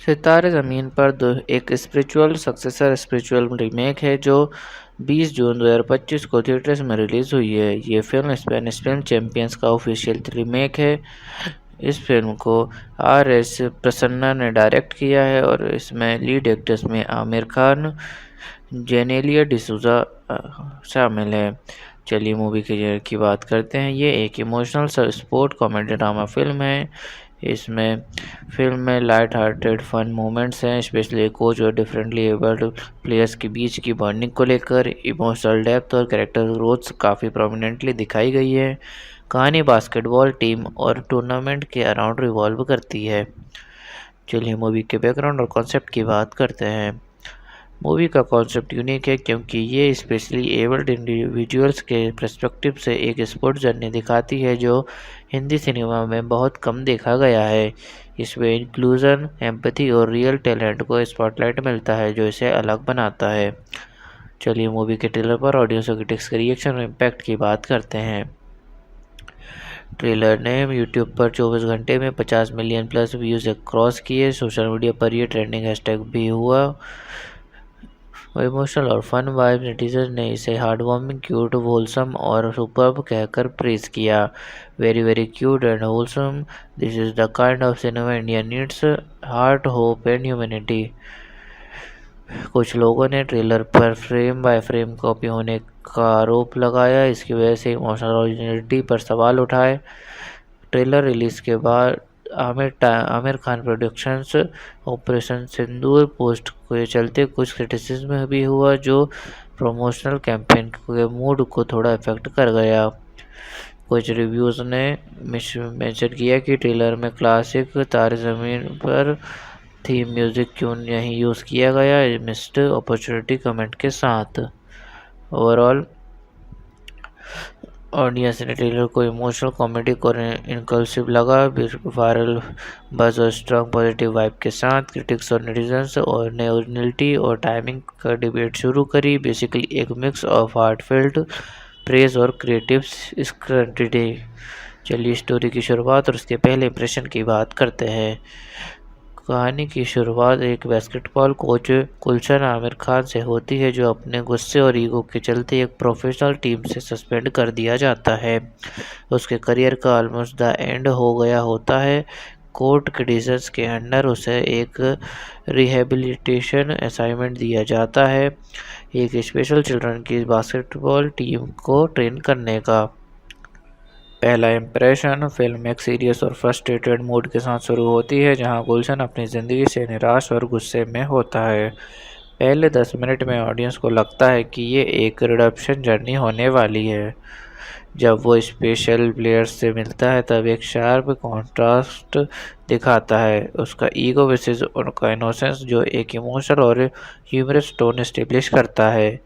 सितारे ज़मीन पर एक स्पिरिचुअल सक्सेसर स्पिरिचुअल रीमेक है जो 20 जून 2025 को थिएटर्स में रिलीज़ हुई है। ये फिल्म स्पेनिश फिल्म चैंपियंस का ऑफिशियल रीमेक है। इस फिल्म को R.S. प्रसन्ना ने डायरेक्ट किया है और इसमें लीड एक्टर्स में आमिर खान, जेनेलिया डिसूजा शामिल है। चलिए मूवी की बात करते हैं। ये एक emotional sport comedy drama film है। इसमें फिल्म में लाइट हार्टेड फन मोमेंट्स हैं, स्पेशली कोच और डिफरेंटली एबल्ड प्लेयर्स के बीच की बॉन्डिंग को लेकर। इमोशनल डेप्थ और कैरेक्टर ग्रोथ काफ़ी प्रोमिनेंटली दिखाई गई है। कहानी बास्केटबॉल टीम और टूर्नामेंट के अराउंड रिवॉल्व करती है। चलिए मूवी के बैकग्राउंड और कॉन्सेप्ट की बात करते हैं। मूवी का कॉन्सेप्ट यूनिक है क्योंकि ये स्पेशली एबल्ड इंडिविजुअल्स के पर्सपेक्टिव से एक स्पोर्ट्स जर्नी दिखाती है जो हिंदी सिनेमा में बहुत कम देखा गया है। इसमें इंक्लूजन, एम्पैथी और रियल टैलेंट को स्पॉटलाइट मिलता है जो इसे अलग बनाता है। चलिए मूवी के ट्रेलर पर ऑडियंस और क्रिटिक्स के रिएक्शन और इम्पैक्ट की बात करते हैं। ट्रेलर ने यूट्यूब पर 24 घंटे में 50 मिलियन प्लस व्यूज़ क्रॉस किए। सोशल मीडिया पर ये ट्रेंडिंग हैशटैग भी हुआ। इमोशनल और फन वाइब, नेटिजन ने इसे हार्टवार्मिंग, क्यूट, होलसम और सुपर्ब कहकर प्रेज किया। Very very cute and wholesome, this is the kind of cinema India needs, heart, hope and humanity. कुछ लोगों ने ट्रेलर पर फ्रेम बाय फ्रेम कॉपी होने का आरोप लगाया। इसकी वजह से इमोशनल ओरिजिनलिटी पर सवाल उठाए। ट्रेलर रिलीज के बाद आमिर खान प्रोडक्शंस ऑपरेशन सिंदूर पोस्ट के चलते कुछ क्रिटिसिज्म भी हुआ जो प्रमोशनल कैंपेन के मूड को थोड़ा इफेक्ट कर गया। कुछ रिव्यूज़ ने मेंशन किया कि ट्रेलर में क्लासिक तारे ज़मीन पर थीम म्यूज़िक क्यों नहीं यूज़ किया गया, मिस्ड अपॉर्चुनिटी कमेंट के साथ। ओवरऑल ऑडियंस ने ट्रेलर को इमोशनल, कॉमेडिक और इनकल्सिव लगा। वायरल बज़ और स्ट्रॉन्ग पॉजिटिव वाइब के साथ क्रिटिक्स और नेटिजन्स और ने ओरिजिनलिटी और टाइमिंग का डिबेट शुरू करी। बेसिकली एक मिक्स ऑफ हार्टफेल्ट प्रेज और क्रिएटिव स्क्रटिनी। चलिए स्टोरी की शुरुआत और उसके पहले इंप्रेशन की बात करते हैं। कहानी की शुरुआत एक बास्केटबॉल कोच गुलशन आमिर खान से होती है जो अपने गुस्से और ईगो के चलते एक प्रोफेशनल टीम से सस्पेंड कर दिया जाता है। उसके करियर का ऑलमोस्ट द एंड हो गया होता है। कोर्ट कंडीशंस के अंडर उसे एक रिहेबिलिटेशन असाइनमेंट दिया जाता है, एक स्पेशल चिल्ड्रन की बास्केटबॉल टीम को ट्रेन करने का। पहला इंप्रेशन, फिल्म एक सीरियस और फ्रस्ट्रेटेड मूड के साथ शुरू होती है जहां गुलशन अपनी ज़िंदगी से निराश और गुस्से में होता है। पहले 10 मिनट में ऑडियंस को लगता है कि ये एक रिडेम्पशन जर्नी होने वाली है। जब वो स्पेशल प्लेयर्स से मिलता है तब एक शार्प कॉन्ट्रास्ट दिखाता है, उसका ईगो वर्सेस उनका इनोसेंस, जो एक इमोशनल और ह्यूमरस टोन एस्टेब्लिश करता है।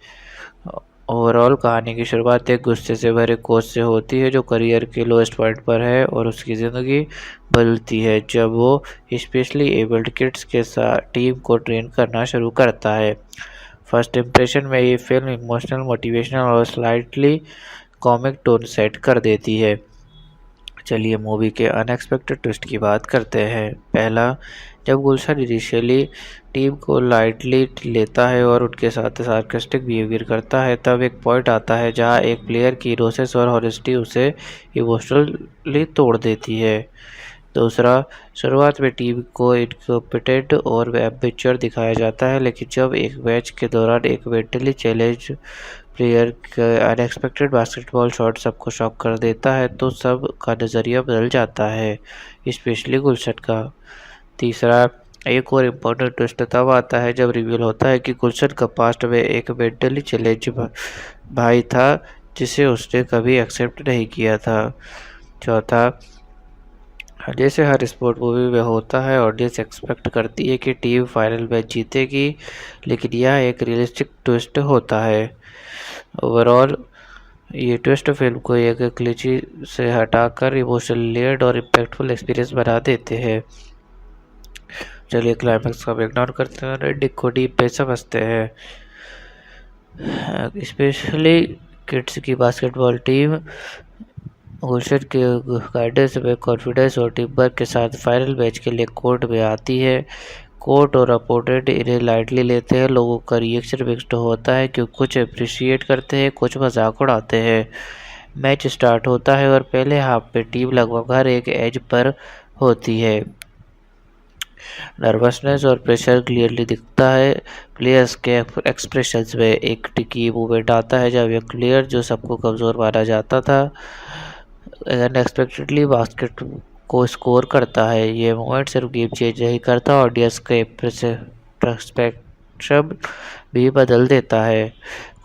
ओवरऑल कहानी की शुरुआत एक गुस्से से भरे कोच से होती है जो करियर के लोएस्ट पॉइंट पर है और उसकी ज़िंदगी बदलती है जब वो स्पेशली एबल्ड किड्स के साथ टीम को ट्रेन करना शुरू करता है। फर्स्ट इंप्रेशन में ये फिल्म इमोशनल, मोटिवेशनल और स्लाइटली कॉमिक टोन सेट कर देती है। चलिए मूवी के अनएक्सपेक्टेड ट्विस्ट की बात करते हैं। पहला, जब गुलशन इनिशियली टीम को लाइटली लेता है और उनके साथ सार्कास्टिक बिहेवियर करता है तब एक पॉइंट आता है जहां एक प्लेयर की रोसेस और हॉनेस्टी उसे इमोशनली तोड़ देती है। दूसरा, शुरुआत में टीम को इनकॉम्पिटेंट और एम्बेच्योर दिखाया जाता है, लेकिन जब एक मैच के दौरान एक मेंटली चैलेंज प्लेयर का अनएक्सपेक्टेड बास्केटबॉल शॉट सबको शॉक कर देता है तो सब का नज़रिया बदल जाता है, स्पेशली गुलशन का। तीसरा, एक और इम्पोर्टेंट ट्विस्ट तब आता है जब रिवील होता है कि गुलशन का पास्ट में एक मेंटली चैलेंज भाई था जिसे उसने कभी एक्सेप्ट नहीं किया था। चौथा, जैसे हर स्पोर्ट मूवी में होता है, ऑडियंस एक्सपेक्ट करती है कि टीम फाइनल मैच जीतेगी, लेकिन यह एक रियलिस्टिक ट्विस्ट होता है। ओवरऑल ये ट्विस्ट फिल्म को एक क्लीची से हटाकर इमोशनल लेयर्ड और इम्पैक्टफुल एक्सपीरियंस बना देते हैं। चलिए क्लाइमैक्स का इग्नोर करते हैं, रेडिक को डीप पे समझते हैं। स्पेशली किड्स की बास्केटबॉल टीम गुलशन के गाइडेंस में कॉन्फिडेंस और टीम वर्क के साथ फाइनल मैच के लिए कोर्ट में आती है। कोट और अपोटेड इन्हें लाइटली लेते हैं। लोगों का रिएक्शन मिक्स्ड होता है, क्योंकि कुछ अप्रिशिएट करते हैं, कुछ मजाक उड़ाते हैं। मैच स्टार्ट होता है और पहले हाफ में टीम लगभग हर एक एज पर होती है। नर्वसनेस और प्रेशर क्लियरली दिखता है प्लेयर्स के एक्सप्रेशंस में। एक टिकी मूवमेंट आता है जब एक प्लेयर जो सबको कमज़ोर माना जाता था अनएक्सपेक्टेडली बास्केट को स्कोर करता है। ये मोमेंट सिर्फ गेम चेंज नहीं करता, ऑडियंस के पर्सपेक्टिव भी बदल देता है।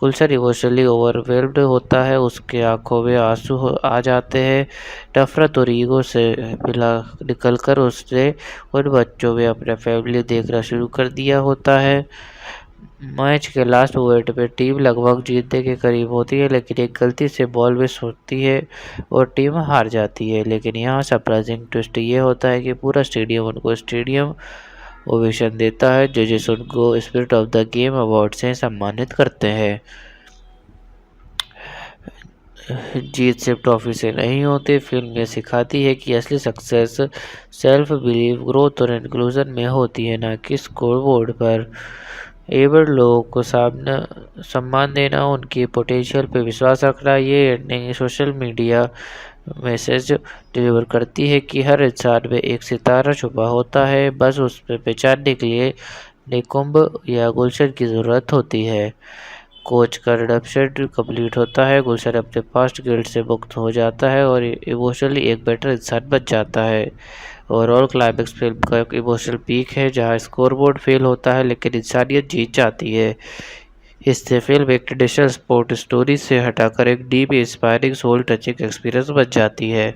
गुलशन इमोशनली ओवरवेल्म्ड होता है, उसके आंखों में आंसू आ जाते हैं। नफरत और ईगो से मिला निकलकर उसने उन बच्चों में अपना फैमिली देखना शुरू कर दिया होता है। मैच के लास्ट मोमेंट में टीम लगभग जीतने के करीब होती है, लेकिन एक गलती से बॉल मिस होती है और टीम हार जाती है। लेकिन यहाँ सरप्राइजिंग ट्विस्ट ये होता है कि पूरा स्टेडियम उनको स्टेडियम ओवेशन देता है। जजेस उनको spirit of the game award से सम्मानित करते हैं। जीत सिर्फ ट्रॉफी से नहीं होती, फिल्म ये सिखाती है कि असली सक्सेस सेल्फ बिलीव, ग्रोथ और इंक्लूजन में होती है, ना कि स्कोरबोर्ड पर। एबल लोगों को सम्मान देना, उनकी पोटेंशियल पे विश्वास रखना, ये ending social media message deliver करती है कि हर इंसान में एक सितारा छुपा होता है, बस उस पर पहचानने के लिए निकुंभ या गुलशन की ज़रूरत होती है। कोच का रिडम्पशन कंप्लीट होता है, गुलशन अपने पास्ट गिल्ट से मुक्त हो जाता है और इमोशनली एक बेटर इंसान बन जाता है। ओवरऑल क्लाइमैक्स फिल्म का एक इमोशनल पीक है जहां स्कोरबोर्ड फेल होता है लेकिन इंसानियत जीत जाती है। इससे फिल्म एक ट्रेडिशनल स्पोर्ट स्टोरी से हटाकर एक deep inspiring soul touching experience बन जाती है।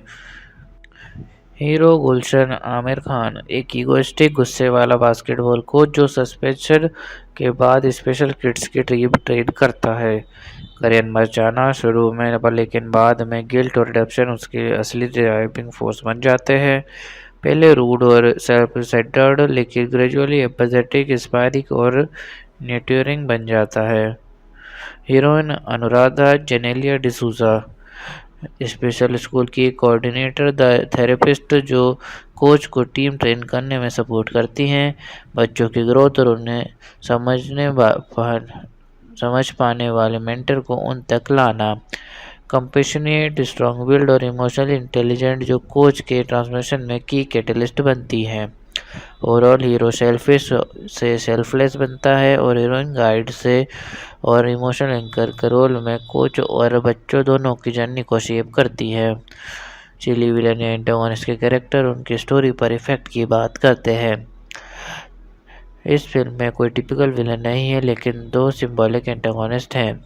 हीरो गुलशन आमिर खान एक ईगोइस्टिक गुस्से वाला बास्केटबॉल कोच जो सस्पेंशन के बाद स्पेशल किड्स की टीम ट्रेन करता है। करियर में जाना शुरू में, पर लेकिन बाद में गिल्ट और रिडेम्पशन उसकी असली ड्राइविंग फोर्स बन जाते हैं। पहले रूड और सेल्फ सेंटर्ड, लेकिन ग्रेजुअली एम्पैथेटिक, इंस्पायरिंग और नर्चरिंग बन जाता है। Heroine Anuradha Genelia D'Souza special school की कोऑर्डिनेटर, द थेरेपिस्ट जो कोच को टीम ट्रेन करने में सपोर्ट करती हैं। बच्चों की ग्रोथ और उन्हें समझ पाने वाले मेंटर को उन तक लाना। कंपेशनेट, स्ट्रॉन्ग विल्ड और इमोशनली इंटेलिजेंट जो कोच के ट्रांसफॉर्मेशन में की कैटलिस्ट बनती हैं। ओवरऑल हीरो सेल्फिश से सेल्फलेस बनता है और हीरोइन गाइड से और इमोशनल एंकर के रोल में कोच और बच्चों दोनों की जर्नी को शेप करती है। चिली विलन या एंटागोनिस्ट के कैरेक्टर उनकी स्टोरी पर इफेक्ट की बात करते हैं। इस फिल्म में कोई टिपिकल विलन नहीं है, लेकिन दो सिंबॉलिक एंटागोनिस्ट हैं।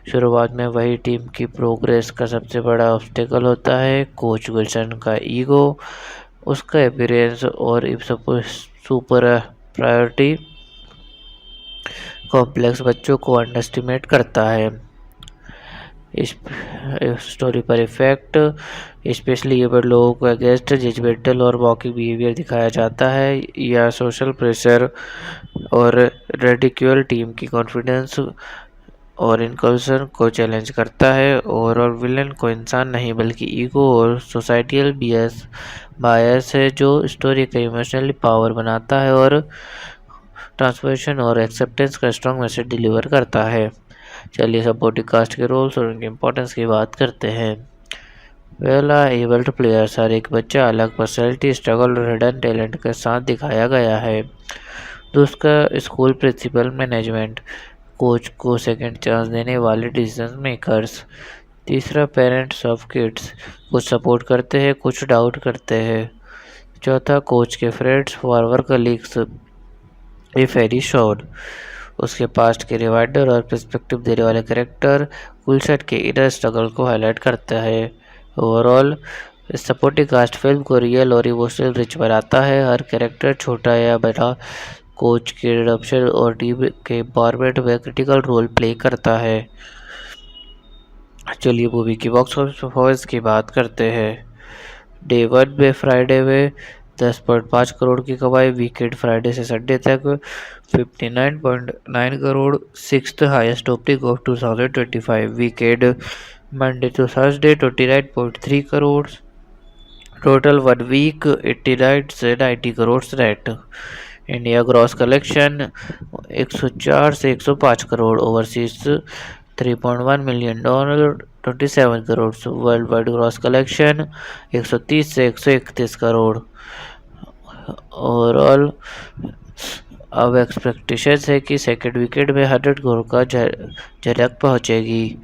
शुरुआत में वही टीम की प्रोग्रेस का सबसे बड़ा ऑब्स्टेकल होता है, कोच गुलशन का ईगो, उसका अपीयरेंस और सुपर प्रायोरिटी कॉम्प्लेक्स बच्चों को अंडरएस्टिमेट करता है। इस स्टोरी पर इफेक्ट स्पेशली एबल लोगों को अगेंस्ट जजमेंटल और मॉकिंग बिहेवियर दिखाया जाता है, या सोशल प्रेशर और रेडिक्यूल टीम की कॉन्फिडेंस और इनक्लूजन को चैलेंज करता है। ओवरऑल विलन को इंसान नहीं बल्कि ईगो और सोसाइटल बायस है जो स्टोरी का इमोशनली पावर बनाता है और ट्रांसफॉर्मेशन और एक्सेप्टेंस का स्ट्रॉन्ग मैसेज डिलीवर करता है। चलिए सपोर्टिंग कास्ट के रोल्स और उनकी इंपॉर्टेंस की बात करते हैं। पहला, एबल्ड प्लेयर्स। हर एक बच्चा अलग पर्सनैलिटी, स्ट्रगल और हिडन टैलेंट के साथ दिखाया गया है। दूसरा, स्कूल प्रिंसिपल मैनेजमेंट, कोच को सेकंड चांस देने वाले डिसीजन मेकर्स। तीसरा, पेरेंट्स ऑफ किड्स, कुछ सपोर्ट करते हैं, कुछ डाउट करते हैं। चौथा, कोच के friends, फॉरवर colleagues, if very sure. उसके पास्ट के रिवाइडर और पर्सपेक्टिव देने वाले कैरेक्टर गुलशन के इनर स्ट्रगल को हाईलाइट करता है। ओवरऑल सपोर्टिंग कास्ट फिल्म को रियल और इमोशनल रिच बनाता है। हर कैरेक्टर छोटा या बड़ा कोच के रिडम्पशन और टीम के एम्पावरमेंट में क्रिटिकल रोल प्ले करता है। चलिए मूवी की बॉक्स ऑफिस परफॉर्मेंस की बात करते हैं। डे 1 में फ्राइडे में 10.5 करोड़ की कमाई, वीकेंड फ्राइडे से संडे तक 59.9 crore, sixth highest opening of 2025। Weekend Monday to Thursday 29.3 crore, total 1 week 89 से 90 crore net. India gross collection 104 से 105 crore, overseas $3.1 million 27 crore, world wide gross collection 130 से 131 करोड़। ओवरऑल अब एक्सपेक्टेशन है कि सेकेंड वीकेंड में 100 करोड़ का झलक पहुंचेगी।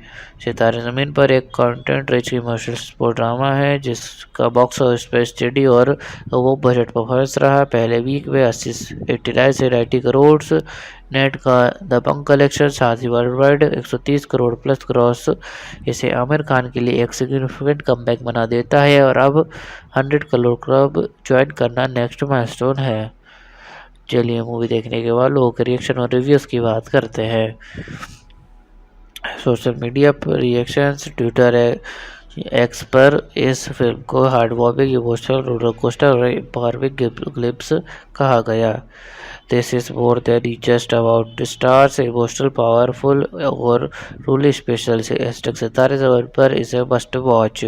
सितारे ज़मीन पर एक content rich emotional sport drama है जिसका बॉक्स ऑफिस पर स्टडी और वो बजट परफॉर्मेंस रहा। पहले वीक में 89 से 90 करोड़ नेट का दबंग कलेक्शन, साथ ही world wide 130 crore plus cross इसे आमिर खान के लिए एक सिग्निफिकेंट कमबैक बना देता है और अब 100 करोड़ क्लब ज्वाइन करना नेक्स्ट माइलस्टोन है। चलिए मूवी देखने के बाद लोगों के रिएक्शन और रिव्यूज़ की बात करते हैं। सोशल मीडिया पर रिएक्शंस, ट्विटर एक्स पर इस फिल्म को heartwarming, emotional, roller coaster और एम्पावरिंग ग्लिम्स कहा गया। This is more than just about stars, emotional, powerful और रूली स्पेशल से सितारे ज़मीन पर इसे मस्ट वॉच।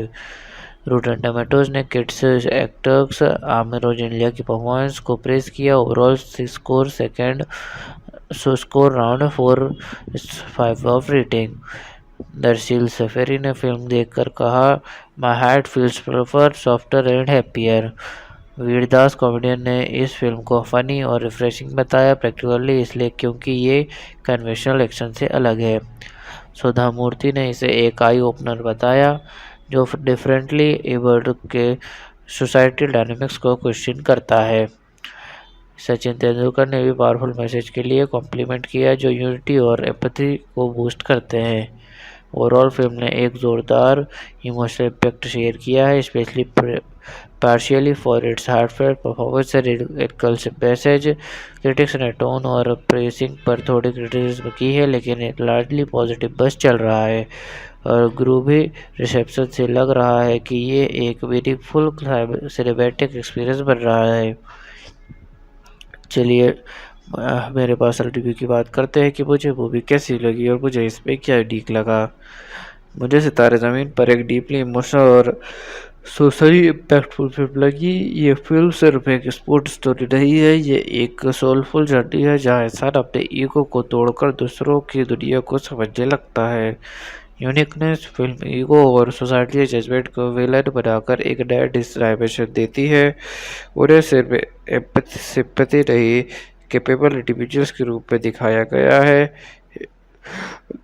रूटन टोमेटोज ने किड्स एक्टर्स आमिर और जेनेलिया की परफॉर्मेंस को प्रेज किया। Overall score round 4.5 of rating. दरअसल सफेरी ने फिल्म देखकर कहा, my heart feels prefer softer and happier. Vir Das comedian ने इस फिल्म को फनी और रिफ्रेशिंग बताया, प्रैक्टिकली इसलिए क्योंकि ये कन्वेंशनल एक्शन से अलग है। सुधा मूर्ति ने इसे एक आई ओपनर बताया जो डिफरेंटली एबल्ड के सोसाइटल डायनामिक्स को क्वेश्चन करता है। सचिन तेंदुलकर ने भी पावरफुल मैसेज के लिए कॉम्प्लीमेंट किया जो यूनिटी और एम्पैथी को बूस्ट करते हैं। ओवरऑल फिल्म ने एक ज़ोरदार इमोशनल इम्पैक्ट शेयर किया है, specially partially for its heartfelt performance and cultural message. Critics ने टोन और प्रेसिंग पर थोड़ी क्रिटिसिज्म की है, लेकिन एक लार्जली पॉजिटिव बस चल रहा है और ग्रूवी रिसेप्शन से लग रहा है कि ये एक मीनिंगफुल सिनेमैटिक एक्सपीरियंस बन रहा है। चलिए मेरे पास रिव्यू की बात करते हैं कि मुझे मूवी कैसी लगी और मुझे इसमें क्या ठीक लगा। मुझे सितारे ज़मीन पर एक डीपली इमोशनल और सोशली इम्पैक्टफुल फिल्म लगी। ये फिल्म सिर्फ एक स्पोर्ट स्टोरी नहीं है, ये एक सोलफुल जर्नी है जहाँ इंसान अपने ईगो को तोड़कर दूसरों की दुनिया को समझने लगता है। यूनिकनेस फिल्म ईगो और सोसाइटी जजमेंट को विलन बनाकर एक नया डायमेंशन देती है। उन्हें सिर्फ सिंपैथी नहीं, कैपेबल इंडिविजुअल्स के रूप में दिखाया गया है।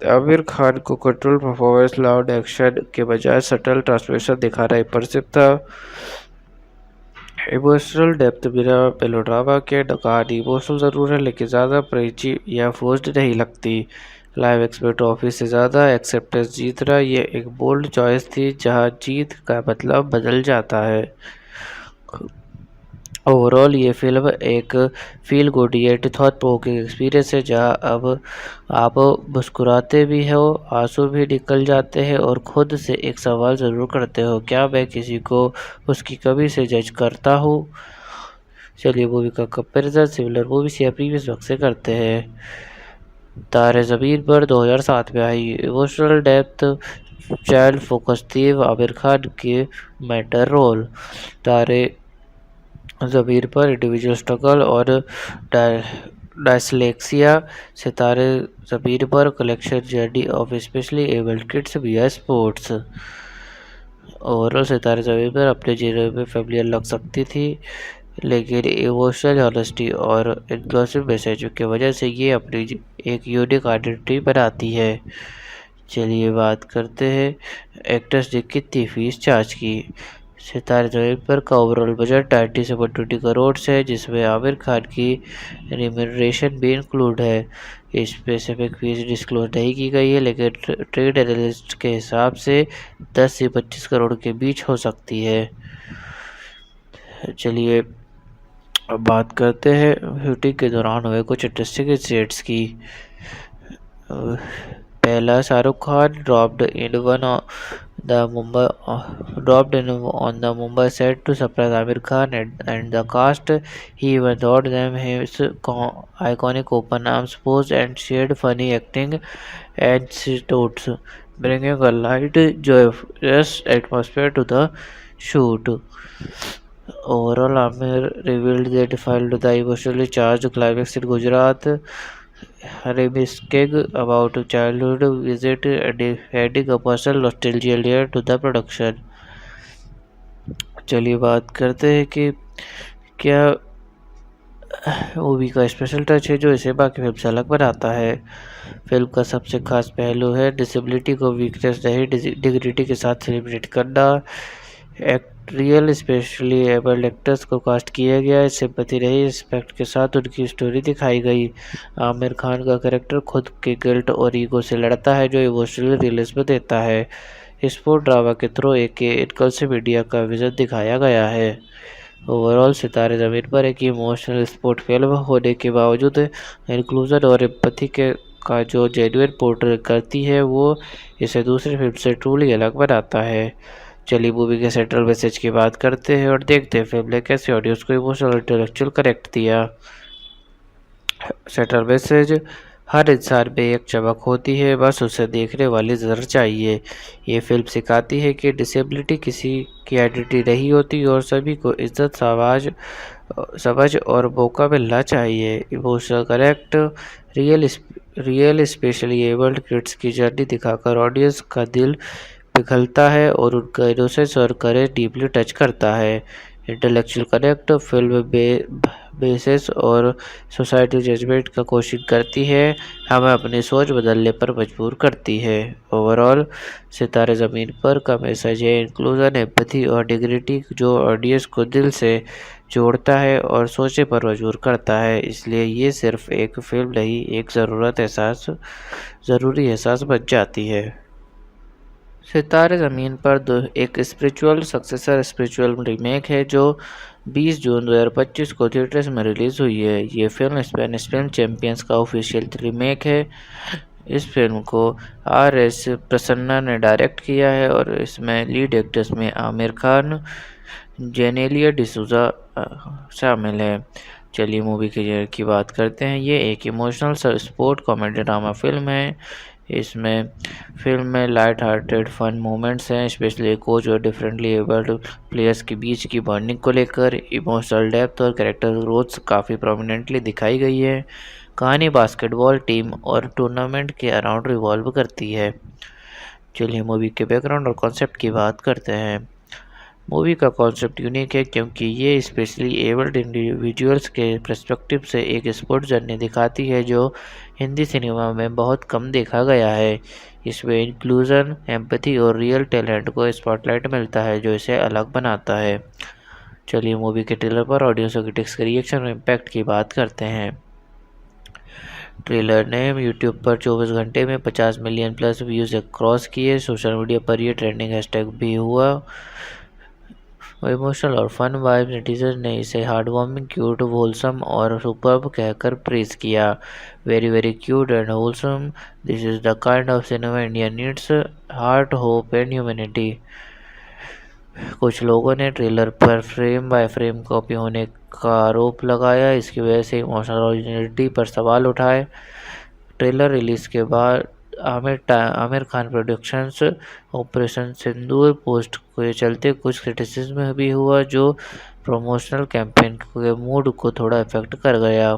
आमिर खान को कंट्रोल परफॉर्मेंस, लाउड एक्शन के बजाय सटल ट्रांसमिशन दिखाना इंप्रेसिव था। इमोशनल डेप्थ बिना मेलोड्रामा के कहानी इमोशनल ज़रूर है लेकिन ज़्यादा प्रेची या फोर्स्ड नहीं लगती। लाइव एक्सपेक्ट ऑफिस से ज़्यादा एक्सेप्टेंस जीतना ये एक बोल्ड चॉइस थी जहां जीत का मतलब बदल जाता है। ओवरऑल ये फिल्म एक feel good yet thought provoking experience है जहां अब आप मुस्कुराते भी हो, आंसू भी निकल जाते हैं और खुद से एक सवाल ज़रूर करते हो, क्या मैं किसी को उसकी कमी से जज करता हूँ। चलिए मूवी का कंपेरिजन सिमिलर मूवीज या प्रीवियस वक्त से करते हैं। तारे ज़मीन पर 2007 में आई, emotional depth, child focus theme, Aamir Khan के मेंटर रोल। तारे ज़मीन पर इंडिविजुअल स्ट्रगल और डायस्लेक्सिया। सितारे ज़मीन पर collection journey of specially abled kids विया स्पोर्ट्स। ओवरऑल सितारे ज़मीन पर अपने जीवन में फैमिलियर लग सकती थी लेकिन इमोशनल ऑनेस्टी और इंक्लूसिव मैसेज की वजह से ये अपनी एक यूनिक आइडेंटिटी बनाती है। चलिए बात करते हैं एक्टर्स ने कितनी फीस चार्ज की। सितारे ज़मीन पर का ओवरऑल बजट 90 से 120 करोड़ है जिसमें आमिर खान की रिम्यूनरेशन भी इंक्लूड है। स्पेसिफिक फीस डिस्क्लोज नहीं की गई है लेकिन ट्रेड एनालिस्ट के हिसाब से 10 से 25 करोड़ के बीच हो सकती है। चलिए अब बात करते हैं शूटिंग के दौरान हुए कुछ इंटरेस्टिंग इंसिडेंट्स की। पहला, Shahrukh Khan dropped in on the Mumbai set to surprise Amir Khan and the cast. He even taught them his iconic open arms pose and shared funny acting anecdotes, bringing a light, joyous atmosphere to the shoot. Overall, Amir revealed they filed the emotionally charged climax in Gujarat, reminiscing about childhood visit and adding a personal nostalgia layer to the production. चलिए बात करते हैं कि क्या movie का special touch है जो इसे बाकी फिल्म से अलग बनाता है। फिल्म का सबसे खास पहलू है डिसेबिलिटी को वीकनेस नहीं डिग्निटी के साथ सेलिब्रेट करना। रियल स्पेशली एबल्ड एक्टर्स को कास्ट किया गया है, सिंपैथी रही रिस्पेक्ट के साथ उनकी स्टोरी दिखाई गई। आमिर खान का कैरेक्टर खुद के गिल्ट और ईगो से लड़ता है जो इमोशनल रियलिज्म देता है। स्पोर्ट ड्रामा के थ्रू एक इनकल्सिव मीडिया का विजन दिखाया गया है। ओवरऑल सितारे ज़मीन पर एक इमोशनल स्पोर्ट फिल्म होने के बावजूद इंक्लूजन और एम्पैथी के का जो जेन्युइन पोर्ट्रेट करती है वो इसे दूसरी फिल्म से ट्रूली अलग बनाता है। चलिए मूवी के सेंट्रल मैसेज की बात करते हैं और देखते हैं फिल्म ने कैसे ऑडियंस को इमोशनल और इंटेलेक्चुअल कनेक्ट दिया। सेंट्रल मैसेज, हर इंसान में एक चमक होती है, बस उसे देखने वाली नज़र चाहिए। ये फिल्म सिखाती है कि डिसेबिलिटी किसी की आइडेंटिटी नहीं होती और सभी को इज्जत समझ और मौका मिलना चाहिए। Emotional connect, real specially abled kids की जर्नी दिखाकर ऑडियंस का दिल पिघलता है और उनका इनोसेंस और करेज डीपली टच करता है। इंटेलेक्चुअल कनेक्ट, फिल्म बेसिस और सोसाइटी जजमेंट का कोशिश करती है, हमें अपनी सोच बदलने पर मजबूर करती है। ओवरऑल सितारे ज़मीन पर का मैसेज है इंक्लूजन, एम्पैथी और डिग्निटी जो ऑडियंस को दिल से जोड़ता है और सोचने पर मजबूर करता है। इसलिए ये सिर्फ एक फिल्म नहीं, एक ज़रूरी एहसास बन जाती है। सितारे ज़मीन पर एक स्पिरिचुअल सक्सेसर स्पिरिचुअल रीमेक है जो 20 जून 2025 को थिएटर्स में रिलीज़ हुई है। ये फिल्म स्पेनिश फिल्म चैंपियंस का ऑफिशियल रीमेक है। इस फिल्म को RS प्रसन्ना ने डायरेक्ट किया है और इसमें लीड एक्टर्स में आमिर खान, जेनेलिया डिसूजा शामिल है। चलिए मूवी की बात करते हैं। ये एक emotional sport comedy drama film है। इसमें फिल्म में लाइट हार्टेड फन मोमेंट्स हैं, स्पेशली कोच और डिफरेंटली एबल्ड प्लेयर्स के बीच की बॉन्डिंग को लेकर। इमोशनल डेप्थ और कैरेक्टर ग्रोथ काफ़ी प्रोमिनेंटली दिखाई गई है। कहानी बास्केटबॉल टीम और टूर्नामेंट के अराउंड रिवॉल्व करती है। चलिए मूवी के बैकग्राउंड और कॉन्सेप्ट की बात करते हैं। मूवी का कॉन्सेप्ट यूनिक है क्योंकि ये स्पेशली एबल्ड इंडिविजुअल्स के पर्सपेक्टिव से एक स्पोर्ट जर्नी दिखाती है जो हिंदी सिनेमा में बहुत कम देखा गया है। इसमें इंक्लूजन, एम्पैथी और रियल टैलेंट को स्पॉटलाइट मिलता है जो इसे अलग बनाता है। चलिए मूवी के ट्रेलर पर ऑडियंस और क्रिटिक्स के रिएक्शन और इम्पैक्ट की बात करते हैं। ट्रेलर ने यूट्यूब पर 24 घंटे में 50 मिलियन प्लस व्यूज़ क्रॉस किए। सोशल मीडिया पर यह ट्रेंडिंग हैशटैग भी हुआ। इमोशनल और फन वाइब, नेटिजन ने इसे हार्टवार्मिंग, क्यूट, होलसम और सुपर्ब कहकर प्रेज किया। Very very cute and wholesome, this is the kind of cinema India needs, heart, hope and humanity. कुछ लोगों ने ट्रेलर पर फ्रेम बाय फ्रेम कॉपी होने का आरोप लगाया, इसकी वजह से इमोशनल ओरिजिनलिटी पर सवाल उठाए। ट्रेलर रिलीज के बाद आमिर खान प्रोडक्शंस ऑपरेशन सिंदूर पोस्ट के चलते कुछ क्रिटिसिज्म भी हुआ जो प्रमोशनल कैंपेन के मूड को थोड़ा इफेक्ट कर गया।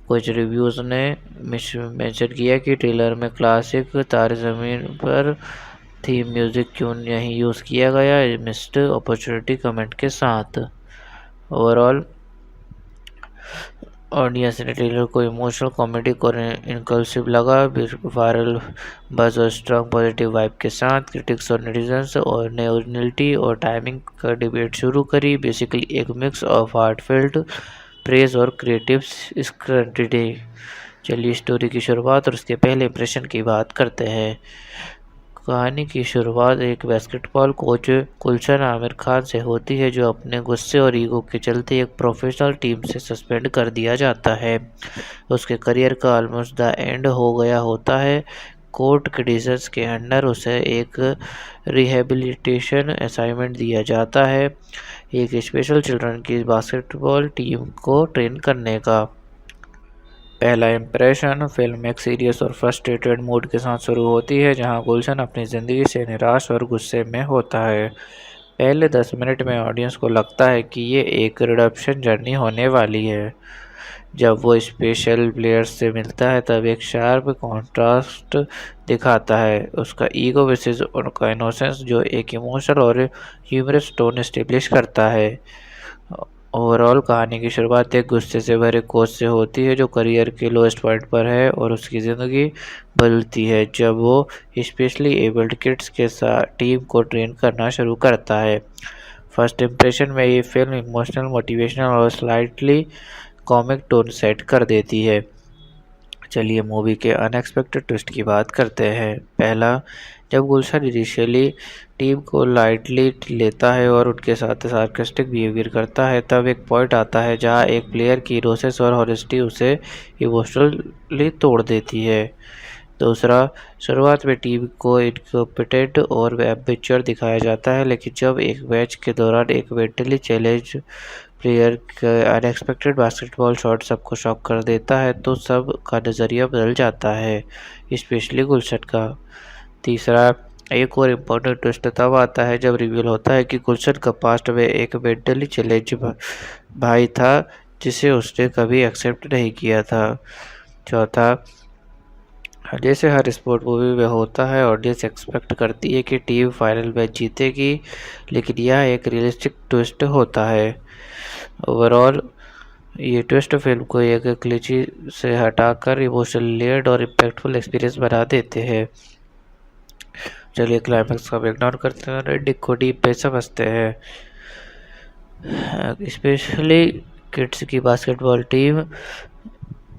कुछ रिव्यूज़ ने मेंशन किया कि ट्रेलर में क्लासिक तारे ज़मीन पर थीम म्यूज़िक क्यों नहीं यूज़ किया गया, मिस्ड अपॉर्चुनिटी कमेंट के साथ। ओवरऑल ऑडियंस ने ट्रेलर को इमोशनल, कॉमेडी और इनकल्सिव लगा। वायरल बज़ और स्ट्रॉन्ग पॉजिटिव वाइब के साथ क्रिटिक्स और नेटिजन्स और ने ओरिजिनलिटी और टाइमिंग का डिबेट शुरू करी। बेसिकली एक मिक्स ऑफ हार्टफेल्ट प्रेज और क्रिएटिव स्क्रटिनी। चलिए स्टोरी की शुरुआत और उसके पहले इंप्रेशन की बात करते हैं। कहानी की शुरुआत एक बास्केटबॉल कोच गुलशन आमिर खान से होती है जो अपने गुस्से और ईगो के चलते एक प्रोफेशनल टीम से सस्पेंड कर दिया जाता है। उसके करियर का ऑलमोस्ट द एंड हो गया होता है। कोर्ट कंडीशंस के अंडर उसे एक रिहेबिलिटेशन असाइनमेंट दिया जाता है, एक स्पेशल चिल्ड्रन की बास्केटबॉल टीम को ट्रेन करने का। पहला इंप्रेशन, फिल्म एक सीरियस और फ्रस्ट्रेटेड मूड के साथ शुरू होती है जहां गुलशन अपनी ज़िंदगी से निराश और गुस्से में होता है। पहले 10 मिनट में ऑडियंस को लगता है कि ये एक रिडेम्पशन जर्नी होने वाली है। जब वो स्पेशल प्लेयर्स से मिलता है तब एक शार्प कॉन्ट्रास्ट दिखाता है, उसका ईगो वर्सेस उनका इनोसेंस, जो एक इमोशनल और ह्यूमरस टोन एस्टेब्लिश करता है। ओवरऑल कहानी की शुरुआत एक गुस्से से भरे कोच से होती है जो करियर के लोएस्ट पॉइंट पर है, और उसकी ज़िंदगी बदलती है जब वो स्पेशली एबल्ड किड्स के साथ टीम को ट्रेन करना शुरू करता है। फर्स्ट इम्प्रेशन में ये फिल्म इमोशनल, मोटिवेशनल और स्लाइटली कॉमिक टोन सेट कर देती है। चलिए मूवी के अनएक्सपेक्टेड ट्विस्ट की बात करते हैं। पहला, जब गुलशन इनिशियली टीम को लाइटली लेता है और उनके साथ सार्कास्टिक बिहेवियर करता है, तब एक पॉइंट आता है जहां एक प्लेयर की इनोसेंस और हॉनेस्टी उसे इमोशनली तोड़ देती है। दूसरा, शुरुआत में टीम को इनकॉम्पिटेंट और एम्बिच्योर दिखाया जाता है, लेकिन जब एक मैच के दौरान एक मेंटली चैलेंज प्लेयर का अनएक्सपेक्टेड बास्केटबॉल शॉट सबको शॉक कर देता है तो सब का नज़रिया बदल जाता है, स्पेशली गुलशन का। तीसरा, एक और इम्पोर्टेंट ट्विस्ट तब आता है जब रिवील होता है कि गुलशन का पास्ट में एक मेंटली चैलेंज भाई था जिसे उसने कभी एक्सेप्ट नहीं किया था। चौथा, जैसे हर स्पोर्ट मूवी में होता है, ऑडियंस एक्सपेक्ट करती है कि टीम फाइनल मैच जीतेगी, लेकिन यह एक रियलिस्टिक ट्विस्ट होता है। ओवरऑल ये ट्विस्ट फिल्म को एक क्लीची से हटाकर इमोशनल लेयर्ड और इम्पैक्टफुल एक्सपीरियंस बना देते हैं। चलिए क्लाइमैक्स का इग्नोर करते हैं और एंडिंग को डीप पे समझते हैं। स्पेशली किड्स की बास्केटबॉल टीम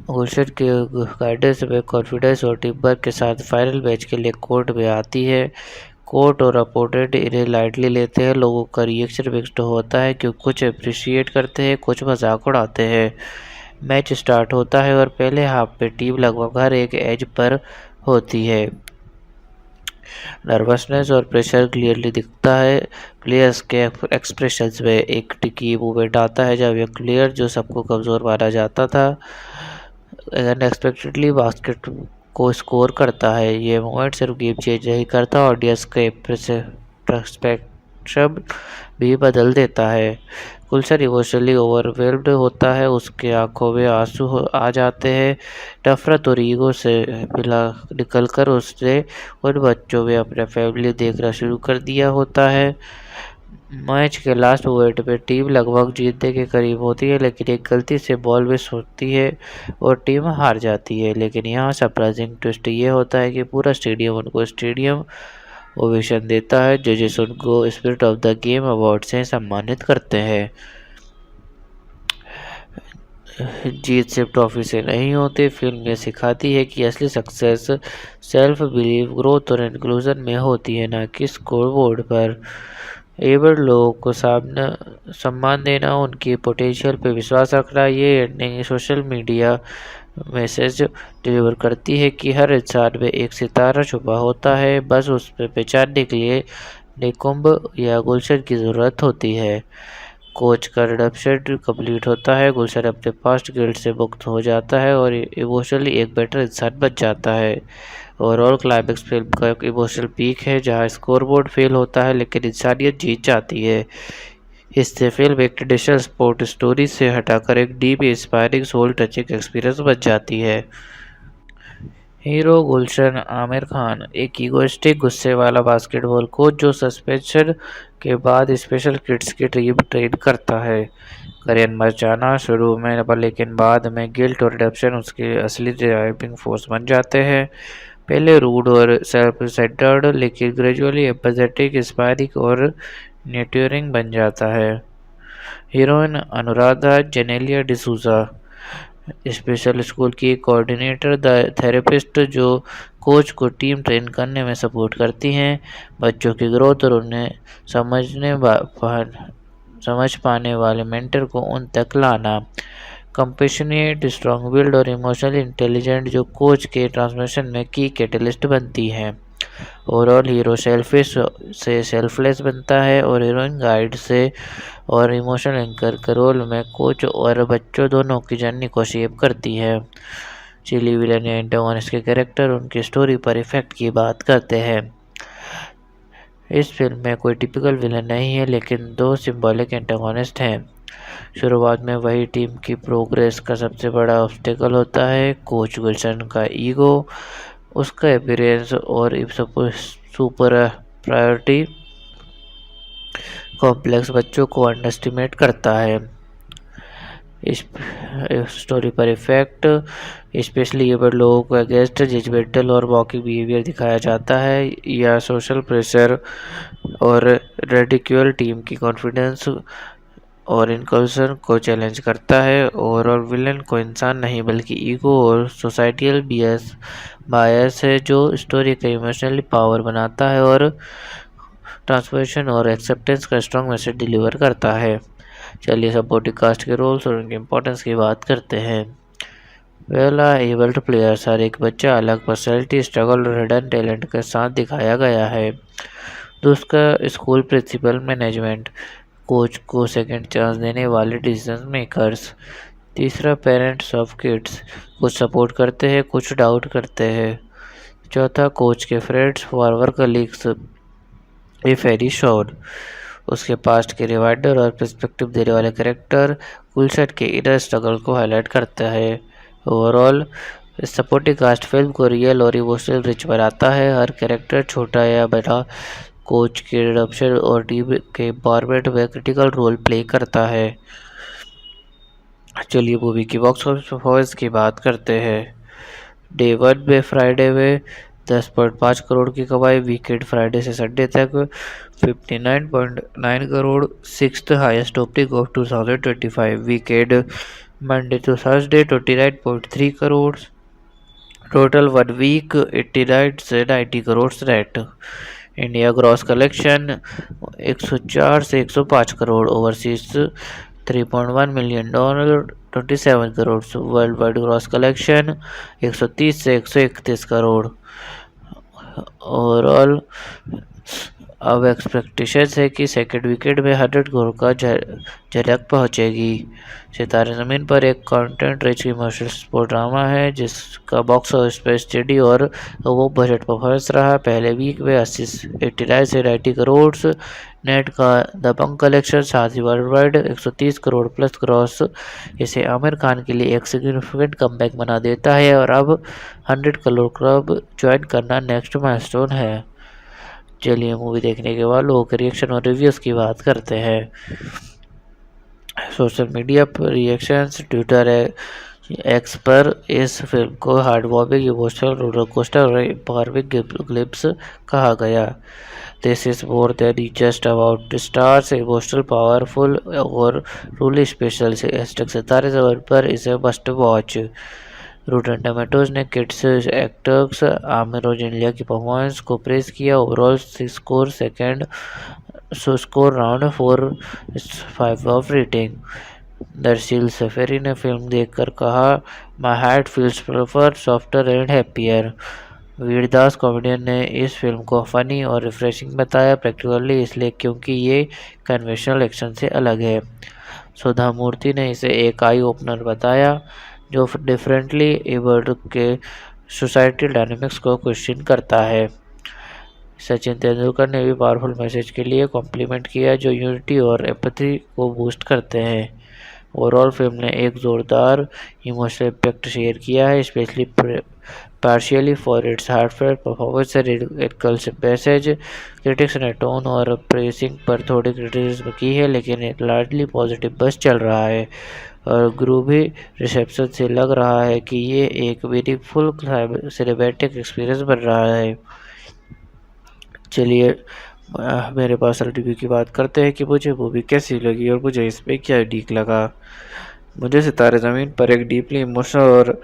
गुलशन के गाइडेंस में कॉन्फिडेंस और टीम वर्क के साथ फाइनल मैच के लिए कोर्ट में आती है। कोर्ट और अपोनेंट इन्हें लाइटली लेते हैं। लोगों का रिएक्शन मिक्स्ड होता है, क्योंकि कुछ अप्रिशिएट करते हैं, कुछ मजाक उड़ाते हैं। मैच स्टार्ट होता है और पहले हाफ में टीम लगभग हर एक एज पर होती है। नर्वसनेस और प्रेशर क्लियरली दिखता है प्लेयर्स के एक्सप्रेशंस में। एक टिकी मूवमेंट आता है जब एक प्लेयर जो सबको कमज़ोर माना जाता था अनएक्सपेक्टेडली बास्केट को स्कोर करता है। ये मोमेंट सिर्फ गेम चेंज नहीं करता, ऑडियंस के पर्सपेक्टिव भी बदल देता है। गुलशन इमोशनली ओवरवेल्म्ड होता है, उसके आंखों में आंसू आ जाते हैं। नफरत और ईगो से निकलकर उसने उन बच्चों में अपना फैमिली देखना शुरू कर दिया होता है। मैच के लास्ट मोमेंट में टीम लगभग जीतने के करीब होती है, लेकिन एक गलती से बॉल मिस होती है और टीम हार जाती है। लेकिन यहाँ सरप्राइजिंग ट्विस्ट ये होता है कि पूरा स्टेडियम उनको स्टेडियम ओवेशन देता है। जजेस उनको spirit of the game award से सम्मानित करते हैं। जीत सिर्फ ट्रॉफी से नहीं होती, फिल्म ये सिखाती है कि असली सक्सेस सेल्फ बिलीव, ग्रोथ और इंक्लूजन में होती है, ना कि स्कोरबोर्ड पर। एबल्ड लोगों को सम्मान देना, उनकी पोटेंशियल पे विश्वास रखना, ये ending social media message deliver करती है कि हर इंसान में एक सितारा छुपा होता है, बस उस पर पहचानने के लिए निकुंभ या गुलशन की ज़रूरत होती है। कोच का रिडेम्पशन कंप्लीट होता है, गुलशन अपने पास्ट गिल्ट से मुक्त हो जाता है और इमोशनली एक बेटर इंसान बन जाता है। ओवरऑल क्लाइमैक्स फिल्म का एक इमोशनल पीक है जहां स्कोरबोर्ड फेल होता है लेकिन इंसानियत जीत जाती है। इससे फिल्म एक ट्रेडिशनल स्पोर्ट स्टोरी से हटाकर एक deep inspiring soul touching experience बन जाती है। हीरो गुलशन आमिर खान एक इगोइस्टिक गुस्से वाला बास्केटबॉल कोच जो सस्पेंशन के बाद स्पेशल किड्स की टीम ट्रेन करता है। करियर मच जाना शुरू में, पर लेकिन बाद में गिल्ट और रिडेम्पशन उसकी असली ड्राइविंग फोर्स बन जाते हैं। पहले रूड और सेल्फ सेंटर्ड, लेकिन ग्रेजुअली एम्पैथेटिक, इंस्पायरिंग और नर्चरिंग बन जाता है। Heroine Anuradha Genelia D'Souza special school की कोऑर्डिनेटर, द थेरेपिस्ट जो कोच को टीम ट्रेन करने में सपोर्ट करती हैं। बच्चों की ग्रोथ और उन्हें समझ पाने वाले मेंटर को उन तक लाना। कंपेशनेट, स्ट्रॉन्ग विल्ड और इमोशनली इंटेलिजेंट जो कोच के ट्रांसफॉर्मेशन में की कैटलिस्ट बनती हैं। ओवरऑल हीरो सेल्फिश से सेल्फलेस बनता है और हीरोइन गाइड से और इमोशनल एंकर के रोल में कोच और बच्चों दोनों की जर्नी को शेप करती है। चिली विलन या एंटागोनिस्ट के कैरेक्टर उनकी स्टोरी पर इफेक्ट की बात करते हैं। इस फिल्म में कोई टिपिकल विलन नहीं है, लेकिन दो सिंबॉलिक एंटागोनिस्ट हैं। शुरुआत में वही टीम की प्रोग्रेस का सबसे बड़ा ऑब्स्टेकल होता है, कोच विल्सन का ईगो, उसका अपीयरेंस और सुपर प्रायोरिटी कॉम्प्लेक्स बच्चों को अंडरएस्टिमेट करता है। इस स्टोरी पर इफेक्ट स्पेशली एबल्ड लोगों को अगेंस्ट जजमेंटल और मॉकिंग बिहेवियर दिखाया जाता है, या सोशल प्रेशर और रेडिक्यूल टीम की कॉन्फिडेंस और इनकल्सन को चैलेंज करता है। ओवरऑल विलन को इंसान नहीं बल्कि ईगो और सोसाइटियल बायस है जो स्टोरी का इमोशनली पावर बनाता है और ट्रांसफॉर्मेशन और एक्सेप्टेंस का स्ट्रॉन्ग मैसेज डिलीवर करता है। चलिए सपोर्टिंग कास्ट के रोल्स और उनके इम्पोर्टेंस की बात करते हैं। एबल्ड प्लेयर्स, हर एक बच्चा अलग पर्सनैलिटी, स्ट्रगल और हिडन टैलेंट के साथ दिखाया गया है। दूसरा स्कूल प्रिंसिपल मैनेजमेंट, कोच को सेकंड चांस देने वाले डिसीजन मेकर्स। तीसरा पेरेंट्स ऑफ किड्स, कुछ सपोर्ट करते हैं कुछ डाउट करते हैं। चौथा कोच के friends, forward colleagues, if very sure, उसके पास्ट के रिवाइंडर और पर्सपेक्टिव देने वाले कैरेक्टर गुलशन के इनर स्ट्रगल को हाईलाइट करता है। ओवरऑल सपोर्टिंग कास्ट फिल्म को रियल और इमोशनल रिच बनाता है। हर कैरेक्टर छोटा या बड़ा कोच के रिडम्पशन और टीम के एम्पावरमेंट में क्रिटिकल रोल प्ले करता है। चलिए मूवी की बॉक्स ऑफिस परफॉर्मेंस की बात करते हैं। डे 1 में फ्राइडे में 10.5 करोड़ की कमाई, वीकेंड फ्राइडे से संडे तक 59.9 crore, sixth highest opening of 2025। Weekend Monday to Thursday 29.3 crore, total 1 week 89 से 90 crore net. India gross collection 104 से 105 crore, overseas 3.1 million dollar 27 crore, world wide gross collection 130 से 131 करोड़। ओवरऑल अब एक्सपेक्टेशन है कि सेकेंड वीकेंड में 100 करोड़ का झलक पहुंचेगी। सितारे ज़मीन पर एक content rich emotional sport drama है जिसका बॉक्स ऑफिस पर स्टडी और वो बजट परफॉर्मेंस रहा। पहले वीक में 89 से 90 करोड़ नेट का दबंग कलेक्शन, साथ ही world wide 130 crore plus cross इसे आमिर खान के लिए एक सिग्निफिकेंट कमबैक बना देता है और अब 100 करोड़ क्लब ज्वाइन करना नेक्स्ट माइलस्टोन है। चलिए मूवी देखने के बाद लोगों के रिएक्शन और रिव्यूज़ की बात करते हैं। सोशल मीडिया पर रिएक्शंस, ट्विटर एक्स पर इस फिल्म को heartwarming, emotional, roller coaster और एम्पावरिंग ग्लिम्स कहा गया। This is more than just about stars, emotional, powerful और रूली स्पेशल से सितारे ज़मीन पर इसे मस्ट वॉच। रूटन टोमेटोज ने किड्स एक्टर्स आमिर और जेनेलिया की परफॉर्मेंस को प्रेस किया। Overall score round 4.5 of rating. दरअसल सफेरी ने फिल्म देखकर कहा, my heart feels prefer softer and happier. Vir Das comedian ने इस फिल्म को फनी और रिफ्रेशिंग बताया, प्रैक्टिकली इसलिए क्योंकि ये कन्वेंशनल एक्शन से अलग है। सुधा मूर्ति ने इसे एक आई ओपनर बताया जो डिफरेंटली एबल्ड के सोसाइटल डायनामिक्स को क्वेश्चन करता है। सचिन तेंदुलकर ने भी पावरफुल मैसेज के लिए कॉम्प्लीमेंट किया जो यूनिटी और एम्पैथी को बूस्ट करते हैं। ओवरऑल फिल्म ने एक ज़ोरदार इमोशनल इम्पैक्ट शेयर किया है, specially partially for its heartfelt performance and रिकल्सिव message. Critics ने टोन और प्रेसिंग पर थोड़ी क्रिटिसिज्म की है, लेकिन एक लार्जली पॉजिटिव बस चल रहा है और ग्रूवी रिसेप्शन से लग रहा है कि ये एक मीनिंगफुल सिनेमैटिक एक्सपीरियंस बन रहा है। चलिए मेरे पास रिव्यू की बात करते हैं कि मुझे मूवी कैसी लगी और मुझे इसमें क्या यूनिक लगा। मुझे सितारे ज़मीन पर एक डीपली इमोशनल और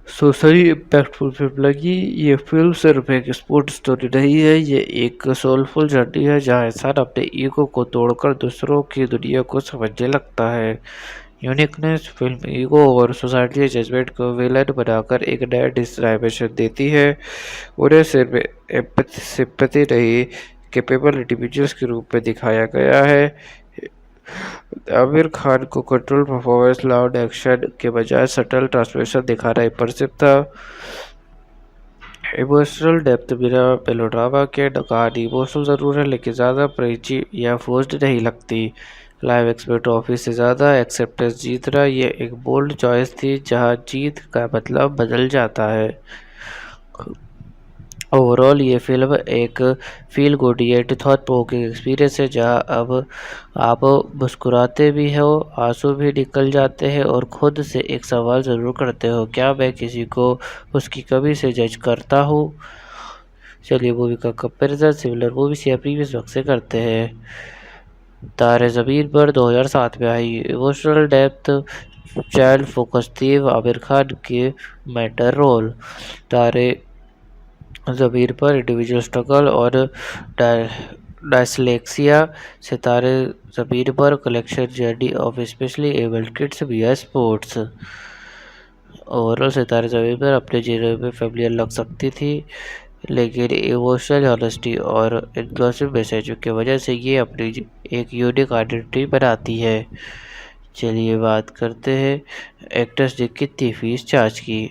सोशली इम्पैक्टफुल फिल्म लगी। ये फिल्म सिर्फ एक स्पोर्ट स्टोरी नहीं है, ये एक सोलफुल जर्नी है जहाँ इंसान अपने ईगो को तोड़कर दूसरों की दुनिया को समझने लगता है। यूनिकनेस फिल्म ईगो और सोसाइटी जजमेंट को विलन बनाकर एक नया डायमेंशन देती है। उन्हें सिर्फ सिंपैथी नहीं, कैपेबल इंडिविजुअल्स के रूप में दिखाया गया है। आमिर खान को कंट्रोल परफॉर्मेंस, लाउड एक्शन के बजाय सटल ट्रांसफॉर्मेशन दिखाना इंप्रेसिव था। इमोशनल डेप्थ बिना मेलोड्रामा के कहानी इमोशनल ज़रूर है लेकिन ज़्यादा प्रेची या फोर्स्ड नहीं लगती। लाइव एक्सपेक्ट ऑफिस से ज़्यादा एक्सेप्टेंस जीतना ये एक बोल्ड चॉइस थी जहां जीत का मतलब बदल जाता है। ओवरऑल ये फिल्म एक feel good yet thought provoking experience है जहां अब आप मुस्कुराते भी हो, आंसू भी निकल जाते हैं और खुद से एक सवाल ज़रूर करते हो, क्या मैं किसी को उसकी कमी से जज करता हूँ। चलिए मूवी का कंपैरिजन सिमिलर मूवीज या प्रीवियस वक्त से करते हैं। तारे ज़मीन पर 2007 में आई। Emotional depth child focus theme Aamir Khan के मैटर रोल। तारे ज़मीन पर इंडिविजुअल स्ट्रगल और डायस्लेक्सिया। सितारे ज़मीन पर collection journey of specially abled kids विया स्पोर्ट्स। ओवरऑल सितारे ज़मीन पर अपने जीवन में फेमिलियर लग सकती थी लेकिन इमोशनल ऑनेस्टी और इंक्लूसिव मैसेज की वजह से ये अपनी एक यूनिक आइडेंटिटी बनाती है। चलिए बात करते हैं एक्टर्स ने कितनी फीस चार्ज की।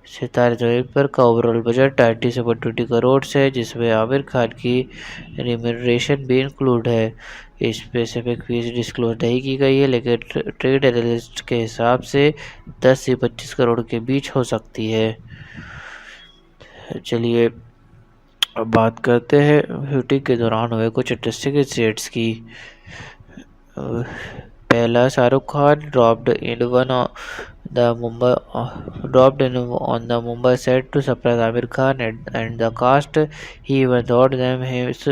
सितारे ज़मीन पर का ओवरऑल बजट 90 से 120 करोड़ है जिसमें आमिर खान की रिम्यूनरेशन भी इंक्लूड है। स्पेसिफिक फीस डिस्क्लोज नहीं की गई है लेकिन ट्रेड एनालिस्ट के हिसाब से 10 से 25 करोड़ के बीच हो सकती है। चलिए अब बात करते हैं शूटिंग के दौरान हुए कुछ इंटरेस्टिंग इंसिडेंट्स की। पहला, Shahrukh Khan dropped in on the Mumbai set to surprise Amir Khan and the cast. He even taught them his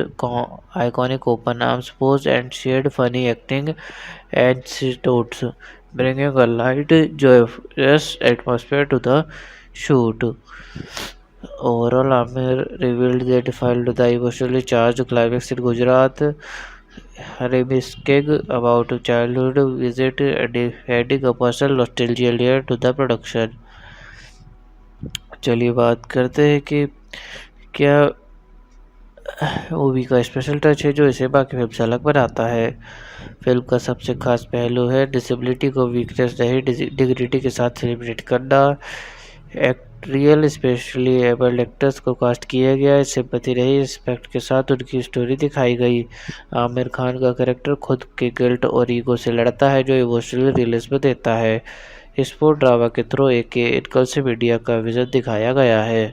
iconic open arms pose and shared funny acting anecdotes, bringing a light, joyous atmosphere to the shoot. Overall, Amir revealed they filed the emotionally charged climax in Gujarat, reminiscing about childhood visit and adding a personal nostalgia layer to the production. चलिए बात करते हैं कि क्या movie का special touch है जो इसे बाकी फिल्म से अलग बनाता है। फिल्म का सबसे खास पहलू है डिसेबिलिटी को वीकनेस नहीं डिग्निटी के साथ सेलिब्रेट करना। रियल स्पेशली एबल्ड एक्टर्स को कास्ट किया गया है, सिंपैथी रही, रिस्पेक्ट के साथ उनकी स्टोरी दिखाई गई। आमिर खान का कैरेक्टर खुद के गिल्ट और ईगो से लड़ता है जो इमोशनल रियलिज्म देता है। स्पोर्ट ड्रामा के थ्रू एक इनकल्सिव मीडिया का विजन दिखाया गया है।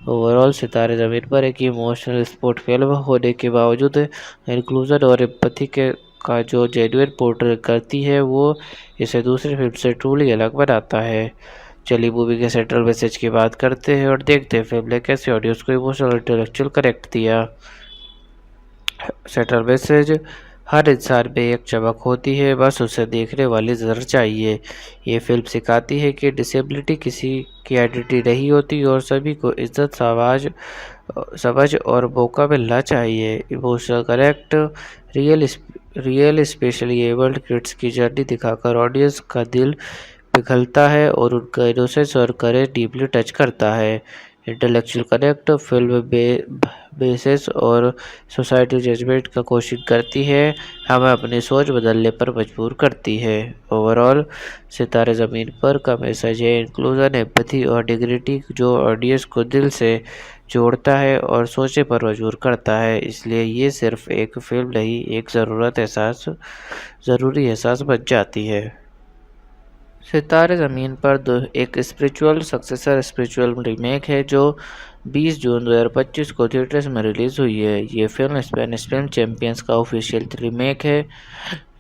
ओवरऑल सितारे ज़मीन पर एक इमोशनल स्पोर्ट फिल्म होने के बावजूद इंक्लूजन और एम्पैथी का जो जेन्युइन पोर्ट्रेट करती है वो इसे दूसरी फिल्म से ट्रूली अलग बनाता है। चलिए मूवी के सेंट्रल मैसेज की बात करते हैं और देखते हैं फिल्म ने कैसे ऑडियंस को इमोशनल इंटेलेक्चुअल करेक्ट दिया। सेंट्रल मैसेज, हर इंसान में एक चमक होती है, बस उसे देखने वाली नज़र चाहिए। ये फिल्म सिखाती है कि डिसेबिलिटी किसी की आइडेंटिटी नहीं होती और सभी को इज्जत, समझ और मौका मिलना चाहिए। Emotional correct, real specially abled kids की जर्नी दिखाकर ऑडियंस का दिल पिघलता है और उनका इनोसेंस और करेज डीपली टच करता है। इंटेलेक्चुअल कनेक्ट, फिल्म बेसिस और सोसाइटी जजमेंट का कोशिश करती है, हमें अपनी सोच बदलने पर मजबूर करती है। ओवरऑल सितारे ज़मीन पर का मैसेज है इंक्लूजन, एम्पैथी और डिग्निटी जो ऑडियंस को दिल से जोड़ता है और सोचने पर मजबूर करता है। इसलिए ये सिर्फ एक फिल्म नहीं, एक ज़रूरी एहसास बन जाती है। सितारे ज़मीन पर एक स्पिरिचुअल रीमेक है जो 20 जून 2025 को थिएटर्स में रिलीज़ हुई है। ये फिल्म स्पेनिश फिल्म चैंपियंस का ऑफिशियल रीमेक है।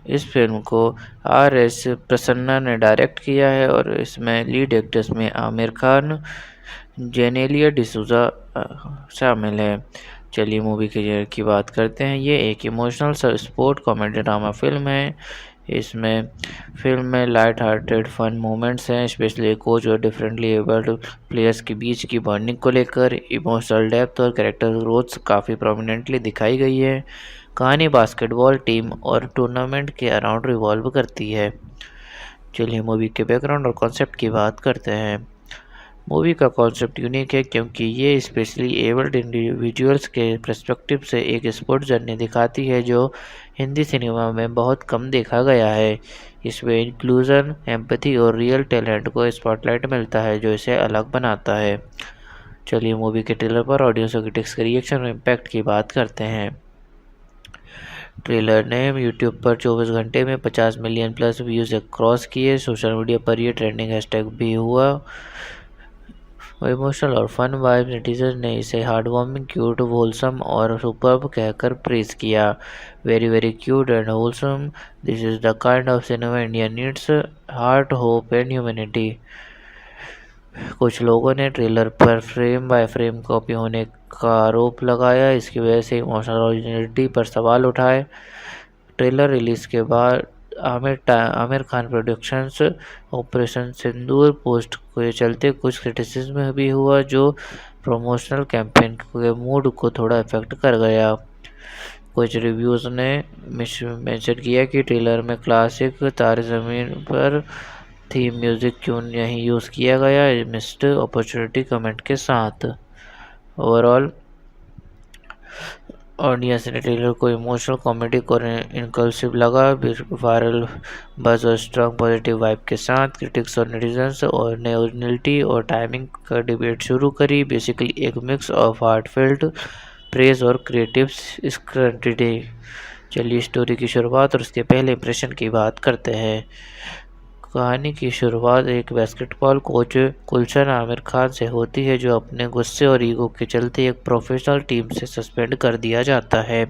इस फिल्म को R.S. प्रसन्ना ने डायरेक्ट किया है और इसमें लीड एक्टर्स में आमिर खान, जेनेलिया डिसूजा शामिल है। चलिए मूवी के की बात करते हैं। ये एक emotional sport comedy drama film है। इसमें फिल्म में लाइट हार्टेड फन मोमेंट्स हैं, स्पेशली कोच और डिफरेंटली एबल्ड प्लेयर्स के बीच की बॉन्डिंग को लेकर। इमोशनल डेप्थ और कैरेक्टर ग्रोथ काफ़ी प्रोमिनेंटली दिखाई गई है। कहानी बास्केटबॉल टीम और टूर्नामेंट के अराउंड रिवॉल्व करती है। चलिए मूवी के बैकग्राउंड और कॉन्सेप्ट की बात करते हैं। मूवी का कॉन्सेप्ट यूनिक है क्योंकि ये स्पेशली एबल्ड इंडिविजुअल्स के पर्सपेक्टिव से एक स्पोर्ट्स जर्नी दिखाती है जो हिंदी सिनेमा में बहुत कम देखा गया है। इसमें इंक्लूजन, एम्पैथी और रियल टैलेंट को स्पॉटलाइट मिलता है जो इसे अलग बनाता है। चलिए मूवी के ट्रेलर पर ऑडियंस और क्रिटिक्स के रिएक्शन और इम्पैक्ट की बात करते हैं। ट्रेलर ने यूट्यूब पर 24 घंटे में 50 मिलियन प्लस व्यूज़ क्रॉस किए। सोशल मीडिया पर ये ट्रेंडिंग हैशटैग भी हुआ। इमोशनल और फन वाइब, नेटिजन ने इसे हार्टवार्मिंग, क्यूट, होलसम और सुपर्ब कहकर प्रेज किया। Very very cute and wholesome, this is the kind of cinema India needs, heart, hope and humanity. कुछ लोगों ने ट्रेलर पर फ्रेम बाय फ्रेम कॉपी होने का आरोप लगाया। इसकी वजह से इमोशनल ओरिजिनलिटी पर सवाल उठाए। ट्रेलर रिलीज के बाद आमिर खान प्रोडक्शंस ऑपरेशन सिंदूर पोस्ट के चलते कुछ क्रिटिसिज्म भी हुआ, जो प्रमोशनल कैंपेन के मूड को थोड़ा इफेक्ट कर गया। कुछ रिव्यूज़ ने मेंशन किया कि ट्रेलर में क्लासिक तारे ज़मीन पर थीम म्यूज़िक क्यों नहीं यूज़ किया गया, मिस्ड अपॉर्चुनिटी कमेंट के साथ। ओवरऑल ऑडियंस ने ट्रेलर को इमोशनल, कॉमेडी और इनकल्सिव लगा। वायरल बज़ और स्ट्रॉन्ग पॉजिटिव वाइब के साथ क्रिटिक्स और नेटिजन्स और ने ओरिजिनलिटी और टाइमिंग का डिबेट शुरू करी। बेसिकली एक मिक्स ऑफ हार्टफेल्ट प्रेज और क्रिएटिव स्क्रटिनी। चलिए स्टोरी की शुरुआत और उसके पहले इंप्रेशन की बात करते हैं। कहानी की शुरुआत एक बास्केटबॉल कोच गुलशन आमिर खान से होती है, जो अपने गुस्से और ईगो के चलते एक प्रोफेशनल टीम से सस्पेंड कर दिया जाता है।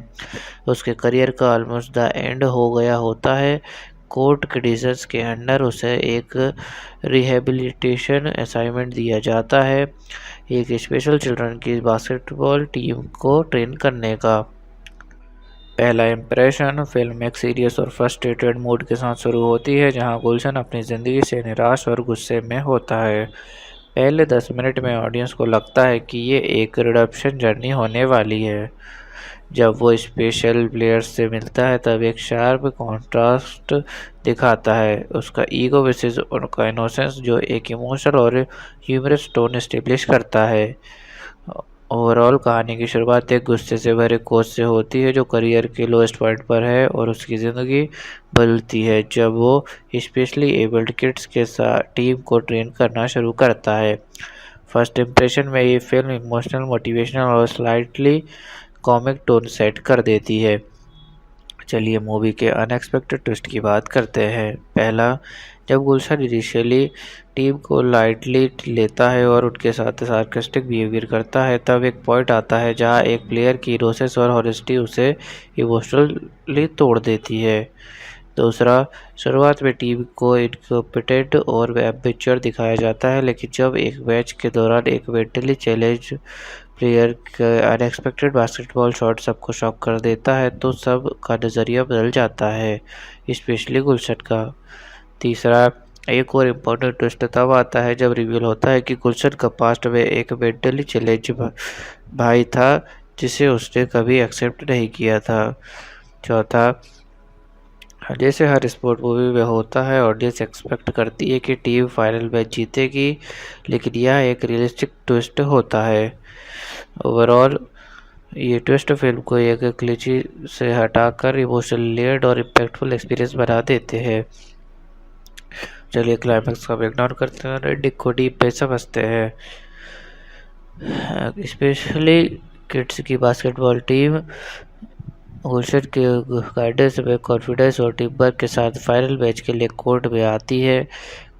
उसके करियर का ऑलमोस्ट द एंड हो गया होता है। कोर्ट कंडीशंस के अंडर उसे एक रिहेबिलिटेशन असाइनमेंट दिया जाता है, एक स्पेशल चिल्ड्रन की बास्केटबॉल टीम को ट्रेन करने का। पहला इंप्रेशन, फिल्म एक सीरियस और फ्रस्ट्रेटेड मूड के साथ शुरू होती है, जहां गुलशन अपनी ज़िंदगी से निराश और गुस्से में होता है। पहले 10 मिनट में ऑडियंस को लगता है कि ये एक रिडेम्पशन जर्नी होने वाली है। जब वो स्पेशल प्लेयर्स से मिलता है तब एक शार्प कॉन्ट्रास्ट दिखाता है, उसका ईगो वर्सेस उनका इनोसेंस, जो एक इमोशनल और ह्यूमरस टोन एस्टेब्लिश करता है। ओवरऑल कहानी की शुरुआत एक गुस्से से भरे कोच से होती है, जो करियर के लोएस्ट पॉइंट पर है, और उसकी ज़िंदगी बदलती है जब वो स्पेशली एबल्ड किड्स के साथ टीम को ट्रेन करना शुरू करता है। फर्स्ट इंप्रेशन में ये फिल्म इमोशनल, मोटिवेशनल और स्लाइटली कॉमिक टोन सेट कर देती है। चलिए मूवी के अनएक्सपेक्टेड ट्विस्ट की बात करते हैं। पहला, जब गुलशन इनिशियली टीम को लाइटली लेता है और उनके साथ सार्कास्टिक बिहेवियर करता है, तब एक पॉइंट आता है जहां एक प्लेयर की इनोसेंस और हॉनेस्टी उसे इमोशनली तोड़ देती है। दूसरा, शुरुआत में टीम को इनकॉम्पिटेंट और एम्बैच्योर दिखाया जाता है, लेकिन जब एक मैच के दौरान एक मेंटली चैलेंज प्लेयर का अनएक्सपेक्टेड बास्केटबॉल शॉट सबको शॉक कर देता है, तो सब का नज़रिया बदल जाता है, स्पेशली गुलशन का। तीसरा, एक और इम्पोर्टेंट ट्विस्ट तब आता है जब रिवील होता है कि गुलशन का पास्ट में एक मेंटली चैलेंज भाई था, जिसे उसने कभी एक्सेप्ट नहीं किया था। चौथा, जैसे हर स्पोर्ट मूवी में होता है, ऑडियंस एक्सपेक्ट करती है कि टीम फाइनल मैच जीतेगी, लेकिन यह एक रियलिस्टिक ट्विस्ट होता है। ओवरऑल ये ट्विस्ट फिल्म को एक क्लीची से हटाकर इमोशनल लेयर्ड और इम्पैक्टफुल एक्सपीरियंस बना देते हैं। चलिए क्लाइमैक्स का इग्नोर करते हैं और एंडिंग को डीप पे समझते हैं। स्पेशली किड्स की बास्केटबॉल टीम गुलशन के गाइडेंस में कॉन्फिडेंस और टीम वर्क के साथ फाइनल मैच के लिए कोर्ट में आती है।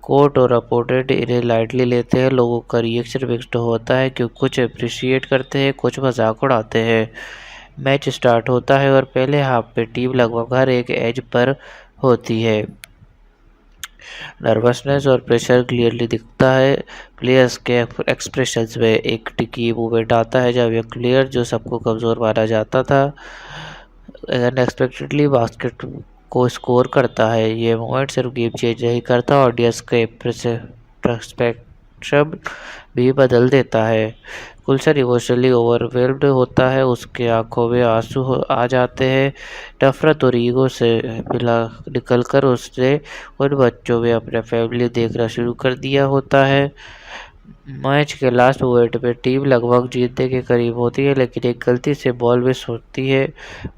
कोर्ट और अपोनेंट इन्हें लाइटली लेते हैं। लोगों का रिएक्शन मिक्स्ड होता है, क्योंकि कुछ अप्रिशिएट करते हैं, कुछ मजाक उड़ाते हैं। मैच स्टार्ट होता है और पहले हाफ में टीम लगभग हर एक एज पर होती है। नर्वसनेस और प्रेशर क्लियरली दिखता है प्लेयर्स के एक्सप्रेशंस में। एक टिकी मूवमेंट आता है जब एक प्लेयर जो सबको कमज़ोर माना जाता था अनएक्सपेक्टेडली बास्केट को स्कोर करता है। ये मोमेंट सिर्फ गेम चेंज नहीं करता, ऑडियंस के पर्सपेक्टिव भी बदल देता है। गुलशन इमोशनली ओवरवेल्म्ड होता है, उसके आंखों में आंसू आ जाते हैं। नफरत और ईगो से निकलकर उसने उन बच्चों में अपने फैमिली देखना शुरू कर दिया होता है। मैच के लास्ट मोमेंट में टीम लगभग जीतने के करीब होती है, लेकिन एक गलती से बॉल मिस होती है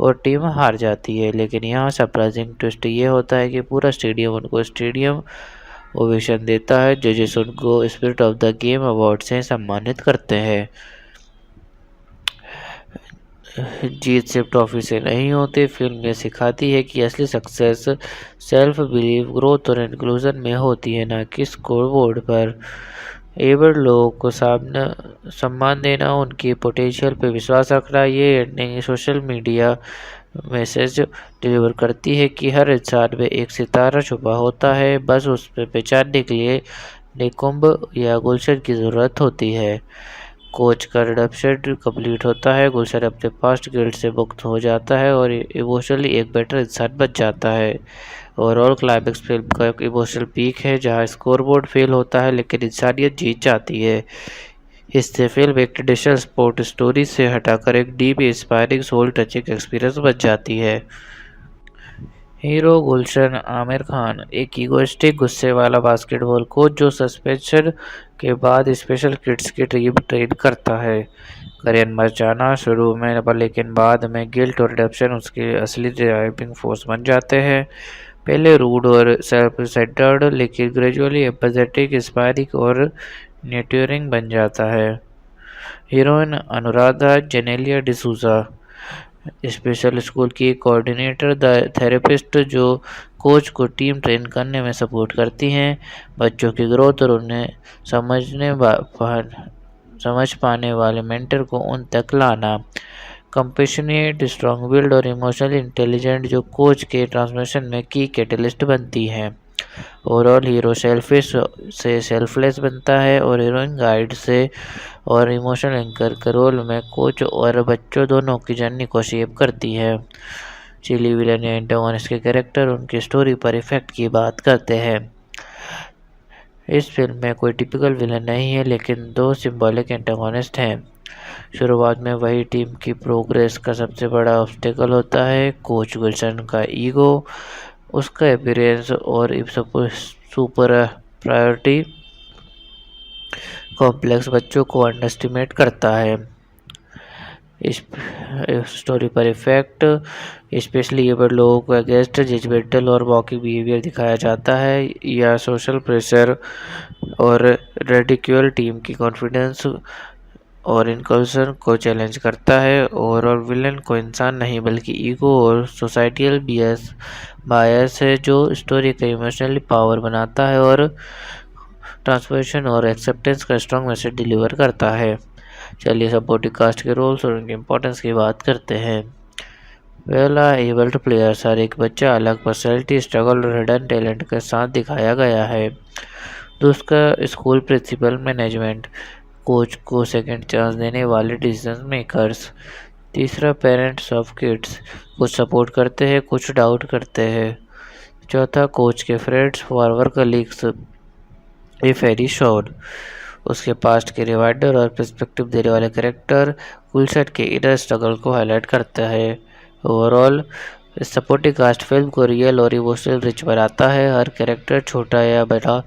और टीम हार जाती है। लेकिन यहाँ सरप्राइजिंग ट्विस्ट ये होता है कि पूरा स्टेडियम ओवेशन देता है। जजेस उनको spirit of the game award से सम्मानित करते हैं। जीत सिर्फ ट्रॉफी से नहीं होती, फिल्म ये सिखाती है कि असली सक्सेस सेल्फ बिलीव, ग्रोथ और इंक्लूजन में होती है, ना कि स्कोरबोर्ड पर। एबल्ड लोगों को सम्मान देना, उनकी पोटेंशियल पर विश्वास रखना, ये ending social media message deliver करती है कि हर इंसान में एक सितारा छुपा होता है, बस उस पर पहचानने के लिए निकुंभ या गुलशन की ज़रूरत होती है। कोच का रिडेम्पशन कंप्लीट होता है, गुलशन अपने पास्ट गिल्ट से मुक्त हो जाता है और इमोशनली एक बेटर इंसान बन जाता है। ओवरऑल क्लाइमेक्स फिल्म का एक इमोशनल पीक है जहां स्कोरबोर्ड फेल होता है लेकिन इंसानियत जीत जाती है। इससे फिल्म एक ट्रेडिशनल स्पोर्ट स्टोरी से हटाकर एक deep inspiring soul touching experience बन जाती है। हीरो गुलशन आमिर खान एक ईगोइस्टिक गुस्से वाला बास्केटबॉल कोच जो सस्पेंशन के बाद स्पेशल किड्स की टीम ट्रेन करता है। करियर मर जाना शुरू में, पर लेकिन बाद में गिल्ट और रिडेम्पशन उसकी असली ड्राइविंग फोर्स बन जाते हैं। पहले रूड और सेल्फ सेंटर्ड, लेकिन ग्रेजुअली एम्पैथेटिक, इंस्पायरिंग और नर्चरिंग बन जाता है। Heroine Anuradha Genelia D'Souza special school की कोऑर्डिनेटर, द थेरेपिस्ट जो कोच को टीम ट्रेन करने में सपोर्ट करती हैं, बच्चों की ग्रोथ और उन्हें समझ पाने वाले मेंटर को उन तक लाना। कंपेशनेट, स्ट्रॉन्ग विल्ड और इमोशनली इंटेलिजेंट जो कोच के ट्रांसफॉर्मेशन में की कैटलिस्ट बनती हैं। ओवरऑल हीरो सेल्फिश से सेल्फलेस बनता है और हीरोइन गाइड से और इमोशनल एंकर के रोल में कोच और बच्चों दोनों की जर्नी को शेप करती है। चिली विलन या एंटागोनिस्ट के कैरेक्टर उनकी स्टोरी पर इफेक्ट की बात करते हैं। इस फिल्म में कोई टिपिकल विलन नहीं है, लेकिन दो सिंबॉलिक एंटागोनिस्ट हैं। शुरुआत में वही टीम की प्रोग्रेस का सबसे बड़ा ऑब्स्टेकल होता है, कोच गुलशन का ईगो, उसका अपीयरेंस और सुपर प्रायोरिटी कॉम्प्लेक्स बच्चों को अंडरएस्टिमेट करता है। इस स्टोरी पर इफेक्ट स्पेशली एबल्ड लोगों को अगेंस्ट जजमेंटल और मॉकिंग बिहेवियर दिखाया जाता है, या सोशल प्रेशर और रेडिक्यूल टीम की कॉन्फिडेंस और इनक्लूजन को चैलेंज करता है। ओवरऑल विलन को इंसान नहीं बल्कि ईगो और सोसाइटल बायस है जो स्टोरी का इमोशनली पावर बनाता है और ट्रांसफॉर्मेशन और एक्सेप्टेंस का स्ट्रॉन्ग मैसेज डिलीवर करता है। चलिए सपोर्टिंग कास्ट के रोल्स और उनकी इंपॉर्टेंस की बात करते हैं। पहला, एबल्ड प्लेयर्स। हर एक बच्चा अलग पर्सनैलिटी, स्ट्रगल और हिडन टैलेंट के साथ दिखाया गया है। दूसरा, स्कूल प्रिंसिपल मैनेजमेंट, कोच को सेकंड चांस देने वाले डिसीजन मेकर्स। तीसरा, पेरेंट्स ऑफ किड्स, कुछ सपोर्ट करते हैं, कुछ डाउट करते हैं। चौथा, कोच के फ्रेंड्स, फॉरवर्ड कलीग्स, ए फेरी शोड, उसके पास्ट के रिवाइडर और पर्सपेक्टिव देने वाले कैरेक्टर गुलशन के इनर स्ट्रगल को हाईलाइट करता है। ओवरऑल सपोर्टिंग कास्ट फिल्म को रियल और इमोशनल रिच बनाता है। हर कैरेक्टर, छोटा या बड़ा,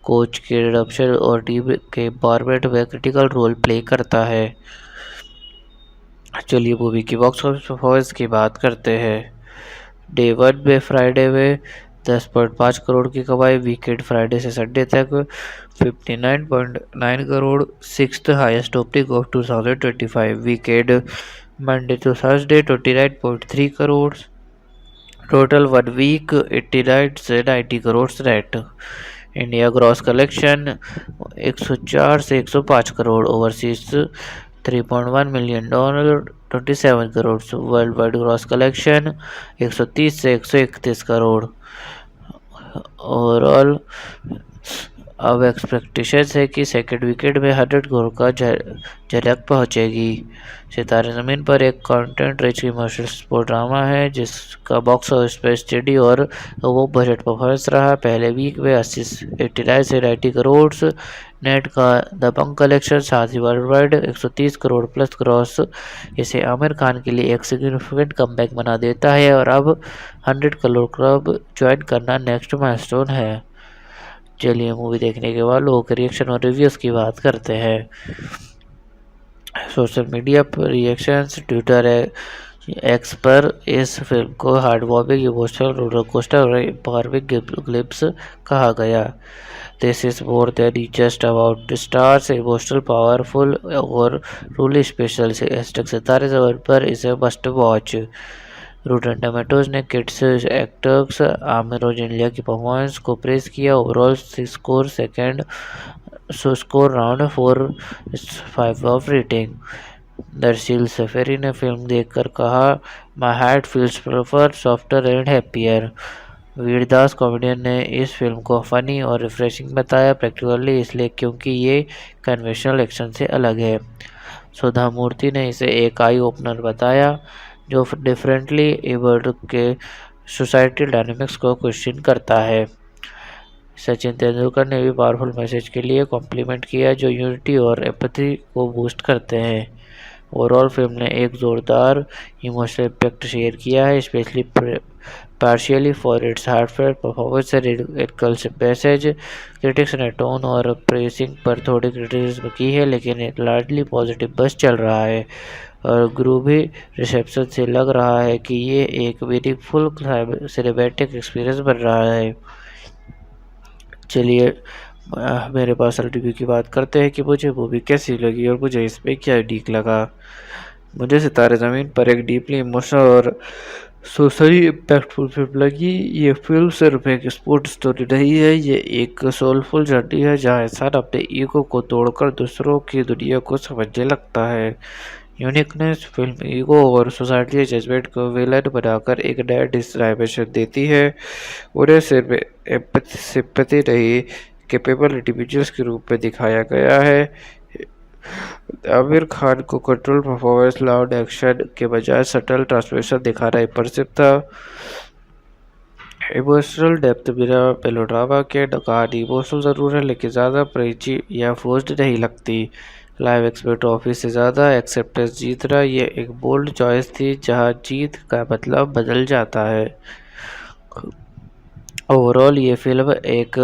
कोच के रिडेम्पशन और टीम के एम्पावरमेंट में क्रिटिकल रोल प्ले करता है। चलिए मूवी की बॉक्स ऑफिस परफॉर्मेंस की बात करते हैं। डे 1 में फ्राइडे में 10.5 करोड़ की कमाई, वीकेंड फ्राइडे से संडे तक 59.9 crore, sixth highest opening of 2025। Weekend Monday to Thursday 29.3 crore, total 1 week 89 से 90 crore net. India gross collection 104 से 105 crore, overseas 3.1 million dollar 27 crore, world wide gross collection 130 से 131 करोड़। ओवरऑल अब एक्सपेक्टेशन है कि सेकेंड वीकेंड में 100 करोड़ का झलक पहुंचेगी। सितारे ज़मीन पर एक content rich emotional sport drama है जिसका बॉक्स ऑफिस पर स्टडी और वो बजट परफॉर्मेंस रहा। पहले वीक में 89 से 90 करोड़ नेट का दबंग कलेक्शन, साथ ही world wide 130 crore plus cross इसे आमिर खान के लिए एक सिग्निफिकेंट कमबैक बना देता है और अब 100 करोड़ क्लब ज्वाइन करना नेक्स्ट माइलस्टोन है। चलिए मूवी देखने के बाद लोगों के रिएक्शन और रिव्यूज़ की बात करते हैं। सोशल मीडिया पर रिएक्शंस, ट्विटर है, एक्स पर इस फिल्म को हार्ट-वॉर्मिंग, इमोशनल रोलर कोस्टर और एम्पावरिंग ग्लिम्प्स कहा गया। This is more than just about stars, emotional, powerful और truly स्पेशल। सितारे ज़मीन पर इसे मस्ट वॉच। रोटन टोमेटोज ने किड्स एक्टर्स आमिर और जेनेलिया की परफॉर्मेंस को प्रेज किया। Overall score round 4.5 of rating. दरअसल सफेरी ने फिल्म देखकर कहा, my heart feels prefer softer and happier. Vir Das comedian ने इस फिल्म को फनी और रिफ्रेशिंग बताया, प्रैक्टिकली इसलिए क्योंकि ये कन्वेंशनल एक्शन से अलग है। सुधा मूर्ति ने इसे एक आई ओपनर बताया जो डिफरेंटली एबल्ड के सोसाइटल डायनेमिक्स को क्वेश्चन करता है। सचिन तेंदुलकर ने भी पावरफुल मैसेज के लिए कॉम्प्लीमेंट किया जो यूनिटी और एम्पैथी को बूस्ट करते हैं। ओवरऑल फिल्म ने एक जोरदार इमोशनल इम्पैक्ट शेयर किया है, specially partially for its heartfelt performance and inclusive message. Critics ने टोन और प्रेसिंग पर थोड़ी क्रिटिसिज्म की है, लेकिन एक लार्जली पॉजिटिव बस चल रहा है और ग्रूवी रिसेप्शन से लग रहा है कि ये एक मीनिंगफुल सिनेमैटिक एक्सपीरियंस बन रहा है। चलिए मेरे पास रिव्यू की बात करते हैं कि मुझे मूवी कैसी लगी और मुझे इसमें क्या यूनिक लगा। मुझे सितारे ज़मीन पर एक डीपली इमोशनल और सोशली इम्पैक्टफुल फिल्म लगी। ये फिल्म सिर्फ एक स्पोर्ट स्टोरी नहीं है, ये एक सोलफुल जर्नी है जहाँ इंसान अपने ईगो को तोड़कर दूसरों की दुनिया को समझने लगता है। यूनिकनेस फिल्म ईगो और सोसाइटी जजमेंट को विलन बनाकर एक नया डायमेंशन देती है। उन्हें सिर्फ सिंपैथी नहीं, कैपेबल इंडिविजुअल्स के रूप में दिखाया गया है। आमिर खान को कंट्रोल परफॉर्मेंस, लाउड एक्शन के बजाय सटल ट्रांसफॉर्मेशन दिखाना इंप्रेसिव था। इमोशनल डेप्थ बिना मेलोड्रामा के कहानी इमोशनल ज़रूर है, लेकिन ज़्यादा प्रेची या फोर्स्ड नहीं लगती। क्लाइमैक्स में ट्रॉफी से ज़्यादा एक्सेप्टेंस जीतना ये एक बोल्ड चॉइस थी, जहां जीत का मतलब बदल जाता है। ओवरऑल ये फिल्म एक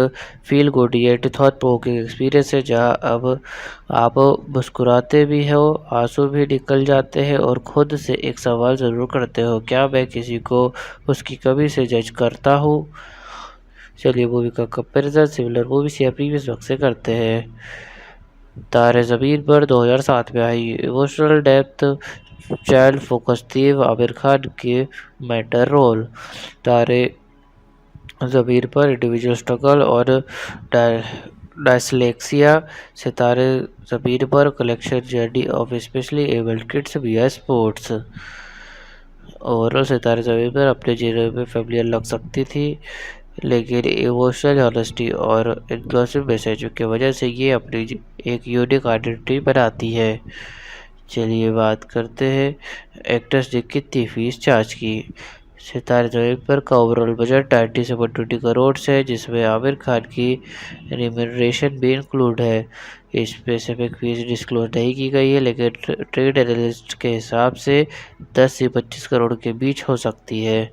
feel good yet thought provoking experience है, जहां अब आप मुस्कुराते भी हो, आंसू भी निकल जाते हैं और खुद से एक सवाल ज़रूर करते हो, क्या मैं किसी को उसकी कमी से जज करता हूँ। चलिए मूवी का कंपैरिजन सिमिलर मूवीज या प्रीवियस वक्त से करते हैं। तारे ज़मीन पर 2007 में आई। Emotional depth, child focus theme, Aamir Khan के मैटर रोल। तारे ज़मीन पर इंडिविजुअल स्ट्रगल और डायस्लेक्सिया। सितारे ज़मीन पर collection journey of specially abled kids विया स्पोर्ट्स। ओवरऑल सितारे ज़मीन पर अपने जीवन में फेमिलियर लग सकती थी, लेकिन इमोशनल ऑनेस्टी और इंक्लूसिव मैसेज की वजह से ये अपनी एक यूनिक आइडेंटिटी बनाती है। चलिए बात करते हैं एक्टर्स ने कितनी फीस चार्ज की। सितारे ज़मीन पर का ओवरऑल बजट 90 से 120 करोड़ है, जिसमें आमिर खान की रिम्यूनरेशन भी इंक्लूड है। स्पेसिफिक फीस डिस्क्लोज नहीं की गई है, लेकिन ट्रेड एनालिस्ट के हिसाब से 10 से 25 करोड़ के बीच हो सकती है।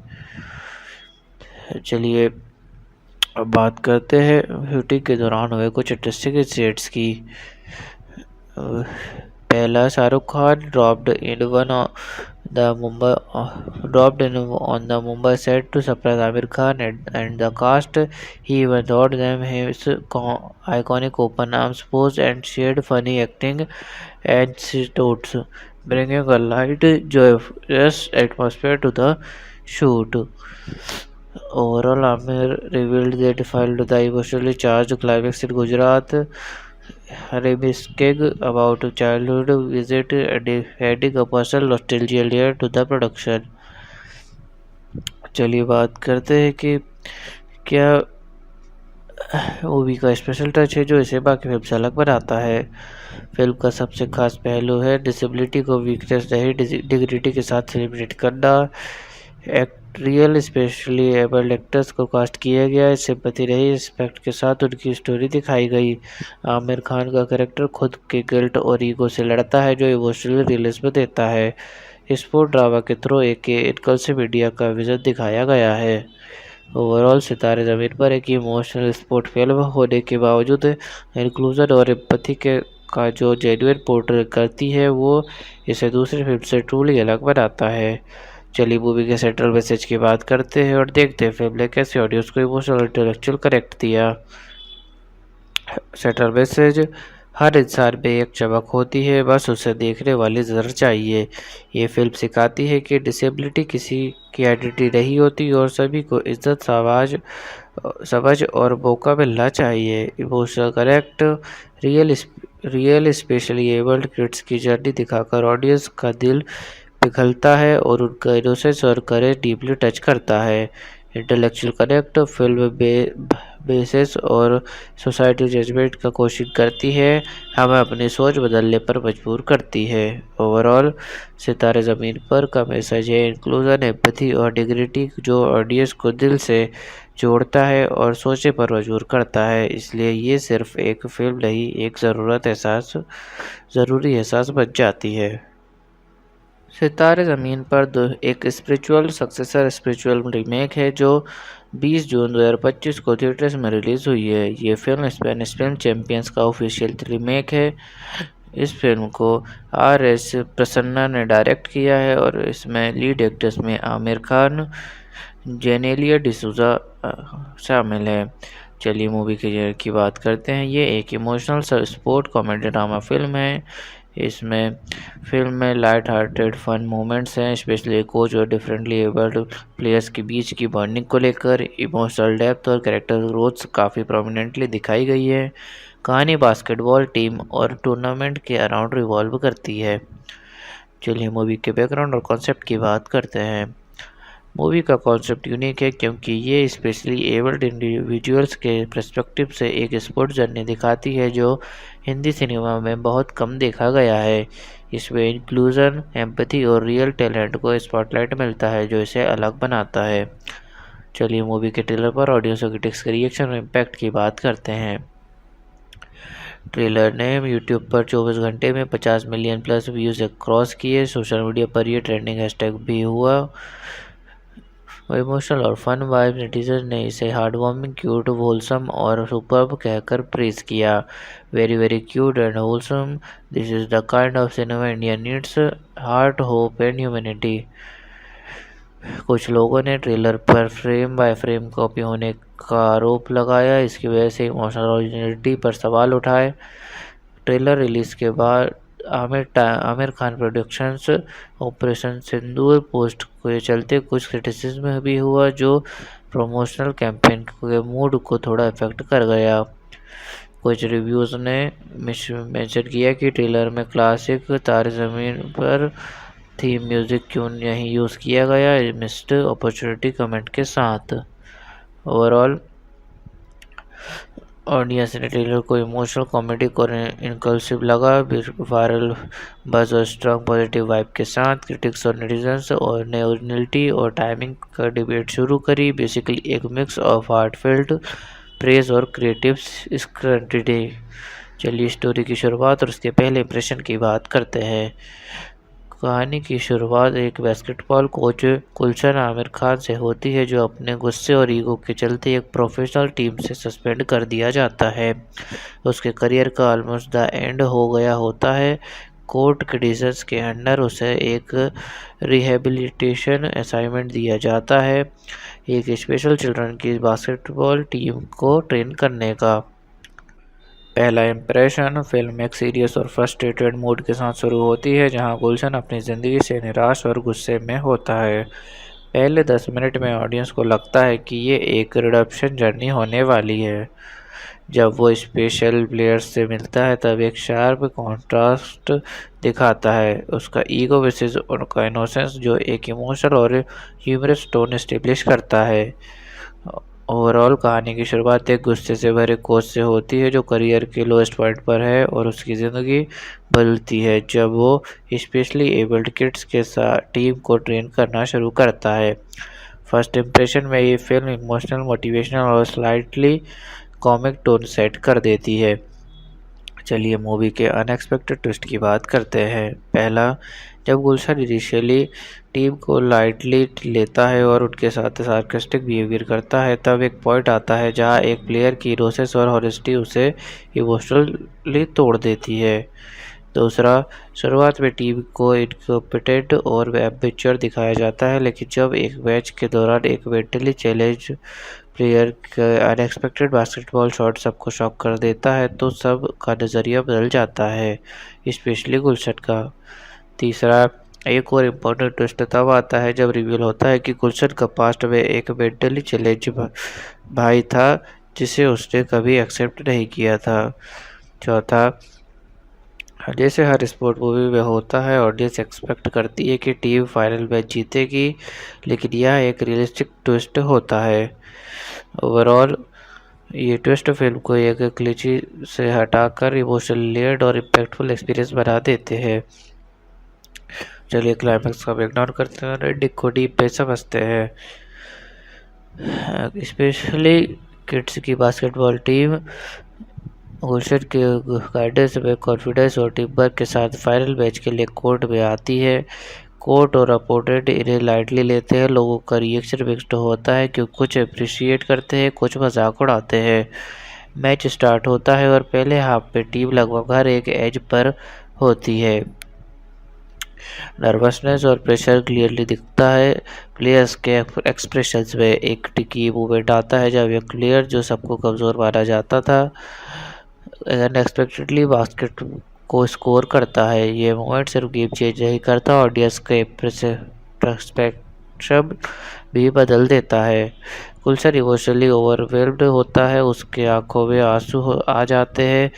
चलिए अब बात करते हैं शूटिंग के दौरान हुए कुछ इंटरेस्टिंग इंसिडेंट्स की। पहला, Shahrukh Khan dropped in on the Mumbai set to surprise Amir Khan and the cast. He even taught them his iconic open arms pose and shared funny acting anecdotes, bringing a light, joyous atmosphere to the shoot. Overall, Amir revealed they filed the emotionally charged climax in Gujarat, reminiscing about childhood visit and adding a personal nostalgia layer to the production. चलिए बात करते हैं कि क्या movie का special touch है जो इसे बाकी फिल्म से अलग बनाता है। फिल्म का सबसे खास पहलू है डिसेबिलिटी को वीकनेस नहीं, डिग्निटी के साथ सेलिब्रेट करना। रियल स्पेशली एबल्ड एक्टर्स को कास्ट किया गया, सिंपैथी रही, रिस्पेक्ट के साथ उनकी स्टोरी दिखाई गई। आमिर खान का कैरेक्टर खुद के गिल्ट और ईगो से लड़ता है, जो इमोशनल रियलिज्म देता है। स्पोर्ट ड्रामा के थ्रू एक इनकल्सिव इंडिया का विजन दिखाया गया है। ओवरऑल सितारे ज़मीन पर एक इमोशनल स्पोर्ट फिल्म होने के बावजूद इंक्लूजन और एम्पैथी के का जो जेन्युइन पोर्ट्रे करती है वो इसे दूसरी फिल्म से ट्रूली अलग बनाता है। चलिए मूवी के सेंट्रल मैसेज की बात करते हैं और देखते हैं फिल्म ने कैसे ऑडियंस को इमोशनल इंटेलेक्चुअल कनेक्ट दिया। सेंट्रल मैसेज, हर इंसान में एक चमक होती है, बस उसे देखने वाली नज़र चाहिए। ये फिल्म सिखाती है कि डिसेबिलिटी किसी की आइडेंटिटी नहीं होती और सभी को इज्जत, समझ और मौका मिलना चाहिए। Emotional connect, real specially abled kids की जर्नी दिखाकर ऑडियंस का दिल पिघलता है और उनका इनोसेंस और करेज डीपली टच करता है। इंटेलेक्चुअल कनेक्ट, फिल्म बेसिस और सोसाइटी जजमेंट का क्वेश्चन करती है, हमें अपनी सोच बदलने पर मजबूर करती है। ओवरऑल सितारे ज़मीन पर का मैसेज है इंक्लूजन, एम्पैथी और डिग्निटी, जो ऑडियंस को दिल से जोड़ता है और सोचने पर मजबूर करता है। इसलिए ये सिर्फ एक फिल्म नहीं, एक ज़रूरी एहसास बन जाती है। सितारे ज़मीन पर एक स्पिरिचुअल रीमेक है जो 20 जून 2025 को थिएटर्स में रिलीज़ हुई है। ये फिल्म स्पेनिश फिल्म चैंपियंस का ऑफिशियल रीमेक है। इस फिल्म को R.S. प्रसन्ना ने डायरेक्ट किया है और इसमें लीड एक्टर्स में आमिर खान, जेनेलिया डिसूजा शामिल है। चलिए मूवी की बात करते हैं। ये एक emotional sport comedy drama film है। इसमें फिल्म में लाइट हार्टेड फन मोमेंट्स हैं, स्पेशली कोच और डिफरेंटली एबल्ड प्लेयर्स के बीच की बॉन्डिंग को लेकर। इमोशनल डेप्थ और कैरेक्टर ग्रोथ काफ़ी प्रोमिनेंटली दिखाई गई है। कहानी बास्केटबॉल टीम और टूर्नामेंट के अराउंड रिवॉल्व करती है। चलिए मूवी के बैकग्राउंड और कॉन्सेप्ट की बात करते हैं। मूवी का कॉन्सेप्ट यूनिक है क्योंकि ये स्पेशली एबल्ड इंडिविजुअल्स के पर्सपेक्टिव से एक स्पोर्ट जर्नी दिखाती है जो हिंदी सिनेमा में बहुत कम देखा गया है। इसमें इंक्लूजन, एम्पैथी और रियल टैलेंट को स्पॉटलाइट मिलता है जो इसे अलग बनाता है। चलिए मूवी के ट्रेलर पर ऑडियंस और क्रिटिक्स के रिएक्शन और इम्पैक्ट की बात करते हैं। ट्रेलर ने यूट्यूब पर 24 घंटे में 50 मिलियन प्लस व्यूज़ क्रॉस किए। सोशल मीडिया पर ये ट्रेंडिंग हैशटैग भी हुआ। इमोशनल और फन वाइब, नेटिजन ने इसे हार्टवार्मिंग, क्यूट, होलसम और सुपर्ब कहकर प्रेज किया। Very very cute and wholesome, this is the kind of cinema India needs, heart, hope and humanity. कुछ लोगों ने ट्रेलर पर फ्रेम बाय फ्रेम कॉपी होने का आरोप लगाया, इसकी वजह से इमोशनल ओरिजिनलिटी पर सवाल उठाए। ट्रेलर रिलीज के बाद आमिर खान प्रोडक्शंस ऑपरेशन सिंदूर पोस्ट के चलते कुछ क्रिटिसिज्म भी हुआ जो प्रमोशनल कैंपेन के मूड को थोड़ा इफेक्ट कर गया। कुछ रिव्यूज़ ने मेंशन किया कि ट्रेलर में क्लासिक तारे ज़मीन पर थीम म्यूज़िक क्यों नहीं यूज़ किया गया, मिस्ड अपॉर्चुनिटी कमेंट के साथ। ओवरऑल ऑडियंस ने ट्रेलर को इमोशनल, कॉमेडी और इनकल्सिव लगा। वायरल बज़ और स्ट्रॉन्ग पॉजिटिव वाइब के साथ क्रिटिक्स और नेटिजन्स और ने ओरिजिनलिटी और टाइमिंग का डिबेट शुरू करी। बेसिकली एक मिक्स ऑफ हार्टफेल्ट प्रेज और क्रिएटिव स्क्रटिनी। चलिए स्टोरी की शुरुआत और उसके पहले इंप्रेशन की बात करते हैं। कहानी की शुरुआत एक बास्केटबॉल कोच गुलशन आमिर खान से होती है जो अपने गुस्से और ईगो के चलते एक प्रोफेशनल टीम से सस्पेंड कर दिया जाता है। उसके करियर का ऑलमोस्ट द एंड हो गया होता है। कोर्ट कंडीशंस के अंडर उसे एक रिहेबिलिटेशन असाइनमेंट दिया जाता है, एक स्पेशल चिल्ड्रन की बास्केटबॉल टीम को ट्रेन करने का। पहला इंप्रेशन, फिल्म एक सीरियस और फ्रस्ट्रेटेड मूड के साथ शुरू होती है जहां गुलशन अपनी ज़िंदगी से निराश और गुस्से में होता है। पहले 10 मिनट में ऑडियंस को लगता है कि ये एक रिडेम्पशन जर्नी होने वाली है। जब वो स्पेशल प्लेयर्स से मिलता है तब एक शार्प कॉन्ट्रास्ट दिखाता है, उसका ईगो वर्सेस उनका इनोसेंस, जो एक इमोशनल और ह्यूमरस टोन एस्टेब्लिश करता है। ओवरऑल कहानी की शुरुआत एक गुस्से से भरे कोच से होती है जो करियर के लोएस्ट पॉइंट पर है और उसकी ज़िंदगी बदलती है जब वो स्पेशली एबल्ड किड्स के साथ टीम को ट्रेन करना शुरू करता है। फर्स्ट इंप्रेशन में ये फिल्म इमोशनल, मोटिवेशनल और स्लाइटली कॉमिक टोन सेट कर देती है। चलिए मूवी के अनएक्सपेक्टेड ट्विस्ट की बात करते हैं। पहला, जब गुलशन इनिशियली टीम को लाइटली लेता है और उनके साथ सार्कास्टिक बिहेवियर करता है, तब एक पॉइंट आता है जहां एक प्लेयर की रोसेस और हॉनेस्टी उसे इमोशनली तोड़ देती है। दूसरा, शुरुआत में टीम को इनकॉम्पिटेंट और एम्बैचर दिखाया जाता है, लेकिन जब एक मैच के दौरान एक मेंटली चैलेंज प्लेयर का अनएक्सपेक्टेड बास्केटबॉल शॉट सबको शॉक कर देता है, तो सब का नज़रिया बदल जाता है, स्पेशली गुलशन का। तीसरा, एक और इम्पोर्टेंट ट्विस्ट तब आता है जब रिवील होता है कि गुलशन का पास्ट में एक मेंटली चैलेंज भाई था जिसे उसने कभी एक्सेप्ट नहीं किया था। चौथा, जैसे हर स्पोर्ट मूवी में होता है, ऑडियंस एक्सपेक्ट करती है कि टीम फाइनल मैच जीतेगी, लेकिन यह एक रियलिस्टिक ट्विस्ट होता है। ओवरऑल ये ट्विस्ट फिल्म को एक क्लीची से हटाकर इमोशनल लेयर्ड और इम्पैक्टफुल एक्सपीरियंस बना देते हैं। चलिए क्लाइमैक्स को इग्नोर करते हैं और एंडिंग को डीप पे समझते हैं। स्पेशली किड्स की बास्केटबॉल टीम गुलशन के गाइडेंस में कॉन्फिडेंस और टीम वर्क के साथ फाइनल मैच के लिए कोर्ट में आती है। कोर्ट और अपोनेंट इन्हें लाइटली लेते हैं। लोगों का रिएक्शन मिक्स्ड होता है, क्योंकि कुछ अप्रिशिएट करते हैं, कुछ मजाक उड़ाते हैं। मैच स्टार्ट होता है और पहले हाफ में टीम लगभग हर एक एज पर होती है। नर्वसनेस और प्रेशर क्लियरली दिखता है प्लेयर्स के एक्सप्रेशंस में। एक टिकी मूवमेंट आता है जब एक प्लेयर जो सबको कमज़ोर माना जाता था अनएक्सपेक्टेडली बास्केट को स्कोर करता है। ये मोमेंट सिर्फ गेम चेंज नहीं करता, ऑडियंस के पर्सपेक्टिव भी बदल देता है। गुलशन इमोशनली ओवरवेल्म्ड होता है, उसके आंखों में आंसू आ जाते हैं।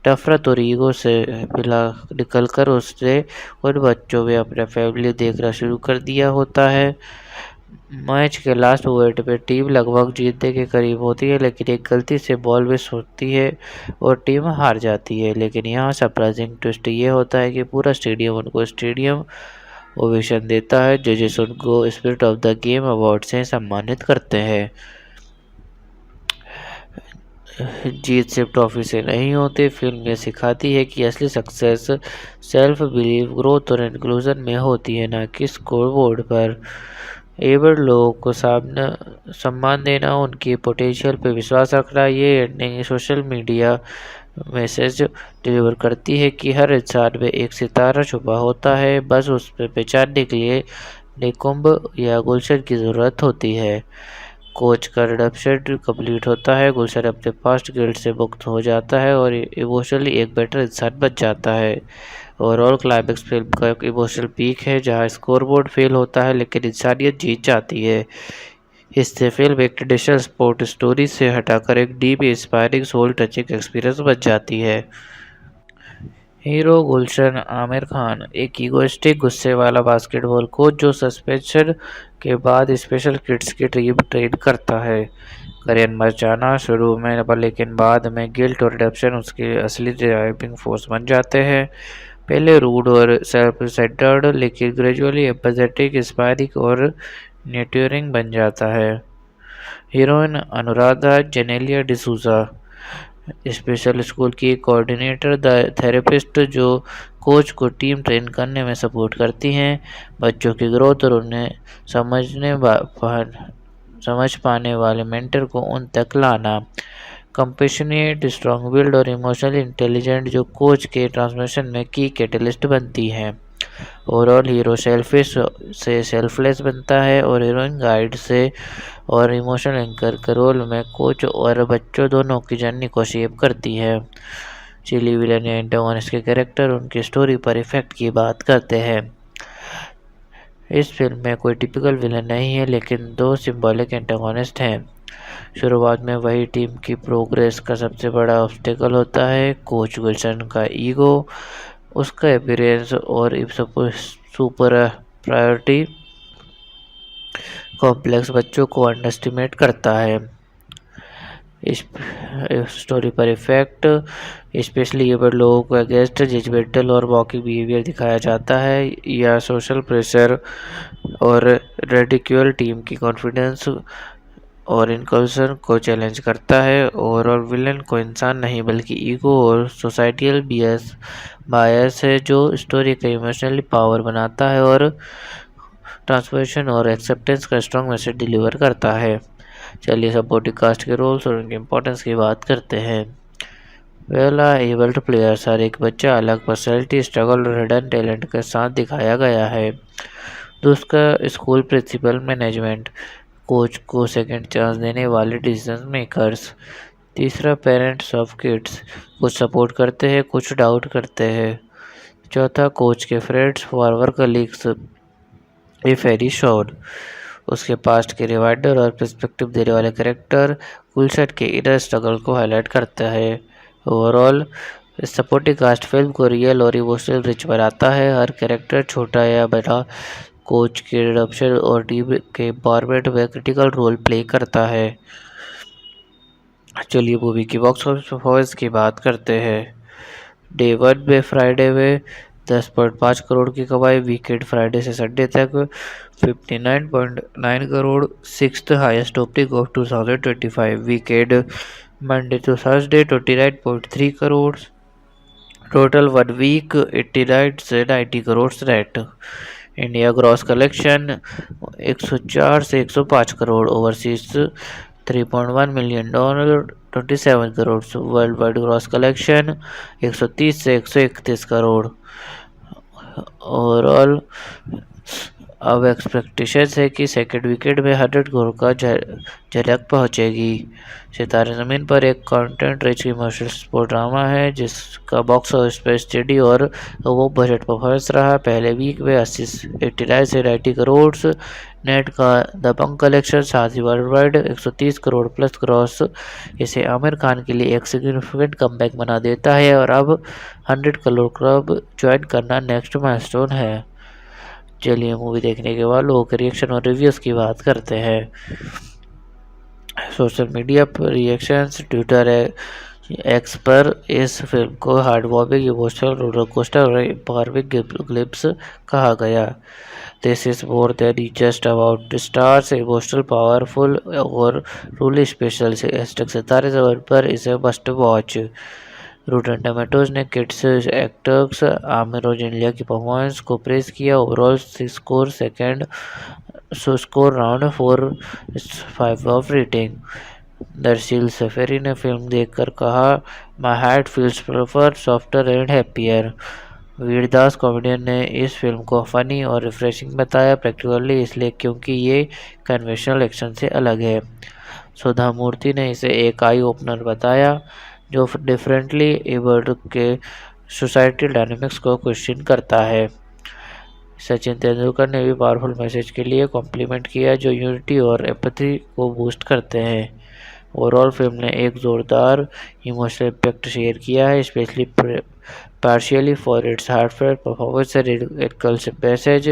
नफरत और ईगो से निकलकर उसने उन बच्चों में अपना फैमिली देखना शुरू कर दिया होता है। मैच के लास्ट मोमेंट में टीम लगभग जीतने के करीब होती है, लेकिन एक गलती से बॉल मिस होती है और टीम हार जाती है। लेकिन यहाँ सरप्राइजिंग ट्विस्ट ये होता है कि पूरा स्टेडियम उनको स्टेडियम ओवेशन देता है। जजेस उनको spirit of the game award से सम्मानित करते हैं। जीत सिर्फ ट्रॉफी से नहीं होती, फिल्म ये सिखाती है कि असली सक्सेस सेल्फ बिलीव, ग्रोथ और इंक्लूजन में होती है, न कि स्कोर बोर्ड पर। एबल लोगों को सम्मान देना, उनकी पोटेंशियल पर विश्वास रखना, ये ending social media message deliver करती है कि हर इंसान में एक सितारा छुपा होता है, बस उस पर पहचानने के लिए निकुंभ या गुलशन की ज़रूरत होती है। कोच का रिडेम्पशन कंप्लीट होता है, गुलशन अपने पास्ट गिल्ट से मुक्त हो जाता है और इमोशनली एक बेटर इंसान बन जाता है। ओवरऑल क्लाइमैक्स फिल्म का एक इमोशनल पीक है जहां स्कोरबोर्ड फेल होता है लेकिन इंसानियत जीत जाती है। इससे फिल्म एक ट्रेडिशनल स्पोर्ट स्टोरी से हटाकर एक deep inspiring soul touching experience बन जाती है। हीरो गुलशन आमिर खान एक ईगोइस्टिक गुस्से वाला बास्केटबॉल कोच जो सस्पेंशन के बाद स्पेशल किड्स की टीम ट्रेन करता है। करियर मर जाना शुरू में, पर लेकिन बाद में गिल्ट और रिडेम्पशन उसकी असली ड्राइविंग फोर्स बन जाते हैं। पहले रूड और सेल्फ सेंटर्ड, लेकिन ग्रेजुअली एम्पैथेटिक, इंस्पायरिंग और न्यूट्रिंग बन जाता है। Heroine Anuradha Genelia D'Souza special school की कोऑर्डिनेटर, थेरेपिस्ट जो कोच को टीम ट्रेन करने में सपोर्ट करती हैं। बच्चों की ग्रोथ और उन्हें समझ पाने वाले मेंटर को उन तक लाना। कंपैशनेट, स्ट्रॉन्ग विल्ड और इमोशनली इंटेलिजेंट जो कोच के ट्रांसफॉर्मेशन में की कैटलिस्ट बनती हैं। ओवरऑल हीरो सेल्फिश से सेल्फलेस बनता है और हीरोइन गाइड से और इमोशनल एंकर के रोल में कोच और बच्चों दोनों की जर्नी को शेप करती है। चिली विलन या एंटागोनिस्ट के कैरेक्टर उनकी स्टोरी पर इफेक्ट की बात करते हैं। इस फिल्म में कोई टिपिकल विलन नहीं है, लेकिन दो सिंबॉलिक एंटागोनिस्ट हैं। शुरुआत में वही टीम की प्रोग्रेस का सबसे बड़ा ऑब्स्टेकल होता है, कोच गुलशन का ईगो, उसका अपीयरेंस और सुपर प्रायोरिटी कॉम्प्लेक्स बच्चों को अंडरएस्टिमेट करता है। इस स्टोरी पर इफेक्ट स्पेशली एबल लोगों को अगेंस्ट जजमेंटल और वॉकिंग बिहेवियर दिखाया जाता है, या सोशल प्रेशर और रेडिक्यूल टीम की कॉन्फिडेंस और इनकल्सन को चैलेंज करता है। ओवरऑल विलन को इंसान नहीं बल्कि ईगो और सोसाइटियल बायस है जो स्टोरी का इमोशनली पावर बनाता है और ट्रांसफॉर्मेशन और एक्सेप्टेंस का स्ट्रॉन्ग मैसेज डिलीवर करता है। चलिए सपोर्टिंग कास्ट के रोल्स और उनकी इम्पोर्टेंस की बात करते हैं। वेल एबल टू प्लेयर्स, हर एक बच्चा अलग पर्सनैलिटी, स्ट्रगल और हिडन टैलेंट के साथ दिखाया गया है। दूसरा स्कूल प्रिंसिपल मैनेजमेंट, कोच को सेकंड चांस देने वाले डिसीजन मेकर्स। तीसरा पेरेंट्स ऑफ किड्स, कुछ सपोर्ट करते हैं कुछ डाउट करते हैं। चौथा कोच के फ्रेंड्स, फॉरवर्ड कलीग्स, ए फेरी शोड। उसके पास्ट के रिवाइडर और पर्सपेक्टिव देने वाले कैरेक्टर कुलसेट के इनर स्ट्रगल को हाईलाइट करता है। ओवरऑल सपोर्टिंग कास्ट फिल्म को रियल और इमोशनल रिच बनाता है। हर कैरेक्टर छोटा या बड़ा कोच के रिडम्पशन और टीम के एम्पावरमेंट में क्रिटिकल रोल प्ले करता है। चलिए मूवी की बॉक्स ऑफिस परफॉर्मेंस की बात करते हैं। डे 1 में फ्राइडे में 10.5 करोड़ की कमाई, वीकेंड फ्राइडे से संडे तक 59.9 crore, sixth highest opening of 2025। Weekend Monday to Thursday 29.3 crore, total 1 week 89 से 90 crore net. India gross collection 104 से 105 crore, overseas 3.1 million dollar 27 crore, world wide gross collection 130 से 131 करोड़। ओवरऑल अब एक्सपेक्टेशन है कि सेकेंड वीकेंड में 100 करोड़ का झलक पहुंचेगी। सितारे ज़मीन पर एक content rich emotional sport drama है जिसका बॉक्स ऑफिस पर स्टडी और वो बजट परफॉर्मेंस रहा। पहले वीक में 89 से 90 करोड़ नेट का दबंग कलेक्शन, साथ ही world wide 130 crore plus cross इसे आमिर खान के लिए एक सिग्निफिकेंट कमबैक बना देता है और अब 100 करोड़ क्लब ज्वाइन करना नेक्स्ट माइलस्टोन है। चलिए मूवी देखने के बाद लोगों के रिएक्शन और रिव्यूज़ की बात करते हैं। सोशल मीडिया पर रिएक्शंस, ट्विटर एक्स पर इस फिल्म को heartwarming, emotional, roller coaster और एम्पावरिंग ग्लिम्स कहा गया। This is more than just about stars, emotional, powerful और रूली स्पेशल से सितारे ज़मीन पर इसे मस्ट वॉच। रोटन टोमेटोज ने किड्स एक्टर्स आमिर और जेनेलिया की परफॉर्मेंस को प्रेज किया। Overall score round 4.5 of rating. दरअसल सफेरी ने फिल्म देखकर कहा, my heart feels prefer softer and happier. Vir Das comedian ने इस फिल्म को फनी और रिफ्रेशिंग बताया, प्रैक्टिकली इसलिए क्योंकि ये कन्वेंशनल एक्शन से अलग है। सुधा मूर्ति ने इसे एक आई ओपनर बताया जो डिफरेंटली एबल्ड के सोसाइटल डायनामिक्स को क्वेश्चन करता है। सचिन तेंदुलकर ने भी पावरफुल मैसेज के लिए कॉम्प्लीमेंट किया जो यूनिटी और एम्पैथी को बूस्ट करते हैं। ओवरऑल फिल्म ने एक ज़ोरदार इमोशनल इम्पैक्ट शेयर किया है, specially partially for its heartfelt performance and inclusive message.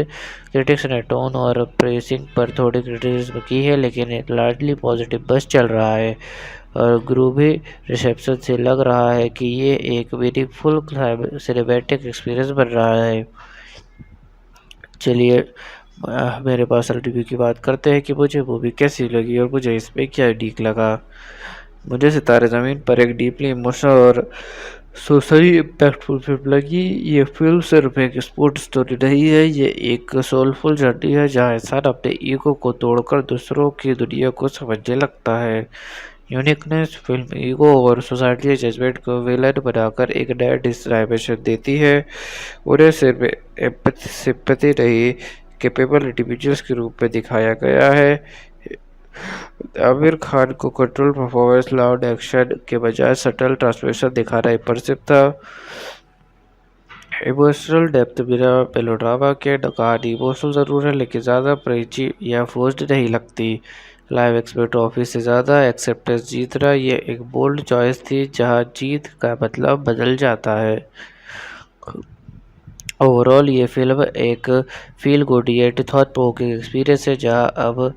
Critics ने टोन और प्रेसिंग पर थोड़ी क्रिटिसिज्म की है, लेकिन एक लार्जली पॉजिटिव बस चल रहा है और ग्रूवी रिसेप्शन से लग रहा है कि ये एक मीनिंगफुल सिनेमैटिक एक्सपीरियंस बन रहा है। चलिए मेरे पास रिव्यू की बात करते हैं कि मुझे मूवी कैसी लगी और मुझे इसमें क्या ठीक लगा। मुझे सितारे ज़मीन पर एक डीपली इमोशनल और सोशली इम्पैक्टफुल फिल्म लगी। ये फिल्म सिर्फ एक स्पोर्ट स्टोरी नहीं है, ये एक सोलफुल जर्नी है जहाँ इंसान अपने ईगो को तोड़कर दूसरों की दुनिया को समझने लगता है। यूनिकनेस फिल्म ईगो और सोसाइटी जजमेंट को विलन बनाकर एक नया डायमेंशन देती है। उन्हें सिर्फ सिंपैथी नहीं, कैपेबल इंडिविजुअल्स के रूप में दिखाया गया है। आमिर खान को कंट्रोल परफॉर्मेंस, लाउड एक्शन के बजाय सटल ट्रांसफॉर्मेशन दिखाना इम्प्रेसिव था। इमोशनल डेप्थ बिना मेलोड्रामा के कहानी इमोशनल ज़रूर है लेकिन ज़्यादा प्रेची या फोर्स्ड नहीं लगती। लाइव एक्सपेक्ट ऑफिस से ज़्यादा एक्सेप्टेंस जीतना ये एक बोल्ड चॉइस थी जहां जीत का मतलब बदल जाता है। ओवरऑल ये फिल्म एक feel good yet thought provoking experience है जहां अब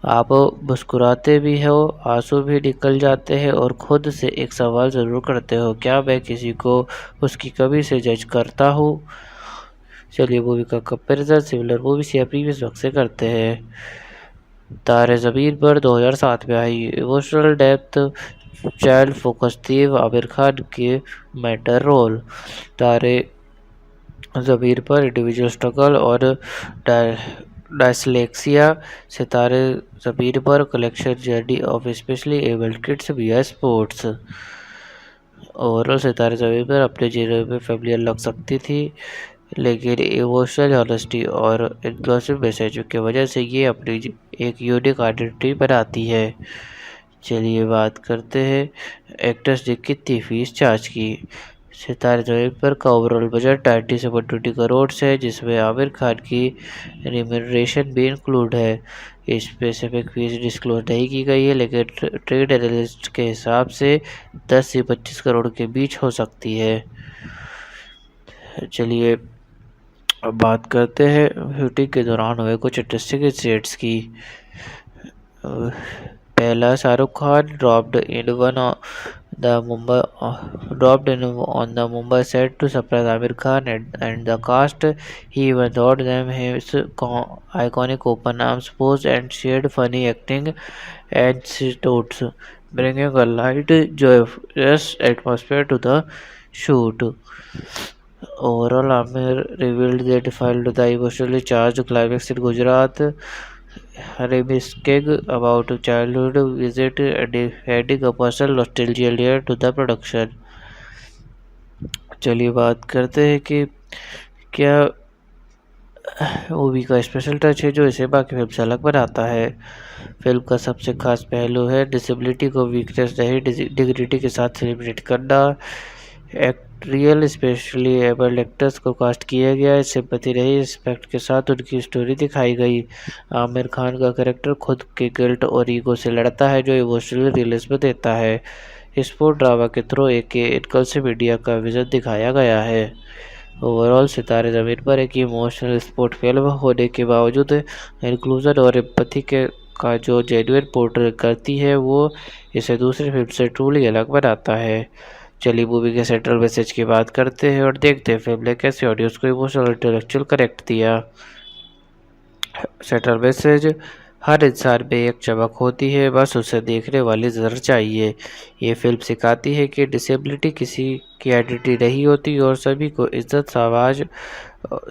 आप मुस्कुराते भी हो, आंसू भी निकल जाते हैं और खुद से एक सवाल ज़रूर करते हो, क्या मैं किसी को उसकी कमी से जज करता हूँ। चलिए मूवी का कंपेरिजन सिमिलर मूवीज या प्रीवियस वक्त से करते हैं। तारे ज़मीन पर 2007 में आई इमोशनल डेप्थ चाइल्ड फोकस थी आमिर खान के मेंटर रोल। तारे ज़मीन पर इंडिविजुअल स्ट्रगल और डायस्लेक्सिया। सितारे ज़मीन पर collection journey of specially abled kids विया स्पोर्ट्स। ओवरऑल सितारे ज़मीन पर अपने जीवन में फेमिलियर लग सकती थी, लेकिन इमोशनल ऑनेस्टी और इंक्लूसिव मैसेज की वजह से ये अपनी एक यूनिक आइडेंटिटी बनाती है। चलिए बात करते हैं एक्टर्स ने कितनी फीस चार्ज की। सितारे ज़मीन पर का ओवरऑल बजट 90 से 120 करोड़ है, जिसमें आमिर खान की रिम्यूनरेशन भी इंक्लूड है। स्पेसिफिक फीस डिस्क्लोज नहीं की गई है, लेकिन ट्रेड एनालिस्ट के हिसाब से 10 से 25 करोड़ के बीच हो सकती है। चलिए अब बात करते हैं शूटिंग के दौरान हुए कुछ इंटरेस्टिंग इंसिडेंट्स की। पहला, Shahrukh Khan dropped in on the Mumbai set to surprise Amir Khan and the cast. He even taught them his iconic open arms pose and shared funny acting anecdotes, bringing a light, joyous atmosphere to the shoot. Overall, Amir revealed they defiled the emotionally charged climax in Gujarat, reminiscing about childhood visit and adding a personal nostalgia layer to the production. चलिए बात करते हैं कि क्या movie का special touch है जो इसे बाकी फिल्म से अलग बनाता है। फिल्म का सबसे खास पहलू है डिसेबिलिटी को वीकनेस नहीं, डिग्निटी के साथ सेलिब्रेट करना। रियल स्पेशली एबल्ड एक्टर्स को कास्ट किया गया, सिंपैथी रही, रिस्पेक्ट के साथ उनकी स्टोरी दिखाई गई। आमिर खान का कैरेक्टर खुद के गिल्ट और ईगो से लड़ता है, जो इमोशनल रियलिज्म देता है। स्पोर्ट ड्रामा के थ्रू एक इनकल्सिव मीडिया का विजन दिखाया गया है। ओवरऑल सितारे ज़मीन पर एक इमोशनल स्पोर्ट फिल्म होने के बावजूद इंक्लूजन और एम्पैथी का जो जेन्युइन पोर्ट्रेट करती है, वो इसे दूसरी फिल्म से ट्रूली अलग बनाता है। चलिए मूवी के सेंट्रल मैसेज की बात करते हैं और देखते हैं फिल्म ने कैसे ऑडियंस को इमोशनल इंटेलेक्चुअल करेक्ट दिया। सेंट्रल मैसेज, हर इंसान में एक चमक होती है, बस उसे देखने वाली नज़र चाहिए। ये फिल्म सिखाती है कि डिसेबिलिटी किसी की आइडेंटिटी नहीं होती और सभी को इज्जत,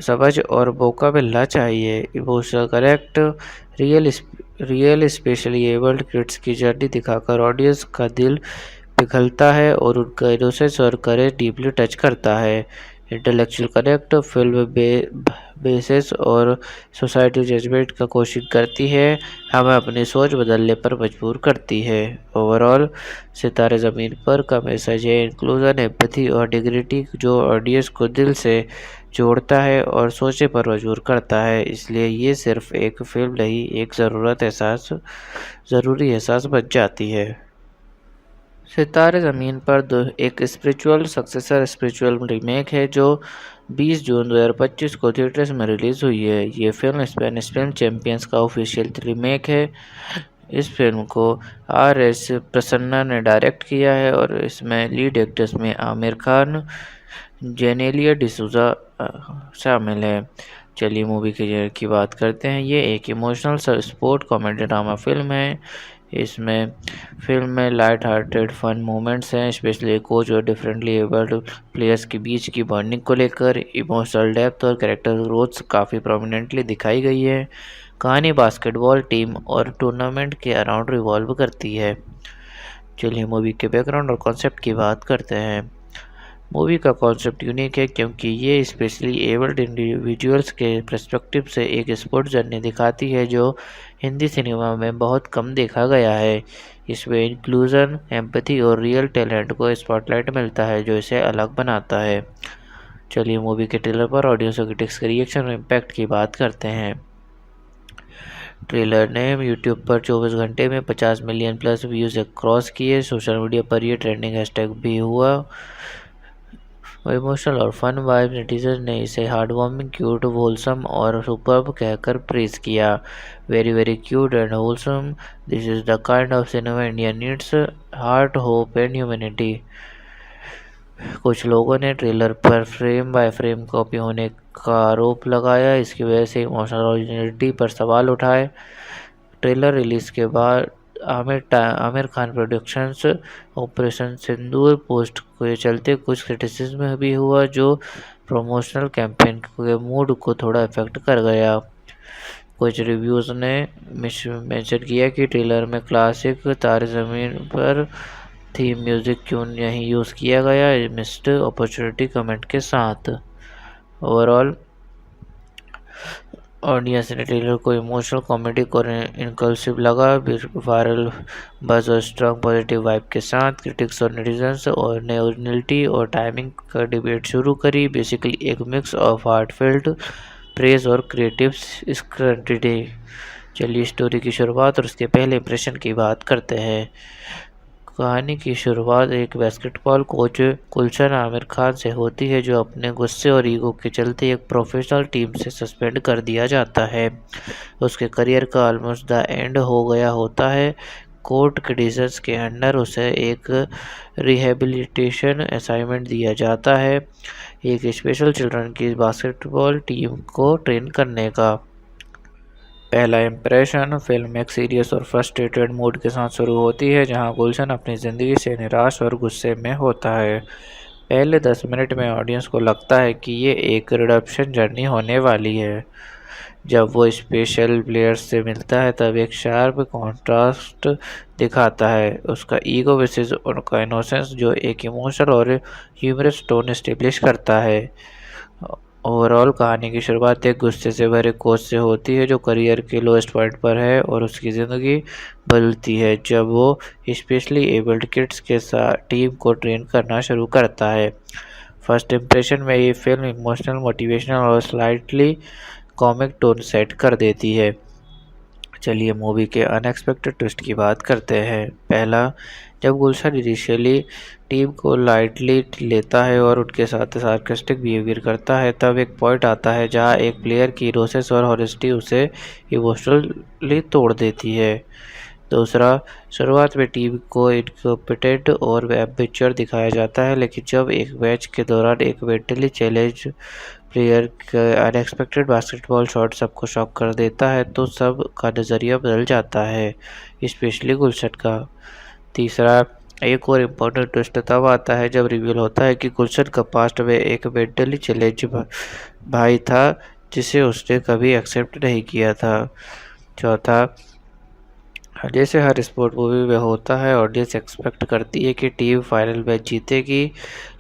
समझ और मौका मिलना चाहिए। Emotional correct, real specially abled kids की जर्नी दिखाकर ऑडियंस का दिल पिघलता है और उनका इनोसेंस और करेज डीपली टच करता है। इंटेलेक्चुअल कनेक्ट, फिल्म बेसिस और सोसाइटी जजमेंट का कोशिश करती है, हमें अपनी सोच बदलने पर मजबूर करती है। ओवरऑल सितारे ज़मीन पर का मैसेज है इंक्लूजन, एम्पैथी और डिग्निटी, जो ऑडियंस को दिल से जोड़ता है और सोचने पर मजबूर करता है। इसलिए ये सिर्फ एक फिल्म नहीं, एक ज़रूरी एहसास बन जाती है। सितारे ज़मीन पर एक स्पिरिचुअल रीमेक है जो 20 जून 2025 को थिएटर्स में रिलीज़ हुई है। ये फिल्म स्पेनिश फिल्म चैंपियंस का ऑफिशियल रीमेक है। इस फिल्म को R.S. प्रसन्ना ने डायरेक्ट किया है और इसमें लीड एक्टर्स में आमिर खान, जेनेलिया डिसूजा शामिल है। चलिए मूवी की बात करते हैं। ये एक emotional sport comedy drama film है। इसमें फिल्म में लाइट हार्टेड फन मोमेंट्स हैं, स्पेशली कोच और डिफरेंटली एबल्ड प्लेयर्स के बीच की बॉन्डिंग को लेकर। इमोशनल डेप्थ और कैरेक्टर ग्रोथ काफ़ी प्रोमिनेंटली दिखाई गई है। कहानी बास्केटबॉल टीम और टूर्नामेंट के अराउंड रिवॉल्व करती है। चलिए मूवी के बैकग्राउंड और कॉन्सेप्ट की बात करते हैं। मूवी का कॉन्सेप्ट यूनिक है क्योंकि ये स्पेशली एबल्ड इंडिविजुअल्स के पर्सपेक्टिव से एक स्पोर्ट्स जर्नी दिखाती है, जो हिंदी सिनेमा में बहुत कम देखा गया है। इसमें इंक्लूजन, एम्पैथी और रियल टैलेंट को स्पॉटलाइट मिलता है, जो इसे अलग बनाता है। चलिए मूवी के ट्रेलर पर ऑडियंस और क्रिटिक्स के रिएक्शन और इम्पैक्ट की बात करते हैं। ट्रेलर ने यूट्यूब पर 24 घंटे में 50 मिलियन प्लस व्यूज़ क्रॉस किए। सोशल मीडिया पर ये ट्रेंडिंग हैशटैग भी हुआ। इमोशनल और फन वाइब, नेटिजन ने इसे हार्टवार्मिंग, क्यूट, होलसम और सुपर्ब कहकर प्रेज किया। Very very cute and wholesome, this is the kind of cinema India needs, heart, hope and humanity. कुछ लोगों ने ट्रेलर पर फ्रेम बाय फ्रेम कॉपी होने का आरोप लगाया, इसकी वजह से इमोशनल ओरिजिनलिटी पर सवाल उठाए। ट्रेलर रिलीज के बाद आमिर खान प्रोडक्शंस ऑपरेशन सिंदूर पोस्ट के चलते कुछ क्रिटिसिज्म भी हुआ, जो प्रमोशनल कैंपेन के मूड को थोड़ा इफेक्ट कर गया। कुछ रिव्यूज़ ने मेंशन किया कि ट्रेलर में क्लासिक तारे ज़मीन पर थीम म्यूज़िक क्यों नहीं यूज़ किया गया, मिस्ड अपॉर्चुनिटी कमेंट के साथ। ओवरऑल ऑडियंस ने ट्रेलर को इमोशनल, कॉमेडी और इनकल्सिव लगा। वायरल बज़ और स्ट्रॉन्ग पॉजिटिव वाइब के साथ क्रिटिक्स और नेटिजन्स और ने ओरिजिनलिटी और टाइमिंग का डिबेट शुरू करी। बेसिकली एक मिक्स ऑफ हार्टफेल्ट प्रेज और क्रिएटिव स्क्रटिनी। चलिए स्टोरी की शुरुआत और उसके पहले इंप्रेशन की बात करते हैं। कहानी की शुरुआत एक बास्केटबॉल कोच गुलशन आमिर खान से होती है, जो अपने गुस्से और ईगो के चलते एक प्रोफेशनल टीम से सस्पेंड कर दिया जाता है। उसके करियर का ऑलमोस्ट द एंड हो गया होता है। कोर्ट कंडीशंस के अंडर उसे एक रिहेबिलिटेशन असाइनमेंट दिया जाता है, एक स्पेशल चिल्ड्रन की बास्केटबॉल टीम को ट्रेन करने का। पहला इंप्रेशन फिल्म एक सीरियस और फ्रस्ट्रेटेड मूड के साथ शुरू होती है, जहां गुलशन अपनी ज़िंदगी से निराश और गुस्से में होता है। पहले 10 मिनट में ऑडियंस को लगता है कि ये एक रिडेम्पशन जर्नी होने वाली है। जब वो स्पेशल प्लेयर्स से मिलता है तब एक शार्प कॉन्ट्रास्ट दिखाता है, उसका ईगो वर्सेस उनका इनोसेंस, जो एक इमोशनल और ह्यूमरस टोन एस्टेब्लिश करता है। ओवरऑल कहानी की शुरुआत एक गुस्से से भरे कोच से होती है, जो करियर के लोएस्ट पॉइंट पर है, और उसकी ज़िंदगी बदलती है जब वो स्पेशली एबल्ड किड्स के साथ टीम को ट्रेन करना शुरू करता है। फर्स्ट इंप्रेशन में ये फिल्म इमोशनल, मोटिवेशनल और स्लाइटली कॉमिक टोन सेट कर देती है। चलिए मूवी के अनएक्सपेक्टेड ट्विस्ट की बात करते हैं। पहला, जब गुलशन इनिशियली टीम को लाइटली लेता है और उनके साथ सार्कास्टिक बिहेवियर करता है, तब एक पॉइंट आता है जहां एक प्लेयर की रोसेस और हॉनेस्टी उसे इमोशनली तोड़ देती है। दूसरा, शुरुआत में टीम को इनकॉम्पिटेंट और एम्बिच्योर दिखाया जाता है, लेकिन जब एक मैच के दौरान एक मेंटली चैलेंज प्लेयर का अनएक्सपेक्टेड बास्केटबॉल शॉट सबको शॉक कर देता है, तो सब का नज़रिया बदल जाता है, स्पेशली गुलशन का। तीसरा, एक और इम्पोर्टेंट ट्विस्ट तब आता है जब रिवील होता है कि गुलशन का पास्ट में एक मेंटली चैलेंज भाई था, जिसे उसने कभी एक्सेप्ट नहीं किया था। चौथा, जैसे हर स्पोर्ट मूवी में होता है, ऑडियंस एक्सपेक्ट करती है कि टीम फाइनल मैच जीतेगी,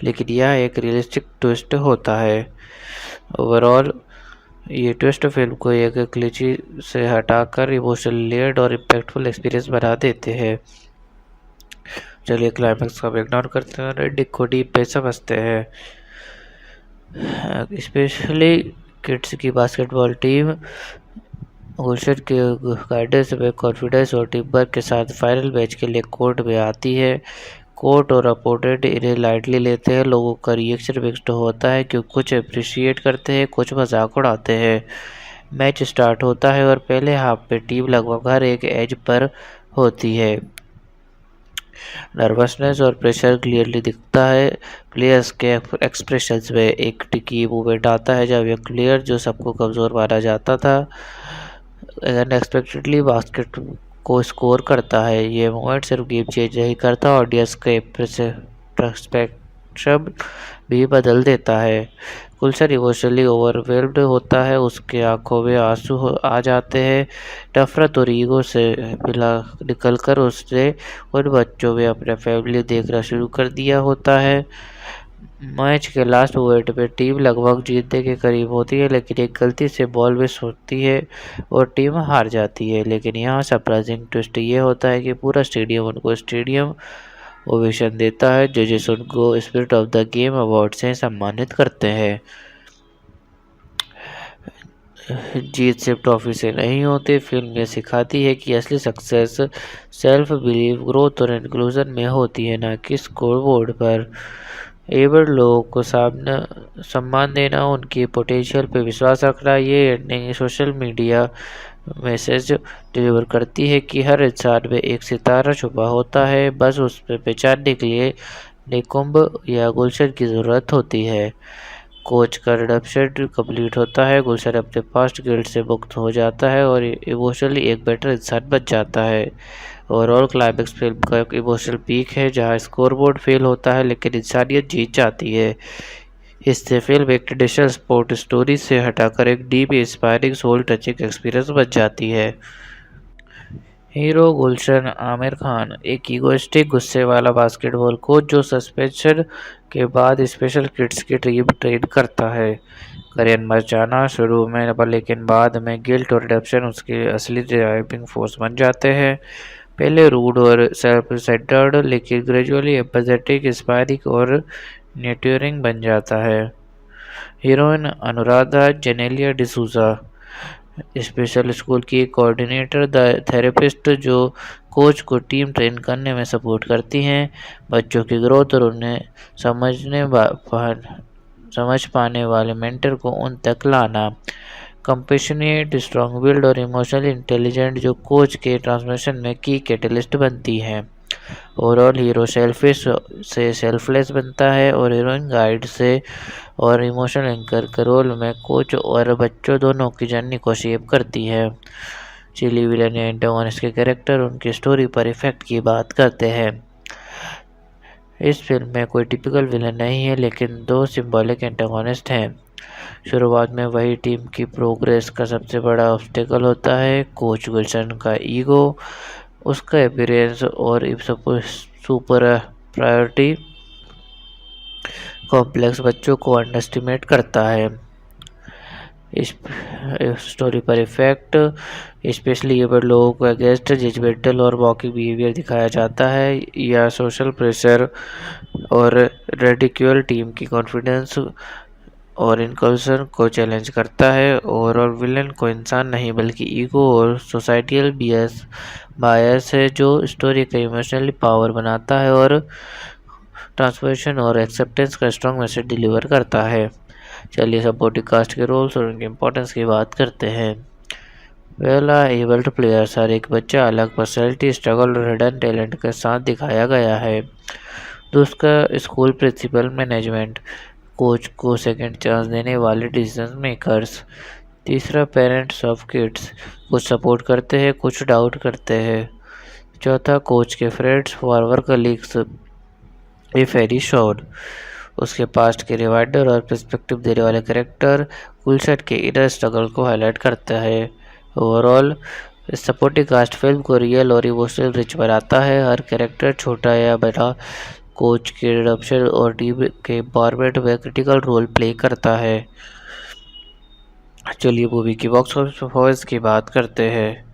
लेकिन यह एक रियलिस्टिक ट्विस्ट होता है। ओवरऑल ये ट्विस्ट फिल्म को एक क्लीची से हटाकर इमोशनल लेयर्ड और इम्पैक्टफुल एक्सपीरियंस बना देते हैं। चलिए क्लाइमैक्स का इग्नोर करते हैं और एंडिंग को डीप पे समझते हैं। स्पेशली किड्स की बास्केटबॉल टीम गुलशन के गाइडेंस में, कॉन्फिडेंस और टीम वर्क के साथ फाइनल मैच के लिए कोर्ट में आती है। कोर्ट और अपोनेंट इन्हें लाइटली लेते हैं। लोगों का रिएक्शन मिक्स्ड होता है, क्योंकि कुछ अप्रिशिएट करते हैं, कुछ मजाक उड़ाते हैं। मैच स्टार्ट होता है और पहले हाफ में टीम लगभग हर एक एज पर होती है। नर्वसनेस और प्रेशर क्लियरली दिखता है प्लेयर्स के एक्सप्रेशंस में। एक टिकी मूवमेंट आता है जब एक प्लेयर जो सबको कमज़ोर माना जाता था, अनएक्सपेक्टेडली बास्केट को स्कोर करता है। ये मोमेंट सिर्फ गेम चेंज नहीं करता, ऑडियंस के पर्सपेक्टिव भी बदल देता है। गुलशन इमोशनली ओवरवेल्म्ड होता है, उसके आंखों में आंसू आ जाते हैं। नफरत और ईगो से निकलकर उसने उन बच्चों में अपना फैमिली देखना शुरू कर दिया होता है। मैच के लास्ट मोमेंट में टीम लगभग जीतने के करीब होती है, लेकिन एक गलती से बॉल मिस होती है और टीम हार जाती है। लेकिन यहाँ सरप्राइजिंग ट्विस्ट ये होता है कि पूरा स्टेडियम उनको स्टेडियम ओवेशन देता है। जजेस उनको spirit of the game award से सम्मानित करते हैं। जीत सिर्फ ट्रॉफी से नहीं होती, फिल्म ये सिखाती है कि असली सक्सेस सेल्फ बिलीव, ग्रोथ और इंक्लूजन में होती है, न कि स्कोर बोर्ड पर। एबल्ड लोगों को सम्मान देना, उनकी पोटेंशियल पर विश्वास रखना, ये ending social media message deliver करती है कि हर इंसान में एक सितारा छुपा होता है, बस उस पर पहचानने के लिए निकुंभ या गुलशन की ज़रूरत होती है। कोच का रिडेम्पशन कंप्लीट होता है, गुलशन अपने पास्ट गिल्ट से मुक्त हो जाता है और इमोशनली एक बेटर इंसान बन जाता है। ओवरऑल क्लाइमेक्स फिल्म का एक इमोशनल पीक है जहां स्कोरबोर्ड फेल होता है लेकिन इंसानियत जीत जाती है। इससे फिल्म एक ट्रेडिशनल स्पोर्ट स्टोरी से हटाकर एक deep inspiring soul touching experience बन जाती है। हीरो गुलशन आमिर खान एक ईगोइस्टिक गुस्से वाला बास्केटबॉल कोच जो सस्पेंशन के बाद स्पेशल किड्स की टीम ट्रेन करता है। करियर में जाना शुरू में पर लेकिन बाद में गिल्ट और रिडेम्पशन उसकी असली ड्राइविंग फोर्स बन जाते हैं। पहले रूड और सेल्फ सेंटर्ड लेकिन ग्रेजुअली एम्पैथेटिक, इंस्पायरिंग और नर्चरिंग बन जाता है। Heroine Anuradha Genelia D'Souza special school की कोऑर्डिनेटर थेरेपिस्ट जो कोच को टीम ट्रेन करने में सपोर्ट करती हैं। बच्चों की ग्रोथ और उन्हें समझ पाने वाले मेंटर को उन तक लाना। कंपेशनेट, स्ट्रॉन्ग विल्ड और इमोशनली इंटेलिजेंट जो कोच के ट्रांसफॉर्मेशन में की कैटलिस्ट बनती हैं। ओवरऑल हीरो सेल्फिश से सेल्फलेस बनता है और हीरोइन गाइड से और इमोशनल एंकर के रोल में कोच और बच्चों दोनों की जर्नी को शेप करती है। चिली विलन या एंटागोनिस्ट के कैरेक्टर उनकी स्टोरी पर इफेक्ट की बात करते हैं। इस फिल्म में कोई टिपिकल विलन नहीं है लेकिन दो सिंबॉलिक एंटागोनिस्ट हैं। शुरुआत में वही टीम की प्रोग्रेस का सबसे बड़ा ऑब्स्टेकल होता है, कोच गुलशन का ईगो, उसका अपीयरेंस और सुपर प्रायोरिटी कॉम्प्लेक्स बच्चों को अंडरस्टिमेट करता है। इस स्टोरी पर इफेक्ट स्पेशली एबल लोगों को अगेंस्ट जजमेंटल और मॉकिंग बिहेवियर दिखाया जाता है या सोशल प्रेशर और रेडिक्यूल टीम की कॉन्फिडेंस और इनकल्सन को चैलेंज करता है। ओवरऑल विलन को इंसान नहीं बल्कि ईगो और सोसाइटियल बायस है जो स्टोरी का इमोशनली पावर बनाता है और ट्रांसफॉर्मेशन और एक्सेप्टेंस का स्ट्रॉन्ग मैसेज डिलीवर करता है। चलिए सपोर्टिंग कास्ट के रोल्स और उनकी इंपॉर्टेंस की बात करते हैं। पहला, एबल्ड प्लेयर्स। हर एक बच्चा अलग पर्सनैलिटी, स्ट्रगल और हिडन टैलेंट के साथ दिखाया गया है। दूसरा, स्कूल प्रिंसिपल मैनेजमेंट, कोच को सेकंड चांस देने वाले डिसीजन मेकर्स। तीसरा, पेरेंट्स ऑफ किड्स, कुछ सपोर्ट करते हैं कुछ डाउट करते हैं। चौथा, कोच के फ्रेंड्स, फॉरवर्ड कलीग्स, ए फेरी शोर, उसके पास्ट के रिवाइडर और पर्सपेक्टिव देने वाले कैरेक्टर गुलशन के इनर स्ट्रगल को हाईलाइट करता है। ओवरऑल सपोर्टिंग कास्ट फिल्म को रियल और इमोशनल रिच बनाता है। हर कैरेक्टर छोटा या बड़ा कोच के रिडेम्पशन और टीम के एम्पावरमेंट में क्रिटिकल रोल प्ले करता है। चलिए मूवी की बॉक्स ऑफिस परफॉर्मेंस की बात करते हैं।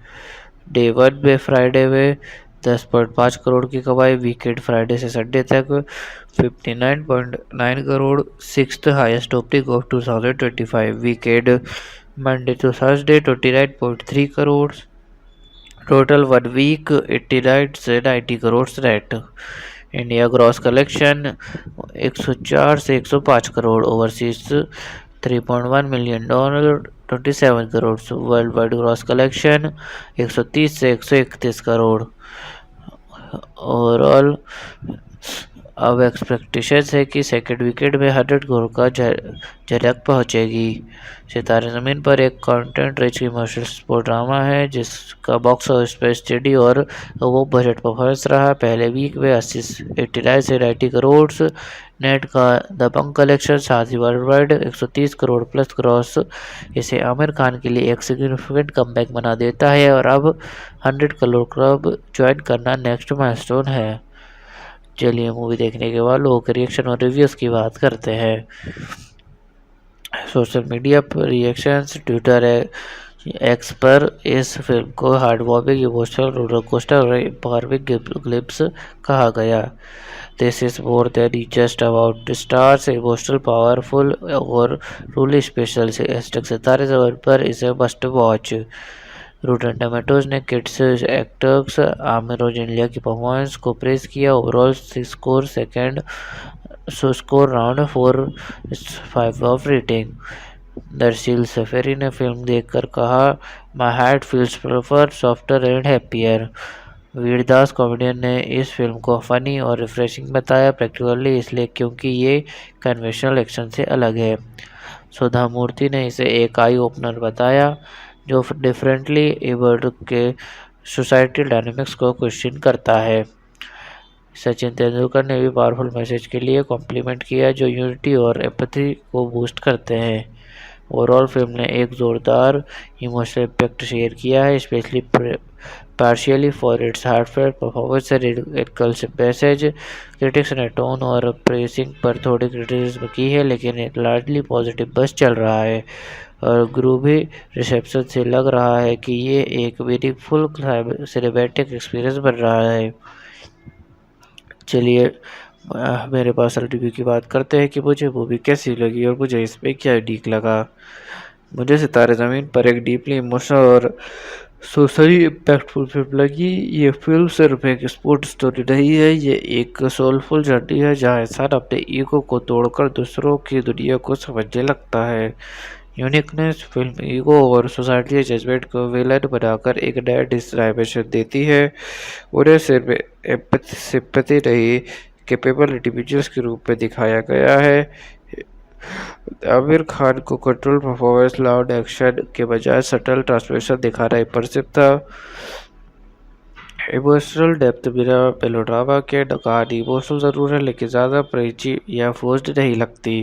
डे 1 में फ्राइडे में 10.5 करोड़ की कमाई, वीकेंड फ्राइडे से संडे तक 59.9 crore, sixth highest opening of 2025, weekend Monday to Thursday 29.3 crore, total 1 week 89 से 90 crore net. India gross collection 104 से 105 crore, overseas $3.1 million, 27 crore, world wide gross collection 130 से 131 करोड़। ओवरऑल अब एक्सपेक्टेशन है कि सेकेंड वीकेंड में 100 करोड़ का झलक पहुंचेगी। सितारे ज़मीन पर एक content rich emotional sport drama है जिसका बॉक्स ऑफिस पर स्टडी और वो बजट परफॉर्मेंस रहा। पहले वीक में 89 से 90 करोड़ नेट का दबंग कलेक्शन, साथ ही world wide 130 crore plus cross इसे आमिर खान के लिए एक सिग्निफिकेंट कमबैक बना देता है और अब 100 करोड़ क्लब ज्वाइन करना नेक्स्ट माइलस्टोन है। चलिए मूवी देखने के बाद लोगों के रिएक्शन और रिव्यूज़ की बात करते हैं। सोशल मीडिया पर रिएक्शंस, ट्विटर एक्स पर इस फिल्म को heartwarming, emotional roller coaster और एम्पावरिंग ग्लिम्स कहा गया। This is more than just about stars, emotional, powerful और रूली स्पेशल सितारे जमीन पर इसे मस्ट वॉच। रोटन टोमेटोज ने किड्स एक्टर्स आमिर और जेनेलिया की परफॉर्मेंस को प्रेज किया। Overall score round 4.5 of rating. दरअसल सफेरी ने फिल्म देखकर कहा, my heart feels prefer softer and happier. Vir Das comedian ने इस फिल्म को फनी और रिफ्रेशिंग बताया, प्रैक्टिकली इसलिए क्योंकि ये कन्वेंशनल एक्शन से अलग है। सुधा मूर्ति ने इसे एक आई ओपनर बताया जो डिफरेंटली एबल्ड के सोसाइटी डायनेमिक्स को क्वेश्चन करता है। सचिन तेंदुलकर ने भी पावरफुल मैसेज के लिए कॉम्प्लीमेंट किया जो यूनिटी और एम्पैथी को बूस्ट करते हैं। ओवरऑल फिल्म ने एक जोरदार इमोशनल इम्पैक्ट शेयर किया है, specially partially for its heartfelt performance and inclusive message. Critics ने टोन और प्रेसिंग पर थोड़ी क्रिटिसिज्म की है, लेकिन एक लार्जली पॉजिटिव बस चल रहा है और ग्रूवी रिसेप्शन से लग रहा है कि ये एक मीनिंगफुल सिनेमैटिक एक्सपीरियंस बन रहा है। चलिए मेरे पास रिव्यू की बात करते हैं कि मुझे मूवी कैसी लगी और मुझे इसमें क्या यूनिक लगा। मुझे सितारे ज़मीन पर एक डीपली इमोशनल और सोशली इम्पैक्टफुल फिल्म लगी। ये फिल्म सिर्फ एक स्पोर्ट स्टोरी नहीं है, ये एक सोलफुल जर्नी है जहाँ इंसान अपने ईगो को तोड़कर दूसरों की दुनिया को समझने लगता है। यूनिकनेस फिल्म ईगो और सोसाइटी जजमेंट को विलन बनाकर एक नया डायमेंशन देती है। उन्हें सिर्फ सिंपैथी नहीं, कैपेबल इंडिविजुअल्स के रूप में दिखाया गया है। आमिर खान को कंट्रोल परफॉर्मेंस, लाउड एक्शन के बजाय सटल ट्रांसमिशन दिखाना इम्प्रेसिव था। इमोशनल डेप्थ बिना मेलोड्रामा के कहानी इमोशनल ज़रूर है, लेकिन ज़्यादा प्रेची या फोर्स्ड नहीं लगती।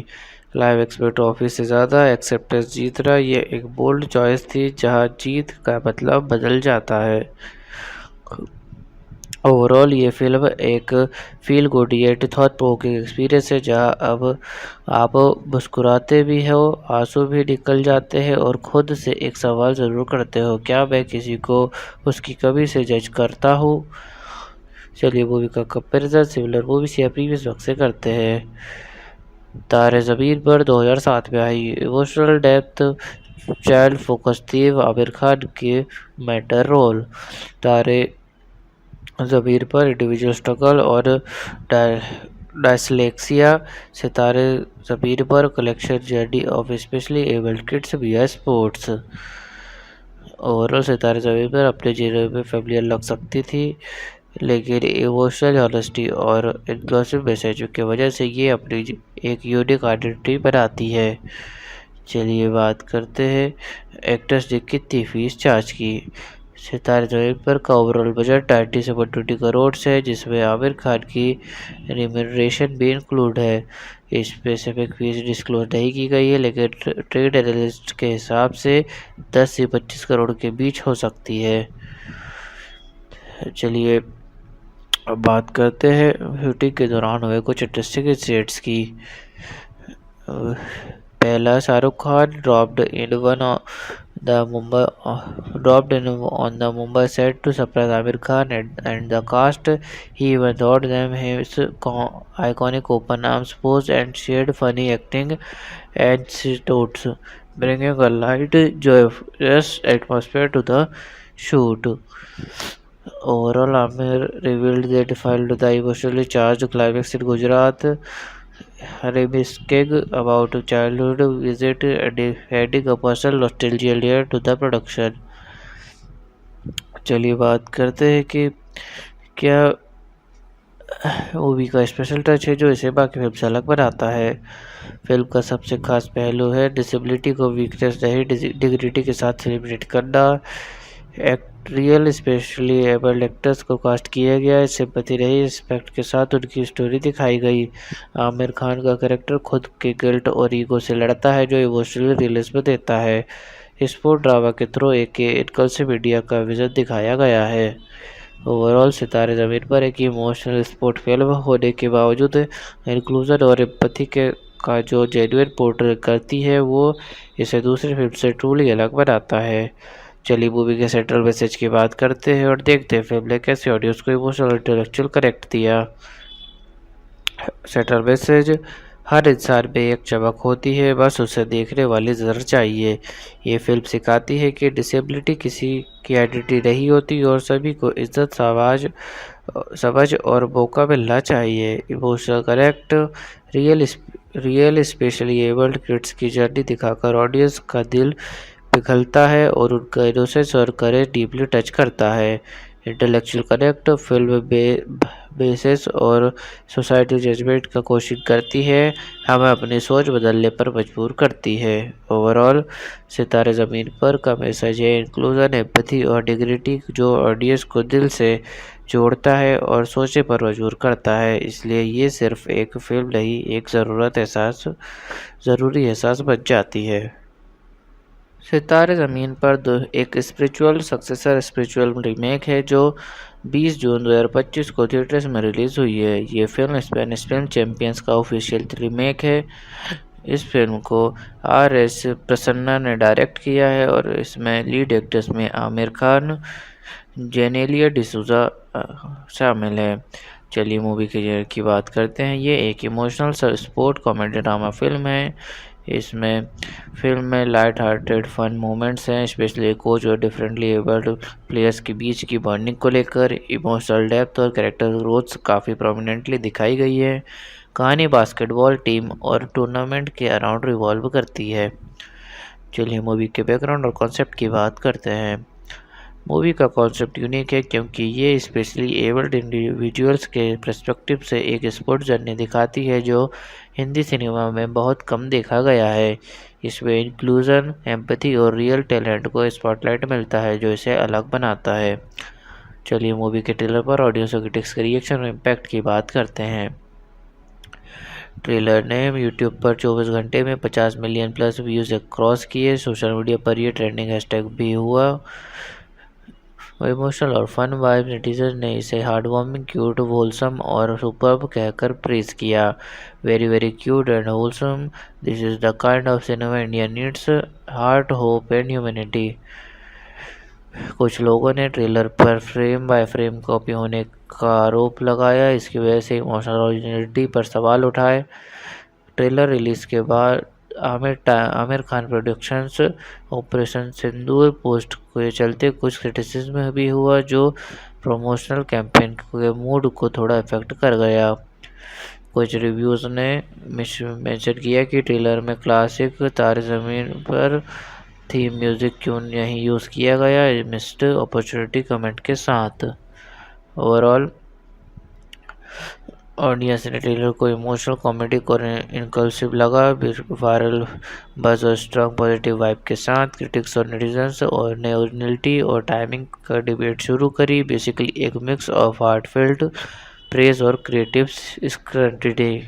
क्लाइमैक्स में ट्रॉफी से ज़्यादा एक्सेप्टेंस जीतना ये एक बोल्ड चॉइस थी, जहां जीत का मतलब बदल जाता है। ओवरऑल ये फिल्म एक feel good yet thought provoking experience है, जहां अब आप मुस्कुराते भी हो, आंसू भी निकल जाते हैं और खुद से एक सवाल ज़रूर करते हो, क्या मैं किसी को उसकी कमी से जज करता हूँ। चलिए मूवी का कंपेरिजन सिमिलर मूवीज या प्रीवियस वक्त से करते हैं। तारे ज़मीन पर 2007 में आई। Emotional depth, child focus theme, Aamir Khan के मैटर रोल। तारे ज़मीन पर इंडिविजुअल स्ट्रगल और डायस्लेक्सिया। सितारे ज़मीन पर collection journey of specially abled kids विया स्पोर्ट्स। ओवरऑल सितारे ज़मीन पर अपने जीवन में फैमिलियर लग सकती थी, लेकिन इमोशनल ऑनेस्टी और इनक्लूसिव मैसेज की वजह से ये अपनी एक यूनिक आइडेंटिटी बनाती है। चलिए बात करते हैं एक्टर्स ने कितनी फीस चार्ज की। सितारे ज़मीन पर का ओवरऑल बजट 90 से 120 करोड़ है, जिसमें आमिर खान की रिम्यूनरेशन भी इंक्लूड है। स्पेसिफिक फीस डिस्क्लोज नहीं की गई है, लेकिन ट्रेड एनालिस्ट के हिसाब से 10 से 25 करोड़ के बीच हो सकती है। चलिए अब बात करते हैं शूटिंग के दौरान हुए कुछ इंटरेस्टिंग इंसिडेंट्स की। पहला, Shahrukh Khan dropped in on the Mumbai set to surprise Amir Khan and the cast. He even taught them his iconic open arms pose and shared funny acting anecdotes, bringing a light, joyous atmosphere to the shoot. Overall, Amir revealed that filed the emotionally charged climax in Gujarat, reminiscing about childhood visit and adding a personal nostalgia layer to the production. चलिए बात करते हैं कि क्या movie का special touch है जो इसे बाकी फिल्म से अलग बनाता है। फिल्म का सबसे खास पहलू है डिसेबिलिटी को वीकनेस नहीं, डिग्निटी के साथ सेलिब्रेट करना। रियल स्पेशली एबल्ड एक्टर्स को कास्ट किया गया है, सिंपैथी रही, रिस्पेक्ट के साथ उनकी स्टोरी दिखाई गई। आमिर खान का कैरेक्टर खुद के गिल्ट और ईगो से लड़ता है, जो इमोशनली रियलिज्म देता है। स्पोर्ट ड्रामा के थ्रू एक इनक्लूसिव मीडिया का विजन दिखाया गया है। ओवरऑल सितारे ज़मीन पर एक इमोशनल स्पोर्ट फिल्म होने के बावजूद इंक्लूजन और एम्पैथी का जो जेन्युइन पोर्ट्रेट करती है, वो इसे दूसरी फिल्म से ट्रूली अलग बनाता है। चलिए मूवी के सेंट्रल मैसेज की बात करते हैं और देखते हैं फिल्म ने कैसे ऑडियंस को इमोशनल इंटेलेक्चुअल कनेक्ट दिया। सेंट्रल मैसेज, हर इंसान में एक चमक होती है, बस उसे देखने वाली नज़र चाहिए। ये फिल्म सिखाती है कि डिसेबिलिटी किसी की आइडेंटिटी नहीं होती और सभी को इज्जत, समझ और मौका मिलना चाहिए। Emotional connect, real specially abled kids की जर्नी दिखाकर ऑडियंस का दिल पिघलता है और उनका इनोसेंस और करेज डीपली टच करता है। इंटेलेक्चुअल कनेक्ट, फिल्म बेसिस और सोसाइटी जजमेंट का कोशिश करती है, हमें अपनी सोच बदलने पर मजबूर करती है। ओवरऑल सितारे ज़मीन पर का मैसेज है इंक्लूजन, एम्पैथी और डिग्निटी, जो ऑडियंस को दिल से जोड़ता है और सोचने पर मजबूर करता है। इसलिए ये सिर्फ एक फिल्म नहीं, एक ज़रूरी एहसास बन जाती है। सितारे ज़मीन पर एक स्पिरिचुअल सक्सेसर स्पिरिचुअल रीमेक है जो 20 जून 2025 को थिएटर्स में रिलीज़ हुई है। ये फिल्म स्पेनिश फिल्म चैंपियंस का ऑफिशियल रीमेक है। इस फिल्म को R.S. प्रसन्ना ने डायरेक्ट किया है और इसमें लीड एक्टर्स में आमिर खान, जेनेलिया डिसूजा शामिल है। चलिए मूवी की बात करते हैं। ये एक emotional sport comedy drama film है। इसमें फिल्म में लाइट हार्टेड फन मोमेंट्स हैं, स्पेशली कोच और डिफरेंटली एबल्ड प्लेयर्स के बीच की बॉन्डिंग को लेकर। इमोशनल डेप्थ और कैरेक्टर ग्रोथ काफ़ी प्रोमिनेंटली दिखाई गई है। कहानी बास्केटबॉल टीम और टूर्नामेंट के अराउंड रिवॉल्व करती है। चलिए मूवी के बैकग्राउंड और कॉन्सेप्ट की बात करते हैं। मूवी का कॉन्सेप्ट यूनिक है क्योंकि ये स्पेशली एबल्ड इंडिविजुअल्स के पर्सपेक्टिव से एक स्पोर्ट जर्नी दिखाती है जो हिंदी सिनेमा में बहुत कम देखा गया है। इसमें इंक्लूजन, एम्पैथी और रियल टैलेंट को स्पॉटलाइट मिलता है जो इसे अलग बनाता है। चलिए मूवी के ट्रेलर पर ऑडियंस और क्रिटिक्स के रिएक्शन और इम्पैक्ट की बात करते हैं। ट्रेलर ने यूट्यूब पर 24 घंटे में 50 मिलियन प्लस व्यूज़ क्रॉस किए। सोशल मीडिया पर ये ट्रेंडिंग हैशटैग भी हुआ। इमोशनल और फन वाइब, नेटिजन ने इसे हार्टवार्मिंग, क्यूट, होलसम और सुपर्ब कहकर प्रेज किया। Very very cute and wholesome, this is the kind of cinema India needs, heart, hope and humanity. कुछ लोगों ने ट्रेलर पर फ्रेम बाय फ्रेम कॉपी होने का आरोप लगाया। इसकी वजह से इमोशनल ओरिजिनलिटी पर सवाल उठाए। ट्रेलर रिलीज के बाद आमिर खान प्रोडक्शंस ऑपरेशन सिंदूर पोस्ट के चलते कुछ क्रिटिसिज्म भी हुआ जो प्रमोशनल कैंपेन के मूड को थोड़ा इफेक्ट कर गया। कुछ रिव्यूज़ ने मेंशन किया कि ट्रेलर में क्लासिक तारे ज़मीन पर थीम म्यूज़िक क्यों नहीं यूज़ किया गया, मिस्ड अपॉर्चुनिटी कमेंट के साथ। ओवरऑल ऑडियंस ने ट्रेलर को इमोशनल, कॉमेडी और इनकल्सिव लगा। वायरल बज़ और स्ट्रॉन्ग पॉजिटिव वाइब के साथ क्रिटिक्स और नेटिजन्स और ने ओरिजिनलिटी और टाइमिंग का डिबेट शुरू करी। बेसिकली एक मिक्स ऑफ हार्टफेल्ट प्रेज और क्रिएटिव स्क्रटिनी।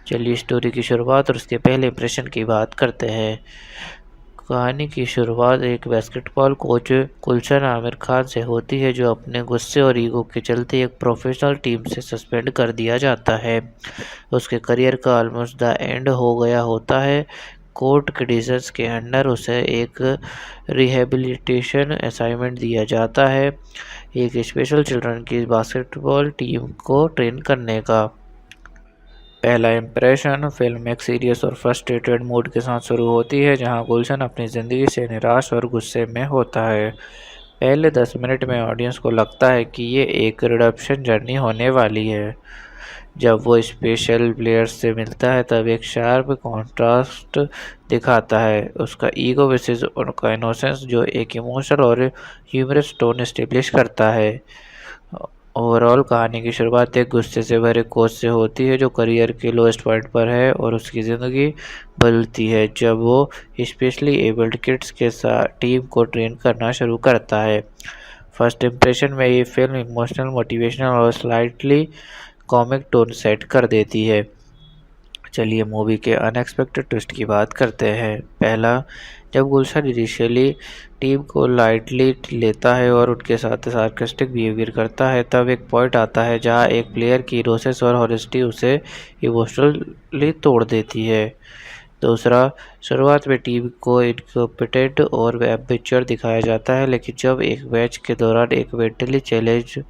चलिए स्टोरी की शुरुआत और उसके पहले इंप्रेशन की बात करते हैं। कहानी की शुरुआत एक बास्केटबॉल कोच गुलशन आमिर खान से होती है जो अपने गुस्से और ईगो के चलते एक प्रोफेशनल टीम से सस्पेंड कर दिया जाता है। उसके करियर का ऑलमोस्ट द एंड हो गया होता है। कोर्ट कंडीशंस के अंडर उसे एक रिहेबिलिटेशन असाइनमेंट दिया जाता है, एक स्पेशल चिल्ड्रन की बास्केटबॉल टीम को ट्रेन करने का। पहला इंप्रेशन, फिल्म एक सीरियस और फ्रस्ट्रेटेड मूड के साथ शुरू होती है जहां गुलशन अपनी ज़िंदगी से निराश और गुस्से में होता है। पहले 10 मिनट में ऑडियंस को लगता है कि ये एक रिडेम्पशन जर्नी होने वाली है। जब वो स्पेशल प्लेयर्स से मिलता है तब एक शार्प कॉन्ट्रास्ट दिखाता है, उसका ईगो वर्सेस उनका इनोसेंस, जो एक इमोशनल और ह्यूमरस टोन एस्टेब्लिश करता है। ओवरऑल कहानी की शुरुआत एक गुस्से से भरे कोच से होती है जो करियर के लोएस्ट पॉइंट पर है और उसकी ज़िंदगी बदलती है जब वो स्पेशली एबल्ड किड्स के साथ टीम को ट्रेन करना शुरू करता है। फर्स्ट इंप्रेशन में ये फिल्म इमोशनल, मोटिवेशनल और स्लाइटली कॉमिक टोन सेट कर देती है। चलिए मूवी के अनएक्सपेक्टेड ट्विस्ट की बात करते हैं। पहला, जब गुलशन इनिशियली टीम को लाइटली लेता है और उनके साथ सार्कास्टिक बिहेवियर करता है, तब एक पॉइंट आता है जहां एक प्लेयर की रोसेस और हॉनेस्टी उसे इमोशनली तोड़ देती है। दूसरा, शुरुआत में टीम को इनकॉम्पिटेंट और एम्बेच्योर दिखाया जाता है, लेकिन जब एक मैच के दौरान एक मेंटली चैलेंज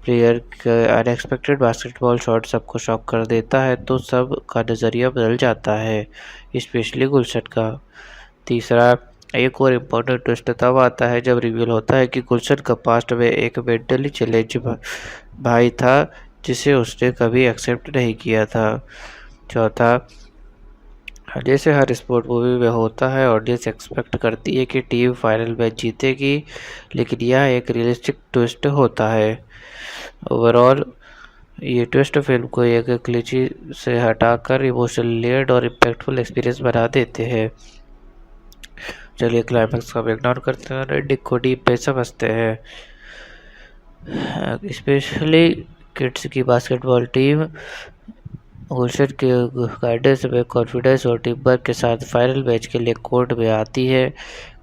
प्लेयर का अनएक्सपेक्टेड बास्केटबॉल शॉट सबको शॉक कर देता है तो सब का नज़रिया बदल जाता है, स्पेशली गुलशन का। तीसरा, एक और इम्पोर्टेंट ट्विस्ट तब आता है जब रिवील होता है कि गुलशन का पास्ट में एक मेंटली चैलेंज भाई था जिसे उसने कभी एक्सेप्ट नहीं किया था। चौथा, जैसे हर स्पोर्ट मूवी में होता है, ऑडियंस एक्सपेक्ट करती है कि टीम फाइनल मैच जीतेगी, लेकिन यह एक रियलिस्टिक ट्विस्ट होता है। ओवरऑल ये ट्विस्ट फिल्म को एक क्लीची से हटाकर इमोशनल लेयर्ड और इम्पैक्टफुल एक्सपीरियंस बना देते हैं। चलिए क्लाइमैक्स को इग्नोर करते हैं और एंडिंग को डीप पे समझते हैं। स्पेशली किड्स की बास्केटबॉल टीम गुलशन के गाइडेंस में कॉन्फिडेंस और टीम वर्क के साथ फाइनल मैच के लिए कोर्ट में आती है।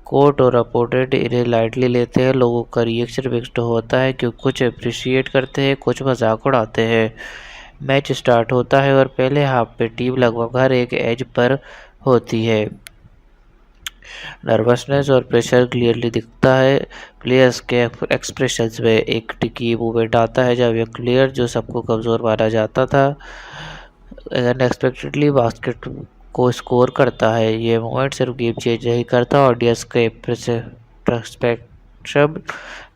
कोर्ट और अपोनेंट इन्हें लाइटली लेते हैं। लोगों का रिएक्शन मिक्स्ड होता है, क्योंकि कुछ अप्रिशिएट करते हैं, कुछ मजाक उड़ाते हैं। मैच स्टार्ट होता है और पहले हाफ में टीम लगभग हर एक एज पर होती है। नर्वसनेस और प्रेशर क्लियरली दिखता है प्लेयर्स के एक्सप्रेशंस में। एक टिकी मूवमेंट आता है जब एक प्लेयर जो सबको कमज़ोर माना जाता था अनएक्सपेक्टेडली बास्केट को स्कोर करता है। ये मोमेंट सिर्फ गेम चेंज नहीं करता, ऑडियंस के पर्सपेक्टिव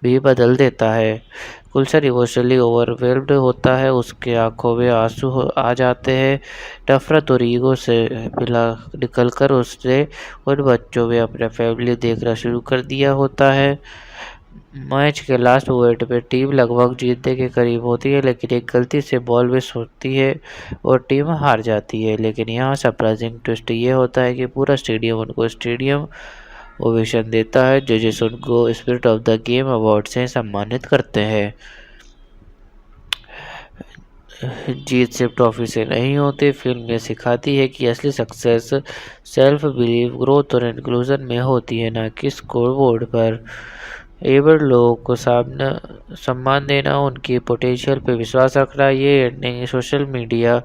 भी बदल देता है। गुलशन इमोशनली ओवरवेल्म्ड होता है, उसके आंखों में आंसू आ जाते हैं। नफरत और ईगो से निकलकर उसने उन बच्चों में अपना फैमिली देखना शुरू कर दिया होता है। मैच के लास्ट मोमेंट में टीम लगभग जीतने के करीब होती है, लेकिन एक गलती से बॉल मिस होती है और टीम हार जाती है। लेकिन यहाँ सरप्राइजिंग ट्विस्ट ये होता है कि पूरा स्टेडियम उनको स्टेडियम ओवेशन देता है। जजेस उनको spirit of the game award से सम्मानित करते हैं। जीत सिर्फ ट्रॉफी से नहीं होती, फिल्म ये सिखाती है कि असली सक्सेस सेल्फ बिलीव, ग्रोथ और इंक्लूजन में होती है, न कि स्कोरबोर्ड पर। एबल लोगों को सम्मान देना, उनकी पोटेंशियल पे विश्वास रखना, ये ending social media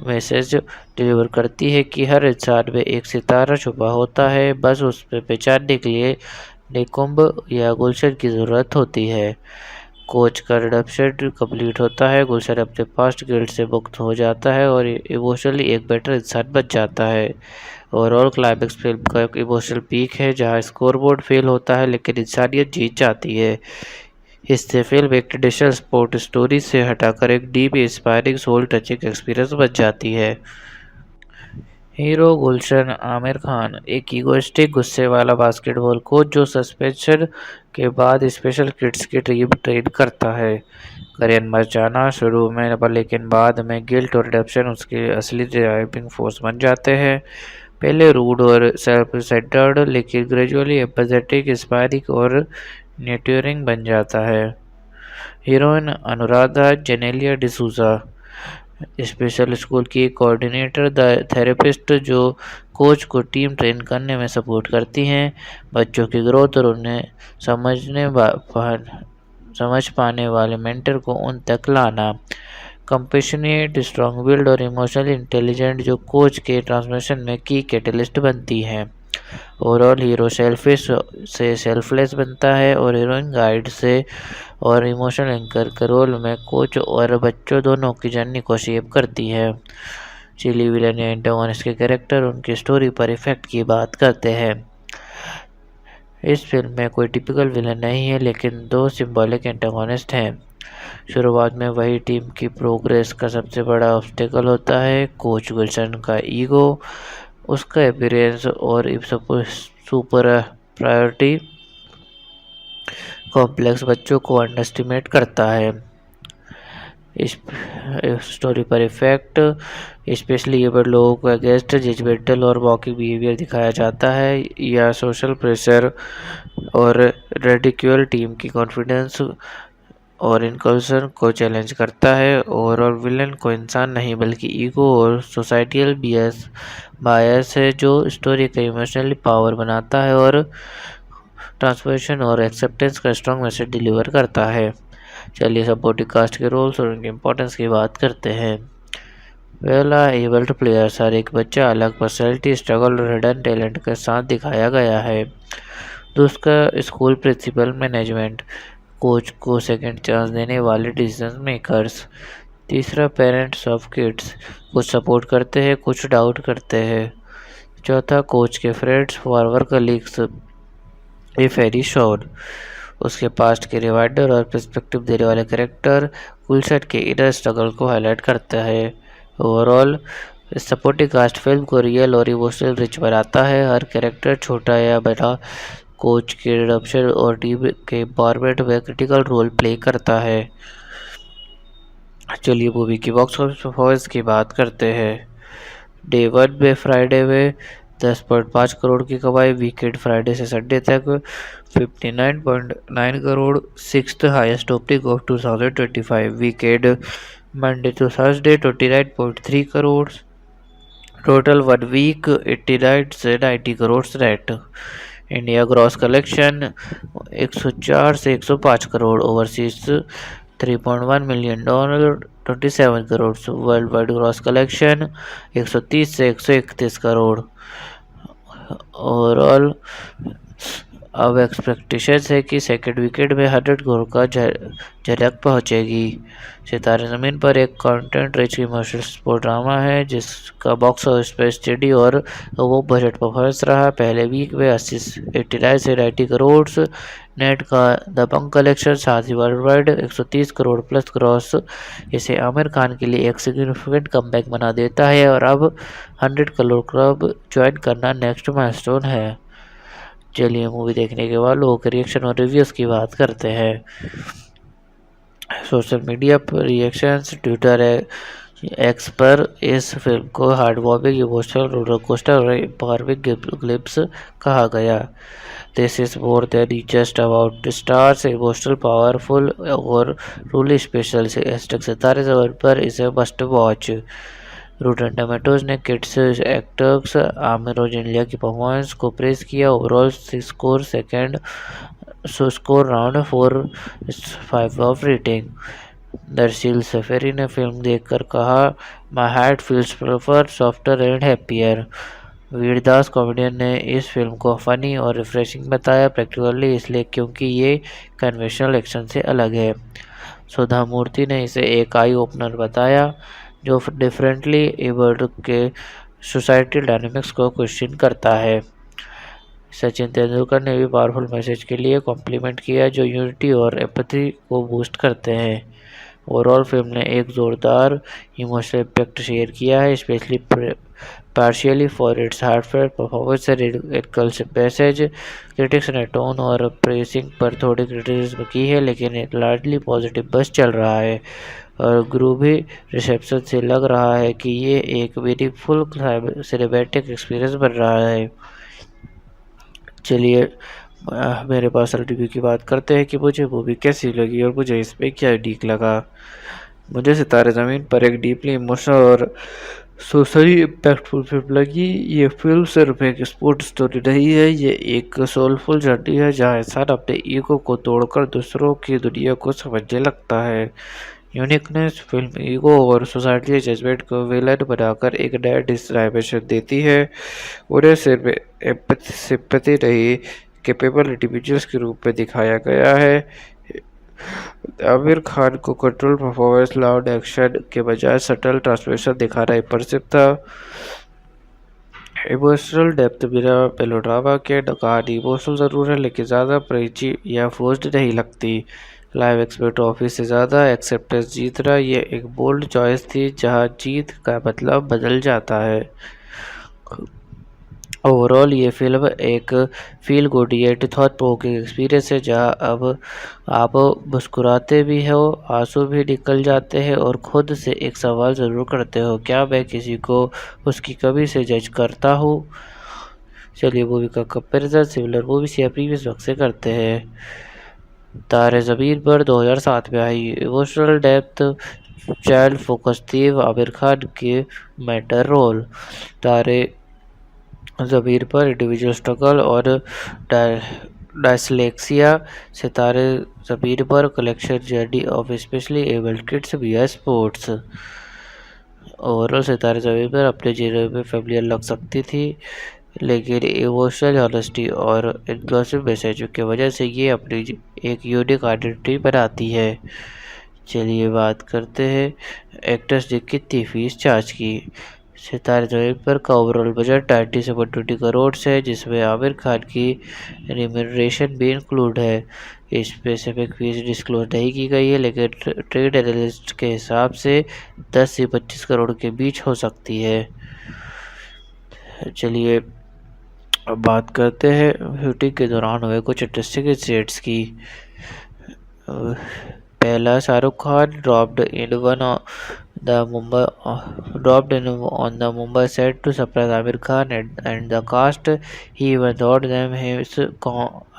message deliver करती है कि हर इंसान में एक सितारा छुपा होता है, बस उस पर पहचानने के लिए निकुंभ या गुलशन की ज़रूरत होती है। कोच का रिडम्पशन कंप्लीट होता है, गुलशन अपने पास्ट गिल्ट से मुक्त हो जाता है और इमोशनली एक बेटर इंसान बन जाता है। ओवरऑल क्लाइमैक्स फिल्म का एक इमोशनल पीक है जहां स्कोरबोर्ड फेल होता है लेकिन इंसानियत जीत जाती है। इससे फिल्म एक ट्रेडिशनल स्पोर्ट स्टोरी से हटाकर एक deep inspiring soul touching experience बन जाती है। हीरो गुलशन आमिर खान एक ईगोइस्टिक गुस्से वाला बास्केटबॉल कोच जो सस्पेंशन के बाद स्पेशल किड्स की टीम ट्रेन करता है। करियर मच जाना शुरू में, पर लेकिन बाद में गिल्ट और रिडेम्पशन उसकी असली ड्राइविंग फोर्स बन जाते हैं। पहले रूड और सेल्फ सेंटर्ड, लेकिन ग्रेजुअली एम्पैथेटिक, इंस्पायरिंग और नर्चरिंग बन जाता है। Heroine Anuradha Genelia D'Souza special school की कोऑर्डिनेटर, द थेरेपिस्ट जो कोच को टीम ट्रेन करने में सपोर्ट करती हैं। बच्चों की ग्रोथ और उन्हें समझ पाने वाले मेंटर को उन तक लाना। कंपेशनेट, स्ट्रॉन्ग विल्ड और इमोशनली इंटेलिजेंट जो कोच के ट्रांसफॉर्मेशन में की कैटलिस्ट बनती हैं। ओवरऑल हीरो सेल्फिश से सेल्फलेस बनता है और हीरोइन गाइड से और इमोशनल एंकर के रोल में कोच और बच्चों दोनों की जर्नी को शेप करती है। चिली विलन या एंटागोनिस्ट के कैरेक्टर उनकी स्टोरी पर इफेक्ट की बात करते हैं। इस फिल्म में कोई टिपिकल विलन नहीं है, लेकिन दो सिंबॉलिक एंटागोनिस्ट हैं। शुरुआत में वही टीम की प्रोग्रेस का सबसे बड़ा ऑब्स्टेकल होता है, कोच गुलशन का ईगो, उसका अपीयरेंस और सुपर प्रायोरिटी कॉम्प्लेक्स बच्चों को अंडरएस्टिमेट करता है। इस स्टोरी पर इफेक्ट स्पेशली एबल लोगों को अगेंस्ट जजमेंटल और मॉकिंग बिहेवियर दिखाया जाता है, या सोशल प्रेशर और रेडिक्यूल टीम की कॉन्फिडेंस और इनक्लूजन को चैलेंज करता है। ओवरऑल विलन को इंसान नहीं बल्कि ईगो और सोसाइटियल बायस है जो स्टोरी का इमोशनली पावर बनाता है और ट्रांसफॉर्मेशन और एक्सेप्टेंस का स्ट्रॉन्ग मैसेज डिलीवर करता है। चलिए सपोर्टिंग कास्ट के रोल्स और उनकी इम्पोर्टेंस की बात करते हैं। पहला, एबल्ड प्लेयर्स। हर एक बच्चा अलग पर्सनैलिटी, स्ट्रगल और हिडन टैलेंट के साथ दिखाया गया है। दूसरा, स्कूल प्रिंसिपल मैनेजमेंट, कोच को सेकंड चांस देने वाले डिसीजन मेकर्स। तीसरा, पेरेंट्स ऑफ किड्स, कुछ सपोर्ट करते हैं, कुछ डाउट करते हैं। चौथा, कोच के friends, फॉरवर colleagues, if very sure. उसके पास्ट के रिवाइडर और पर्सपेक्टिव देने वाले कैरेक्टर गुलशन के इनर स्ट्रगल को हाईलाइट करता है। ओवरऑल सपोर्टिंग कास्ट फिल्म को रियल और इमोशनल रिच बनाता है। हर कैरेक्टर छोटा या बड़ा कोच के रिडम्पशन और टीम के एम्पावरमेंट में क्रिटिकल रोल प्ले करता है। चलिए मूवी की बॉक्स ऑफिस परफॉर्मेंस की बात करते हैं। डे 1 में फ्राइडे में 10.5 करोड़ की कमाई, वीकेंड फ्राइडे से संडे तक 59.9 crore, sixth highest opening of 2025, weekend Monday to Thursday 29.3 crore, total 1 week 89 से 90 crore net. India gross collection 104 से 105 crore, overseas $3.1 million, 27 crore, world wide gross collection 130 से 131 करोड़। ओवरऑल अब एक्सपेक्टेशन है कि सेकेंड वीकेंड में 100 करोड़ का झलक पहुंचेगी। सितारे ज़मीन पर एक content rich emotional sport drama है जिसका बॉक्स ऑफिस पर स्टडी और वो बजट परफॉर्मेंस रहा। पहले वीक में 89 से 90 करोड़ नेट का दबंग कलेक्शन, साथ ही world wide 130 crore plus cross इसे आमिर खान के लिए एक सिग्निफिकेंट कमबैक बना देता है और अब 100 करोड़ क्लब ज्वाइन करना नेक्स्ट माइलस्टोन है। चलिए मूवी देखने के बाद लोगों के रिएक्शन और रिव्यूज़ की बात करते हैं। सोशल मीडिया पर रिएक्शंस, ट्विटर एक्स पर इस फिल्म को heartwarming, emotional roller coaster और एम्पावरिंग ग्लिम्स कहा गया। This is more than just about stars, emotional, powerful और रूली स्पेशल से सितारे ज़मीन पर इसे मस्ट वॉच। रूटन टोमेटोज ने किड्स एक्टर्स आमिर और जेनेलिया की परफॉर्मेंस को प्रेज किया। Overall score round 4.5 of rating. Darsheel Safary ने फिल्म देखकर कहा, my heart feels prefer softer and happier. Vir Das comedian ने इस फिल्म को फनी और रिफ्रेशिंग बताया, प्रैक्टिकली इसलिए क्योंकि ये कन्वेंशनल एक्शन से अलग है। सुधा मूर्ति ने इसे एक आई ओपनर बताया जो डिफरेंटली एबल्ड के सोसाइटल डायनामिक्स को क्वेश्चन करता है। सचिन तेंदुलकर ने भी पावरफुल मैसेज के लिए कॉम्प्लीमेंट किया जो यूनिटी और एम्पैथी को बूस्ट करते हैं। ओवरऑल फिल्म ने एक जोरदार इमोशनल इम्पैक्ट शेयर किया है, specially partially for its heartfelt performance and message. Critics ने टोन और प्रेसिंग पर थोड़ी क्रिटिसिज्म की है, लेकिन एक लार्जली पॉजिटिव बस चल रहा है और ग्रूवी रिसेप्शन से लग रहा है कि ये एक मीनिंगफुल सिनेमैटिक एक्सपीरियंस बन रहा है। चलिए मेरे पास रिव्यू की बात करते हैं कि मुझे मूवी कैसी लगी और मुझे इसमें क्या ठीक लगा। मुझे सितारे ज़मीन पर एक डीपली इमोशनल और सोशली इम्पैक्टफुल फिल्म लगी। ये फिल्म सिर्फ एक स्पोर्ट स्टोरी नहीं है, ये एक सोलफुल जर्नी है जहाँ इंसान अपने ईगो को तोड़कर दूसरों की दुनिया को समझने लगता है। यूनिकनेस फिल्म ईगो और सोसाइटी जजमेंट को विलन बनाकर एक नया डायमेंशन देती है। उन्हें सिर्फ सिंपैथी नहीं, कैपेबल इंडिविजुअल्स के रूप में दिखाया गया है। आमिर खान को कंट्रोल परफॉर्मेंस, लाउड एक्शन के बजाय सटल ट्रांसमिशन दिखाना इंप्रेसिव था। इमोशनल डेप्थ बिना मेलोड्रामा के कहानी इमोशनल ज़रूर है लेकिन ज़्यादा प्रेची या फोर्स्ड नहीं लगती। लाइव एक्सपेक्ट ऑफिस से ज़्यादा एक्सेप्टेंस जीतना ये एक बोल्ड चॉइस थी जहां जीत का मतलब बदल जाता है। ओवरऑल ये फिल्म एक feel good yet thought provoking experience है जहां अब आप मुस्कुराते भी हो, आंसू भी निकल जाते हैं और खुद से एक सवाल ज़रूर करते हो, क्या मैं किसी को उसकी कमी से जज करता हूँ। चलिए मूवी का कंपेरिजन सिमिलर मूवीज या प्रीवियस वक्त से करते हैं। तारे ज़मीन पर 2007 में आई, emotional depth, child focus theme, Aamir Khan के मैटर रोल। तारे ज़मीन पर इंडिविजुअल स्ट्रगल और डायस्लेक्सिया, सितारे ज़मीन पर collection journey of specially abled kids विया स्पोर्ट्स। ओवरऑल सितारे ज़मीन पर अपने जीवन में फैमिलियर लग सकती थी लेकिन इमोशनल ऑनेस्टी और इंक्लूसिव मैसेज की वजह से ये अपनी एक यूनिक आइडेंटिटी बनाती है। चलिए बात करते हैं एक्टर्स ने कितनी फीस चार्ज की। सितारे ज़मीन पर का ओवरऑल बजट 90 से 120 करोड़ है जिसमें आमिर खान की रिम्यूनरेशन भी इंक्लूड है। स्पेसिफिक फीस डिस्क्लोज नहीं की गई है लेकिन ट्रेड एनालिस्ट के हिसाब से 10 से 25 करोड़ के बीच हो सकती है। चलिए अब बात करते हैं शूटिंग के दौरान हुए कुछ इंटरेस्टिंग इंसिडेंट्स की। पहला, Shahrukh Khan dropped in on the Mumbai set to surprise Amir Khan and the cast. He even taught them his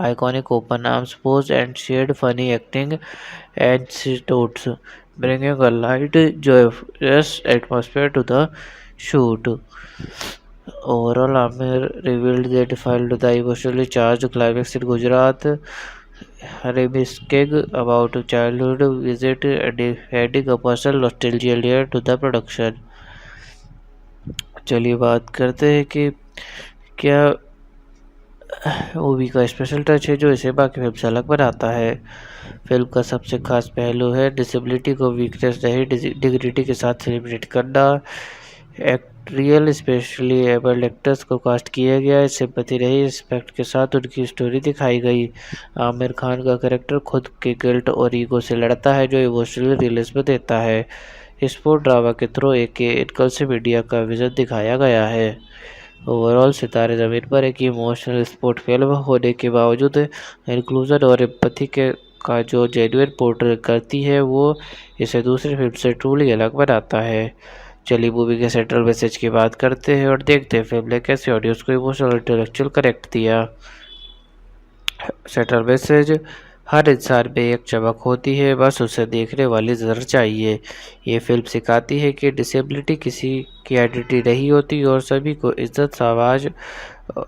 iconic open arms pose and shared funny acting anecdotes, bringing a light, joyous atmosphere to the shoot. Overall, Amir revealed that filed the emotionally charged climax in Gujarat, reminiscing about childhood visit and adding a personal nostalgia layer to the production. चलिए बात करते हैं कि क्या movie का special touch है जो इसे बाकी फिल्म से अलग बनाता है। फिल्म का सबसे खास पहलू है डिसेबिलिटी को वीकनेस नहीं, डिग्निटी के साथ सेलिब्रेट करना। रियल स्पेशली एबल्ड एक्टर्स को कास्ट किया गया है, सिंपैथी रही, रिस्पेक्ट के साथ उनकी स्टोरी दिखाई गई। आमिर खान का कैरेक्टर खुद के गिल्ट और ईगो से लड़ता है जो इमोशनल रियलिज्म देता है। स्पोर्ट ड्रामा के थ्रू एक इनकल्सिव मीडिया का विजन दिखाया गया है। ओवरऑल सितारे ज़मीन पर एक इमोशनल स्पोर्ट फिल्म होने के बावजूद इंक्लूजन और एम्पैथी का जो जेन्युइन पोर्ट्रेट करती है वो इसे दूसरी फिल्म से ट्रूली अलग बनाता है। चलिए मूवी के सेंट्रल मैसेज की बात करते हैं और देखते हैं फिल्म ने कैसे ऑडियंस को इमोशनल और इंटेलेक्चुअल कनेक्ट दिया। सेंट्रल मैसेज, हर इंसान में एक चमक होती है, बस उसे देखने वाली नज़र चाहिए। ये फिल्म सिखाती है कि डिसेबिलिटी किसी की आइडेंटिटी नहीं होती और सभी को इज्जत,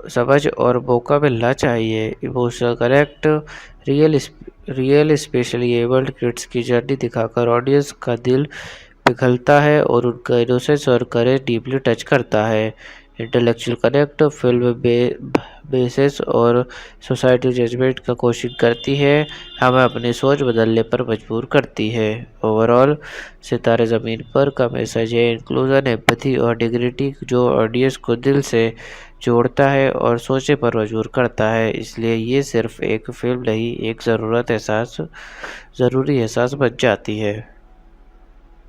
समझ और मौका मिलना चाहिए। Emotional connect, real specially abled kids की जर्नी दिखाकर ऑडियंस का दिल पिघलता है और उनका इनोसेंस और करेज डीपली टच करता है। इंटेलेक्चुअल कनेक्ट, फिल्म बेसिस और सोसाइटी जजमेंट का कोशिश करती है, हमें अपनी सोच बदलने पर मजबूर करती है। ओवरऑल सितारे ज़मीन पर का मैसेज है इंक्लूजन, एम्पैथी और डिग्निटी जो ऑडियंस को दिल से जोड़ता है और सोचने पर मजबूर करता है। इसलिए ये सिर्फ एक फिल्म नहीं, एक ज़रूरी एहसास बन जाती है।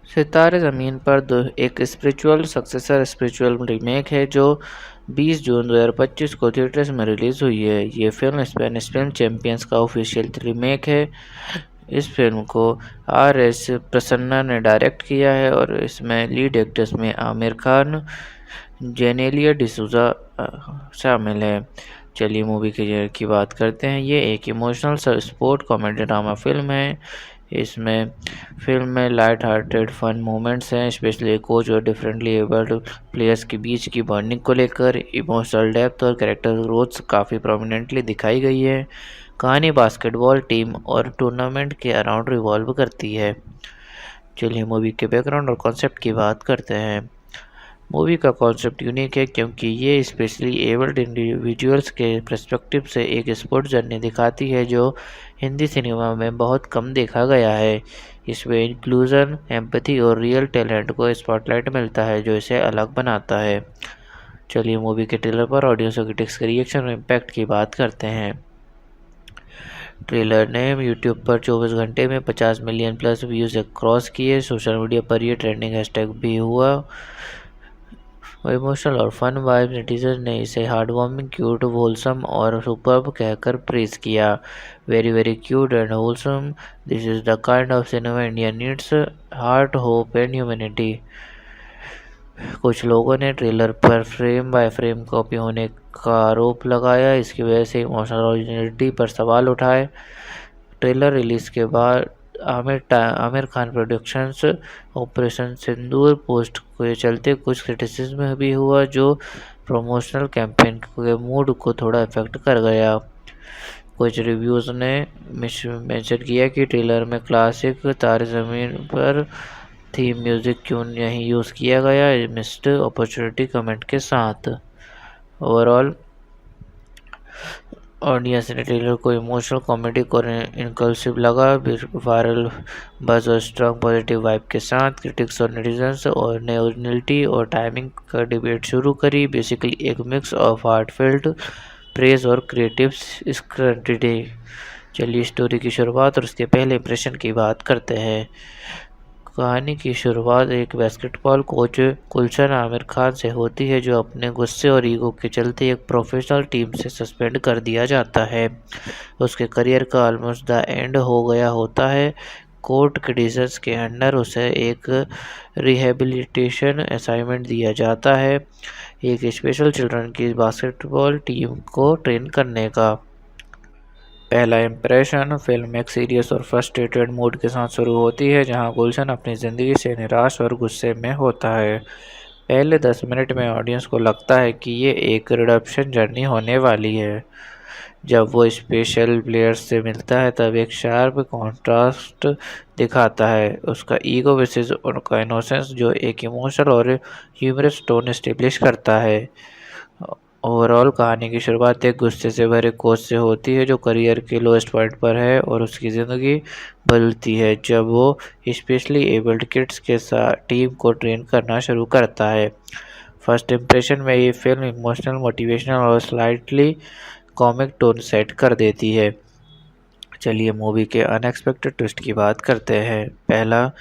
सितारे ज़मीन पर एक स्पिरिचुअल रीमेक है जो 20 जून 2025 को थिएटर्स में रिलीज़ हुई है। ये फिल्म स्पेनिश फिल्म चैंपियंस का ऑफिशियल रीमेक है। इस फिल्म को RS प्रसन्ना ने डायरेक्ट किया है और इसमें लीड एक्टर्स में आमिर खान, जेनेलिया डिसूजा शामिल है। चलिए मूवी की बात करते हैं। ये एक emotional sport comedy drama film है। इसमें फिल्म में लाइट हार्टेड फन मोमेंट्स हैं, स्पेशली कोच और डिफरेंटली एबल्ड प्लेयर्स के बीच की बॉन्डिंग को लेकर। इमोशनल डेप्थ और कैरेक्टर ग्रोथ काफ़ी प्रोमिनेंटली दिखाई गई है। कहानी बास्केटबॉल टीम और टूर्नामेंट के अराउंड रिवॉल्व करती है। चलिए मूवी के बैकग्राउंड और कॉन्सेप्ट की बात करते हैं। मूवी का कॉन्सेप्ट यूनिक है क्योंकि ये स्पेशली एबल्ड इंडिविजुअल्स के पर्सपेक्टिव से एक स्पोर्ट जर्नी दिखाती है जो हिंदी सिनेमा में बहुत कम देखा गया है। इसमें इंक्लूजन, एम्पैथी और रियल टैलेंट को स्पॉटलाइट मिलता है जो इसे अलग बनाता है। चलिए मूवी के ट्रेलर पर ऑडियंस क्रिटिक्स के रिएक्शन और इम्पैक्ट की बात करते हैं। ट्रेलर ने यूट्यूब पर 24 घंटे में 50 मिलियन प्लस व्यूज़ क्रॉस किए। सोशल मीडिया पर यह ट्रेंडिंग हैशटैग भी हुआ। इमोशनल और फन वाइब, नेटिजन ने इसे हार्टवार्मिंग, क्यूट, होलसम और सुपर्ब कहकर प्रेज किया। Very very cute and wholesome, this is the kind of cinema India needs, heart, hope and humanity. कुछ लोगों ने ट्रेलर पर फ्रेम बाय फ्रेम कॉपी होने का आरोप लगाया, इसकी वजह से इमोशनल ओरिजिनलिटी पर सवाल उठाए। ट्रेलर रिलीज के बाद आमिर खान प्रोडक्शंस ऑपरेशन सिंदूर पोस्ट के चलते कुछ क्रिटिसिज्म भी हुआ जो प्रमोशनल कैंपेन के मूड को थोड़ा इफेक्ट कर गया। कुछ रिव्यूज़ ने मेंशन किया कि ट्रेलर में क्लासिक तारे ज़मीन पर थीम म्यूज़िक क्यों नहीं यूज़ किया गया, मिस्ड अपॉर्चुनिटी कमेंट के साथ। ओवरऑल ऑडियंस ने ट्रेलर को इमोशनल, कॉमेडी और इनकल्सिव लगा। वायरल बज़ और स्ट्रॉन्ग पॉजिटिव वाइब के साथ क्रिटिक्स और नेटिजन्स और ने ओरिजिनलिटी और टाइमिंग का डिबेट शुरू करी। बेसिकली एक मिक्स ऑफ हार्टफेल्ट प्रेज और क्रिएटिव स्क्रटिनी। चलिए स्टोरी की शुरुआत और उसके पहले इंप्रेशन की बात करते हैं। कहानी की शुरुआत एक बास्केटबॉल कोच गुलशन आमिर खान से होती है, जो अपने गुस्से और ईगो के चलते एक प्रोफेशनल टीम से सस्पेंड कर दिया जाता है। उसके करियर का ऑलमोस्ट द एंड हो गया होता है। कोर्ट कंडीशंस के अंडर उसे एक रिहेबिलिटेशन असाइनमेंट दिया जाता है, एक स्पेशल चिल्ड्रन की बास्केटबॉल टीम को ट्रेन करने का। पहला इंप्रेशन फिल्म एक सीरियस और फ्रस्ट्रेटेड मूड के साथ शुरू होती है, जहां गुलशन अपनी ज़िंदगी से निराश और गुस्से में होता है। पहले 10 मिनट में ऑडियंस को लगता है कि ये एक रिडेम्पशन जर्नी होने वाली है। जब वो स्पेशल प्लेयर्स से मिलता है तब एक शार्प कॉन्ट्रास्ट दिखाता है, उसका ईगो वर्सेस उनका इनोसेंस, जो एक इमोशनल और ह्यूमरस टोन एस्टेब्लिश करता है। ओवरऑल कहानी की शुरुआत एक गुस्से से भरे कोच से होती है, जो करियर के लोएस्ट पॉइंट पर है, और उसकी ज़िंदगी बदलती है जब वो स्पेशली एबल्ड किड्स के साथ टीम को ट्रेन करना शुरू करता है। फर्स्ट इंप्रेशन में ये फिल्म इमोशनल, मोटिवेशनल और स्लाइटली कॉमिक टोन सेट कर देती है। चलिए मूवी के अनएक्सपेक्टेड ट्विस्ट की बात करते हैं। पहला,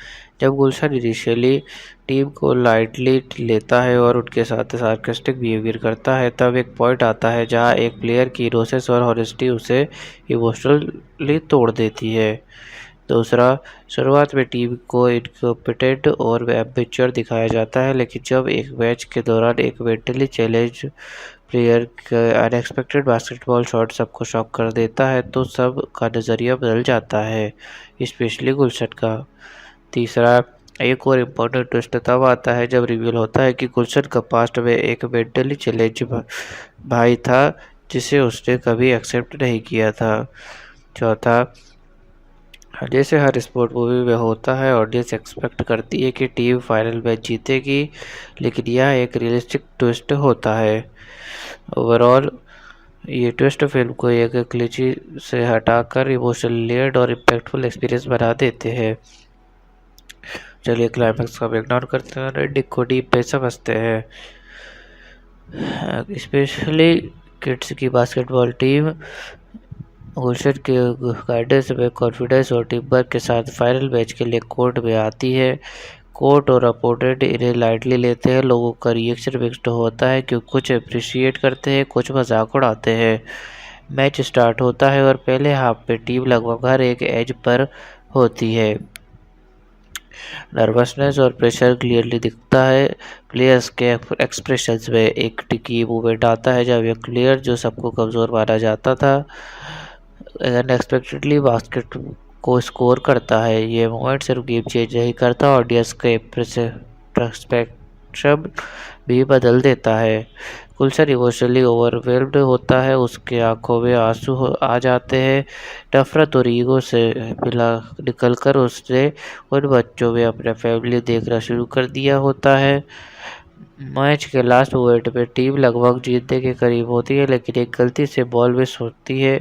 जब गुलशन इनिशियली टीम को लाइटली लेता है और उनके साथ सार्कास्टिक बिहेवियर करता है, तब एक पॉइंट आता है जहां एक प्लेयर की इनोसेंस और हॉनेस्टी उसे इमोशनली तोड़ देती है। दूसरा, शुरुआत में टीम को इनकॉम्पिटेंट और एम्बैच्योर दिखाया जाता है, लेकिन जब एक मैच के दौरान एक मेंटली चैलेंज प्लेयर का अनएक्सपेक्टेड बास्केटबॉल शॉट सबको शॉक कर देता है, तो सब का नज़रिया बदल जाता है, स्पेशली गुलशन का। तीसरा, एक और इम्पोर्टेंट ट्विस्ट तब आता है जब रिवील होता है कि गुलशन का पास्ट में एक मेंटली चैलेंज भाई था, जिसे उसने कभी एक्सेप्ट नहीं किया था। चौथा, जैसे हर स्पोर्ट मूवी में होता है, ऑडियंस एक्सपेक्ट करती है कि टीम फाइनल मैच जीतेगी, लेकिन यह एक रियलिस्टिक ट्विस्ट होता है। ओवरऑल ये ट्विस्ट फिल्म को एक क्लीची से हटाकर इमोशनल लेयर्ड और इम्पैक्टफुल एक्सपीरियंस बना देते हैं। चलिए क्लाइमैक्स का ब्रेकडाउन करते हैं और एंडिंग को डीप पे समझते हैं। स्पेशली किड्स की बास्केटबॉल टीम गुलशन के गाइडेंस में कॉन्फिडेंस और टीम वर्क के साथ फाइनल मैच के लिए कोर्ट में आती है। कोर्ट और अपोनेंट इन्हें लाइटली लेते हैं। लोगों का रिएक्शन मिक्स्ड होता है, क्योंकि कुछ अप्रिशिएट करते हैं, कुछ मजाक उड़ाते हैं। मैच स्टार्ट होता है और पहले हाफ में टीम लगभग हर एक एज पर होती है। नर्वसनेस और प्रेशर क्लियरली दिखता है प्लेयर्स के एक्सप्रेशंस में। एक टिकी मूवमेंट आता है जब एक प्लेयर जो सबको कमज़ोर माना जाता था अनएक्सपेक्टेडली बास्केट को स्कोर करता है। ये मोमेंट सिर्फ गेम चेंज नहीं करता, ऑडियंस के पर्सपेक्टिव भी बदल देता है। गुलशन इमोशनली ओवरवेल्म्ड होता है, उसके आंखों में आंसू आ जाते हैं। नफरत और ईगो से निकलकर उसने उन बच्चों में अपना फैमिली देखना शुरू कर दिया होता है। मैच के लास्ट ओवर में टीम लगभग जीतने के करीब होती है, लेकिन एक गलती से बॉल मिस होती है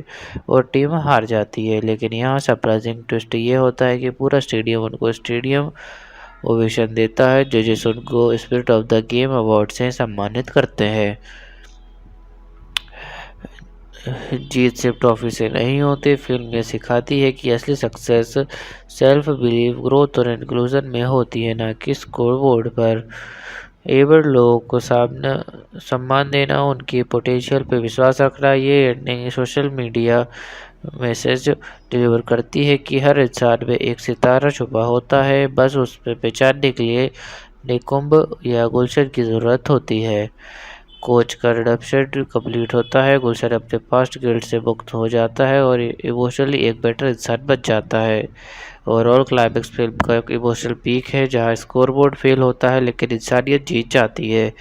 और टीम हार जाती है। लेकिन यहाँ सरप्राइजिंग ट्विस्ट ये होता है कि पूरा स्टेडियम उनको स्टेडियम ओवेशन देता है। जजेस उनको spirit of the game award से सम्मानित करते हैं। जीत सिर्फ ट्रॉफी से नहीं होती, फिल्म ये सिखाती है कि असली सक्सेस सेल्फ बिलीव, ग्रोथ और इंक्लूजन में होती है, ना कि स्कोरबोर्ड पर। एबल्ड लोगों को सम्मान देना, उनकी पोटेंशियल पे विश्वास रखना, ये ending social media message deliver करती है कि हर इंसान में एक सितारा छुपा होता है, बस उस पर पहचानने के लिए निकुंभ या गुलशन की ज़रूरत होती है। कोच का रिडेम्पशन कंप्लीट होता है, गुलशन अपने पास्ट गिल्ट से मुक्त हो जाता है और इमोशनली एक बेटर इंसान बन जाता है। ओवरऑल क्लाइमैक्स फिल्म का एक इमोशनल पीक है, जहां स्कोरबोर्ड फेल होता है लेकिन इंसानियत जीत जाती है।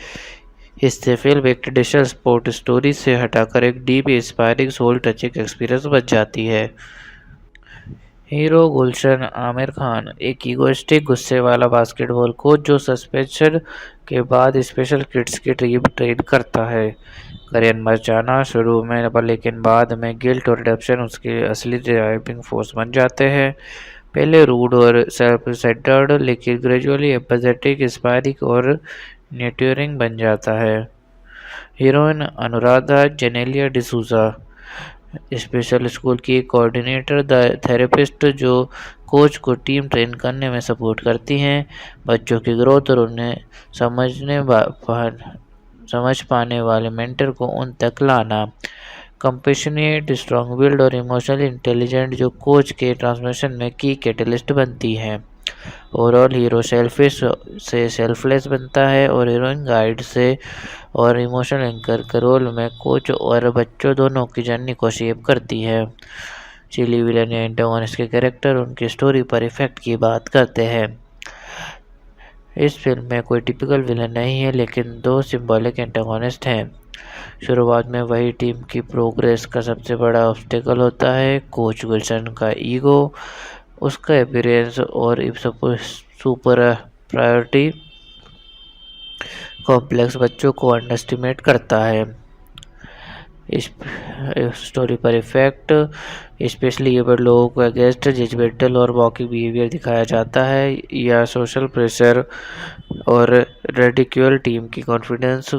इससे फिल्म एक ट्रेडिशनल स्पोर्ट स्टोरी से हटाकर एक deep inspiring soul touching experience बन जाती है। हीरो गुलशन आमिर खान एक इगोइस्टिक गुस्से वाला बास्केटबॉल कोच जो सस्पेंशन के बाद स्पेशल किड्स की टीम ट्रेन करता है। करियर मच जाना शुरू में, पर लेकिन बाद में गिल्ट और रिडेम्पशन उसकी असली ड्राइविंग फोर्स बन जाते हैं। पहले रूड और सेल्फ सेंटर्ड, लेकिन ग्रेजुअली एम्पैथेटिक, इंस्पायरिंग और नर्चरिंग बन जाता है। Heroine Anuradha Genelia D'Souza special school की कोऑर्डिनेटर थेरेपिस्ट जो कोच को टीम ट्रेन करने में सपोर्ट करती हैं, बच्चों की ग्रोथ और उन्हें समझ पाने वाले मेंटर को उन तक लाना। कंपेशनेट, स्ट्रॉन्ग विल्ड और इमोशनली इंटेलिजेंट जो कोच के ट्रांसमिशन में की कैटलिस्ट बनती हैं। ओवरऑल हीरो सेल्फिश से सेल्फलेस बनता है और हीरोइन गाइड से और इमोशनल एंकर के रोल में कोच और बच्चों दोनों की जर्नी को शेप करती है। चिली विलन या एंटागोनिस्ट के कैरेक्टर उनकी स्टोरी पर इफेक्ट की बात करते हैं। इस फिल्म में कोई टिपिकल विलन नहीं है, लेकिन दो सिंबॉलिक एंटागोनिस्ट हैं। शुरुआत में वही टीम की प्रोग्रेस का सबसे बड़ा ऑब्स्टेकल होता है, कोच विल्सन का ईगो, उसका अपीयरेंस और सुपर प्रायोरिटी कॉम्प्लेक्स बच्चों को अंडरएस्टिमेट करता है। इस स्टोरी पर इफेक्ट स्पेशली एबल्ड लोगों को अगेंस्ट जजमेंटल और मॉकिंग बिहेवियर दिखाया जाता है, या सोशल प्रेशर और रेडिक्यूल टीम की कॉन्फिडेंस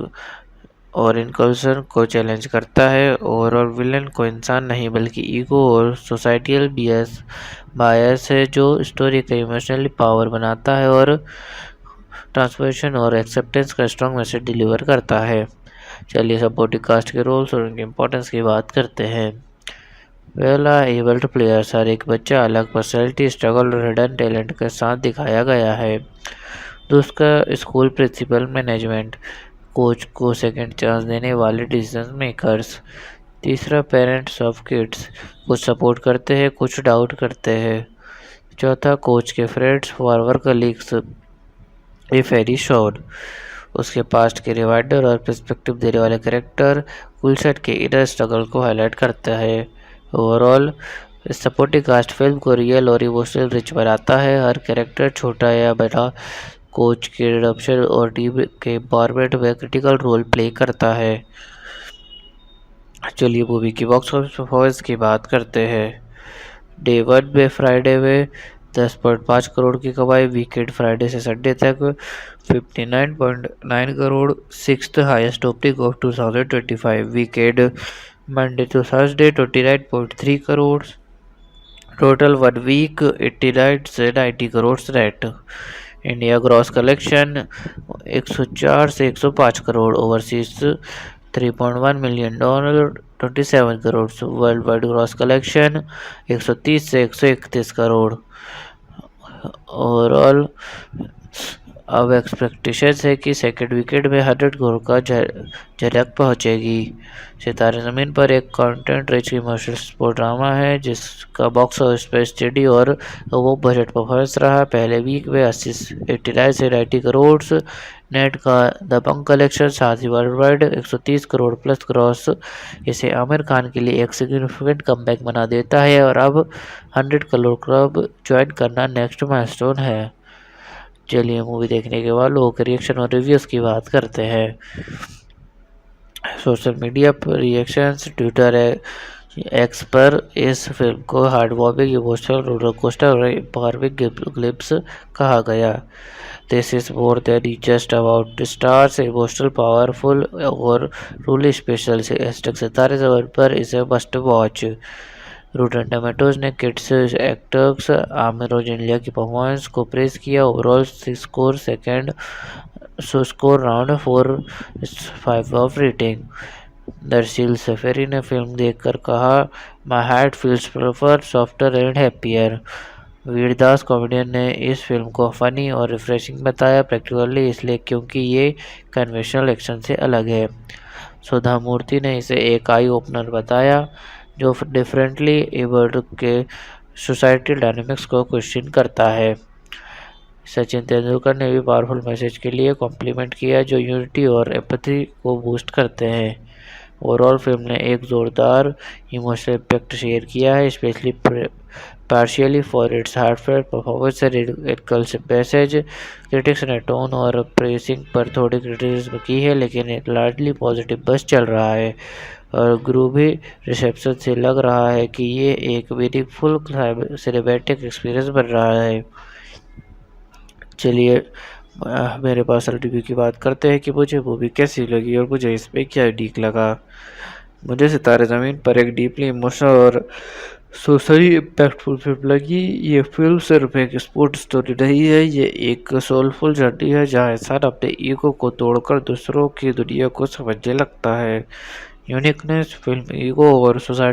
और इनकल्सन को चैलेंज करता है। ओवरऑल विलन को इंसान नहीं बल्कि ईगो और सोसाइटल बायस है जो स्टोरी का इमोशनली पावर बनाता है और ट्रांसफॉर्मेशन और एक्सेप्टेंस का स्ट्रॉन्ग मैसेज डिलीवर करता है। चलिए सपोर्टिंग कास्ट के रोल्स और उनकी इंपॉर्टेंस की बात करते हैं। वेला एबल्ड प्लेयर्स, हर एक बच्चा अलग पर्सनैलिटी, स्ट्रगल और हिडन टैलेंट के साथ दिखाया गया है। दूसरा स्कूल प्रिंसिपल मैनेजमेंट, कोच को सेकंड चांस देने वाले डिसीजन मेकर्स। तीसरा पेरेंट्स ऑफ किड्स, कुछ सपोर्ट करते हैं कुछ डाउट करते हैं। चौथा कोच के फ्रेंड्स, फॉरवर्ड कलीग्स, ए फेरी शॉर्ड, उसके पास्ट के रिवाइडर और पर्सपेक्टिव देने वाले कैरेक्टर गुलशट के इनर स्ट्रगल को हाईलाइट करता है। ओवरऑल सपोर्टिंग कास्ट फिल्म को रियल और इमोशनल रिच बनाता है। हर कैरेक्टर छोटा या बड़ा कोच के रिडम्पशन और टीम के एम्पावरमेंट में क्रिटिकल रोल प्ले करता है। चलिए मूवी की बॉक्स ऑफिस परफॉर्मेंस की बात करते हैं। डे 1 में फ्राइडे में 10.5 करोड़ की कमाई, वीकेंड फ्राइडे से संडे तक 59.9 crore, sixth highest opening of 2025। Weekend Monday to Thursday 29.3 crore, total 1 week 89 से 90 crore net. India gross collection 104 से 105 crore, overseas 3.1 million dollar 27 crore, world wide gross collection 130 से 131 करोड़। ओवरऑल अब एक्सपेक्टेशन है कि सेकेंड वीकेंड में 100 करोड़ का झलक पहुंचेगी। सितारे ज़मीन पर एक content rich emotional sport drama है जिसका बॉक्स ऑफिस पर स्टडी और वो बजट परफॉर्मेंस रहा। पहले वीक में 89 से 90 करोड़ नेट का दबंग कलेक्शन, साथ ही world wide 130 crore plus cross इसे आमिर खान के लिए एक सिग्निफिकेंट कमबैक बना देता है और अब 100 करोड़ क्लब ज्वाइन करना नेक्स्ट माइलस्टोन है। चलिए मूवी देखने के बाद लोगों के रिएक्शन और रिव्यूज़ की बात करते हैं। सोशल मीडिया पर रिएक्शंस, ट्विटर एक्स पर इस फिल्म को heartwarming, emotional, roller coaster और एम्पावरिंग ग्लिम्स कहा गया। This is more than just about stars, emotional, powerful और रूली स्पेशल से सितारे ज़मीन पर इसे मस्ट वॉच। रूटन टोमेटोज ने किड्स एक्टर्स आमिर और जेनेलिया की परफॉर्मेंस को प्रेज किया। Overall score round 4.5 of rating. दरअसल सफेरी ने फिल्म देखकर कहा, my heart feels prefer softer and happier. Vir Das comedian ने इस फिल्म को फनी और रिफ्रेशिंग बताया, प्रैक्टिकली इसलिए क्योंकि ये कन्वेंशनल एक्शन से अलग है। सुधा मूर्ति ने इसे एक आई ओपनर बताया जो डिफरेंटली एबल्ड के सोसाइटल डायनामिक्स को क्वेश्चन करता है। सचिन तेंदुलकर ने भी पावरफुल मैसेज के लिए कॉम्प्लीमेंट किया जो यूनिटी और एम्पैथी को बूस्ट करते हैं। ओवरऑल फिल्म ने एक ज़ोरदार इमोशनल इम्पैक्ट शेयर किया है, specially partially for its heartfelt performance and रिकल्सिव message. Critics ने टोन और प्रेसिंग पर थोड़ी क्रिटिसिज्म की है, लेकिन एक लार्जली पॉजिटिव बस चल रहा है और ग्रूवी रिसेप्शन से लग रहा है कि ये एक मीनिंगफुल सिनेमैटिक एक्सपीरियंस बन रहा है। चलिए मेरे पास रिव्यू की बात करते हैं कि मुझे मूवी कैसी लगी और मुझे इसमें क्या यूनिक लगा। मुझे सितारे ज़मीन पर एक डीपली इमोशनल और सोशली इम्पैक्टफुल फिल्म लगी। ये फिल्म सिर्फ एक स्पोर्ट स्टोरी नहीं है, ये एक सोलफुल जर्नी है जहाँ इंसान अपने ईगो को तोड़कर दूसरों की दुनिया को समझने लगता है। यूनिकनेस फिल्म ईगो और सोसाइटी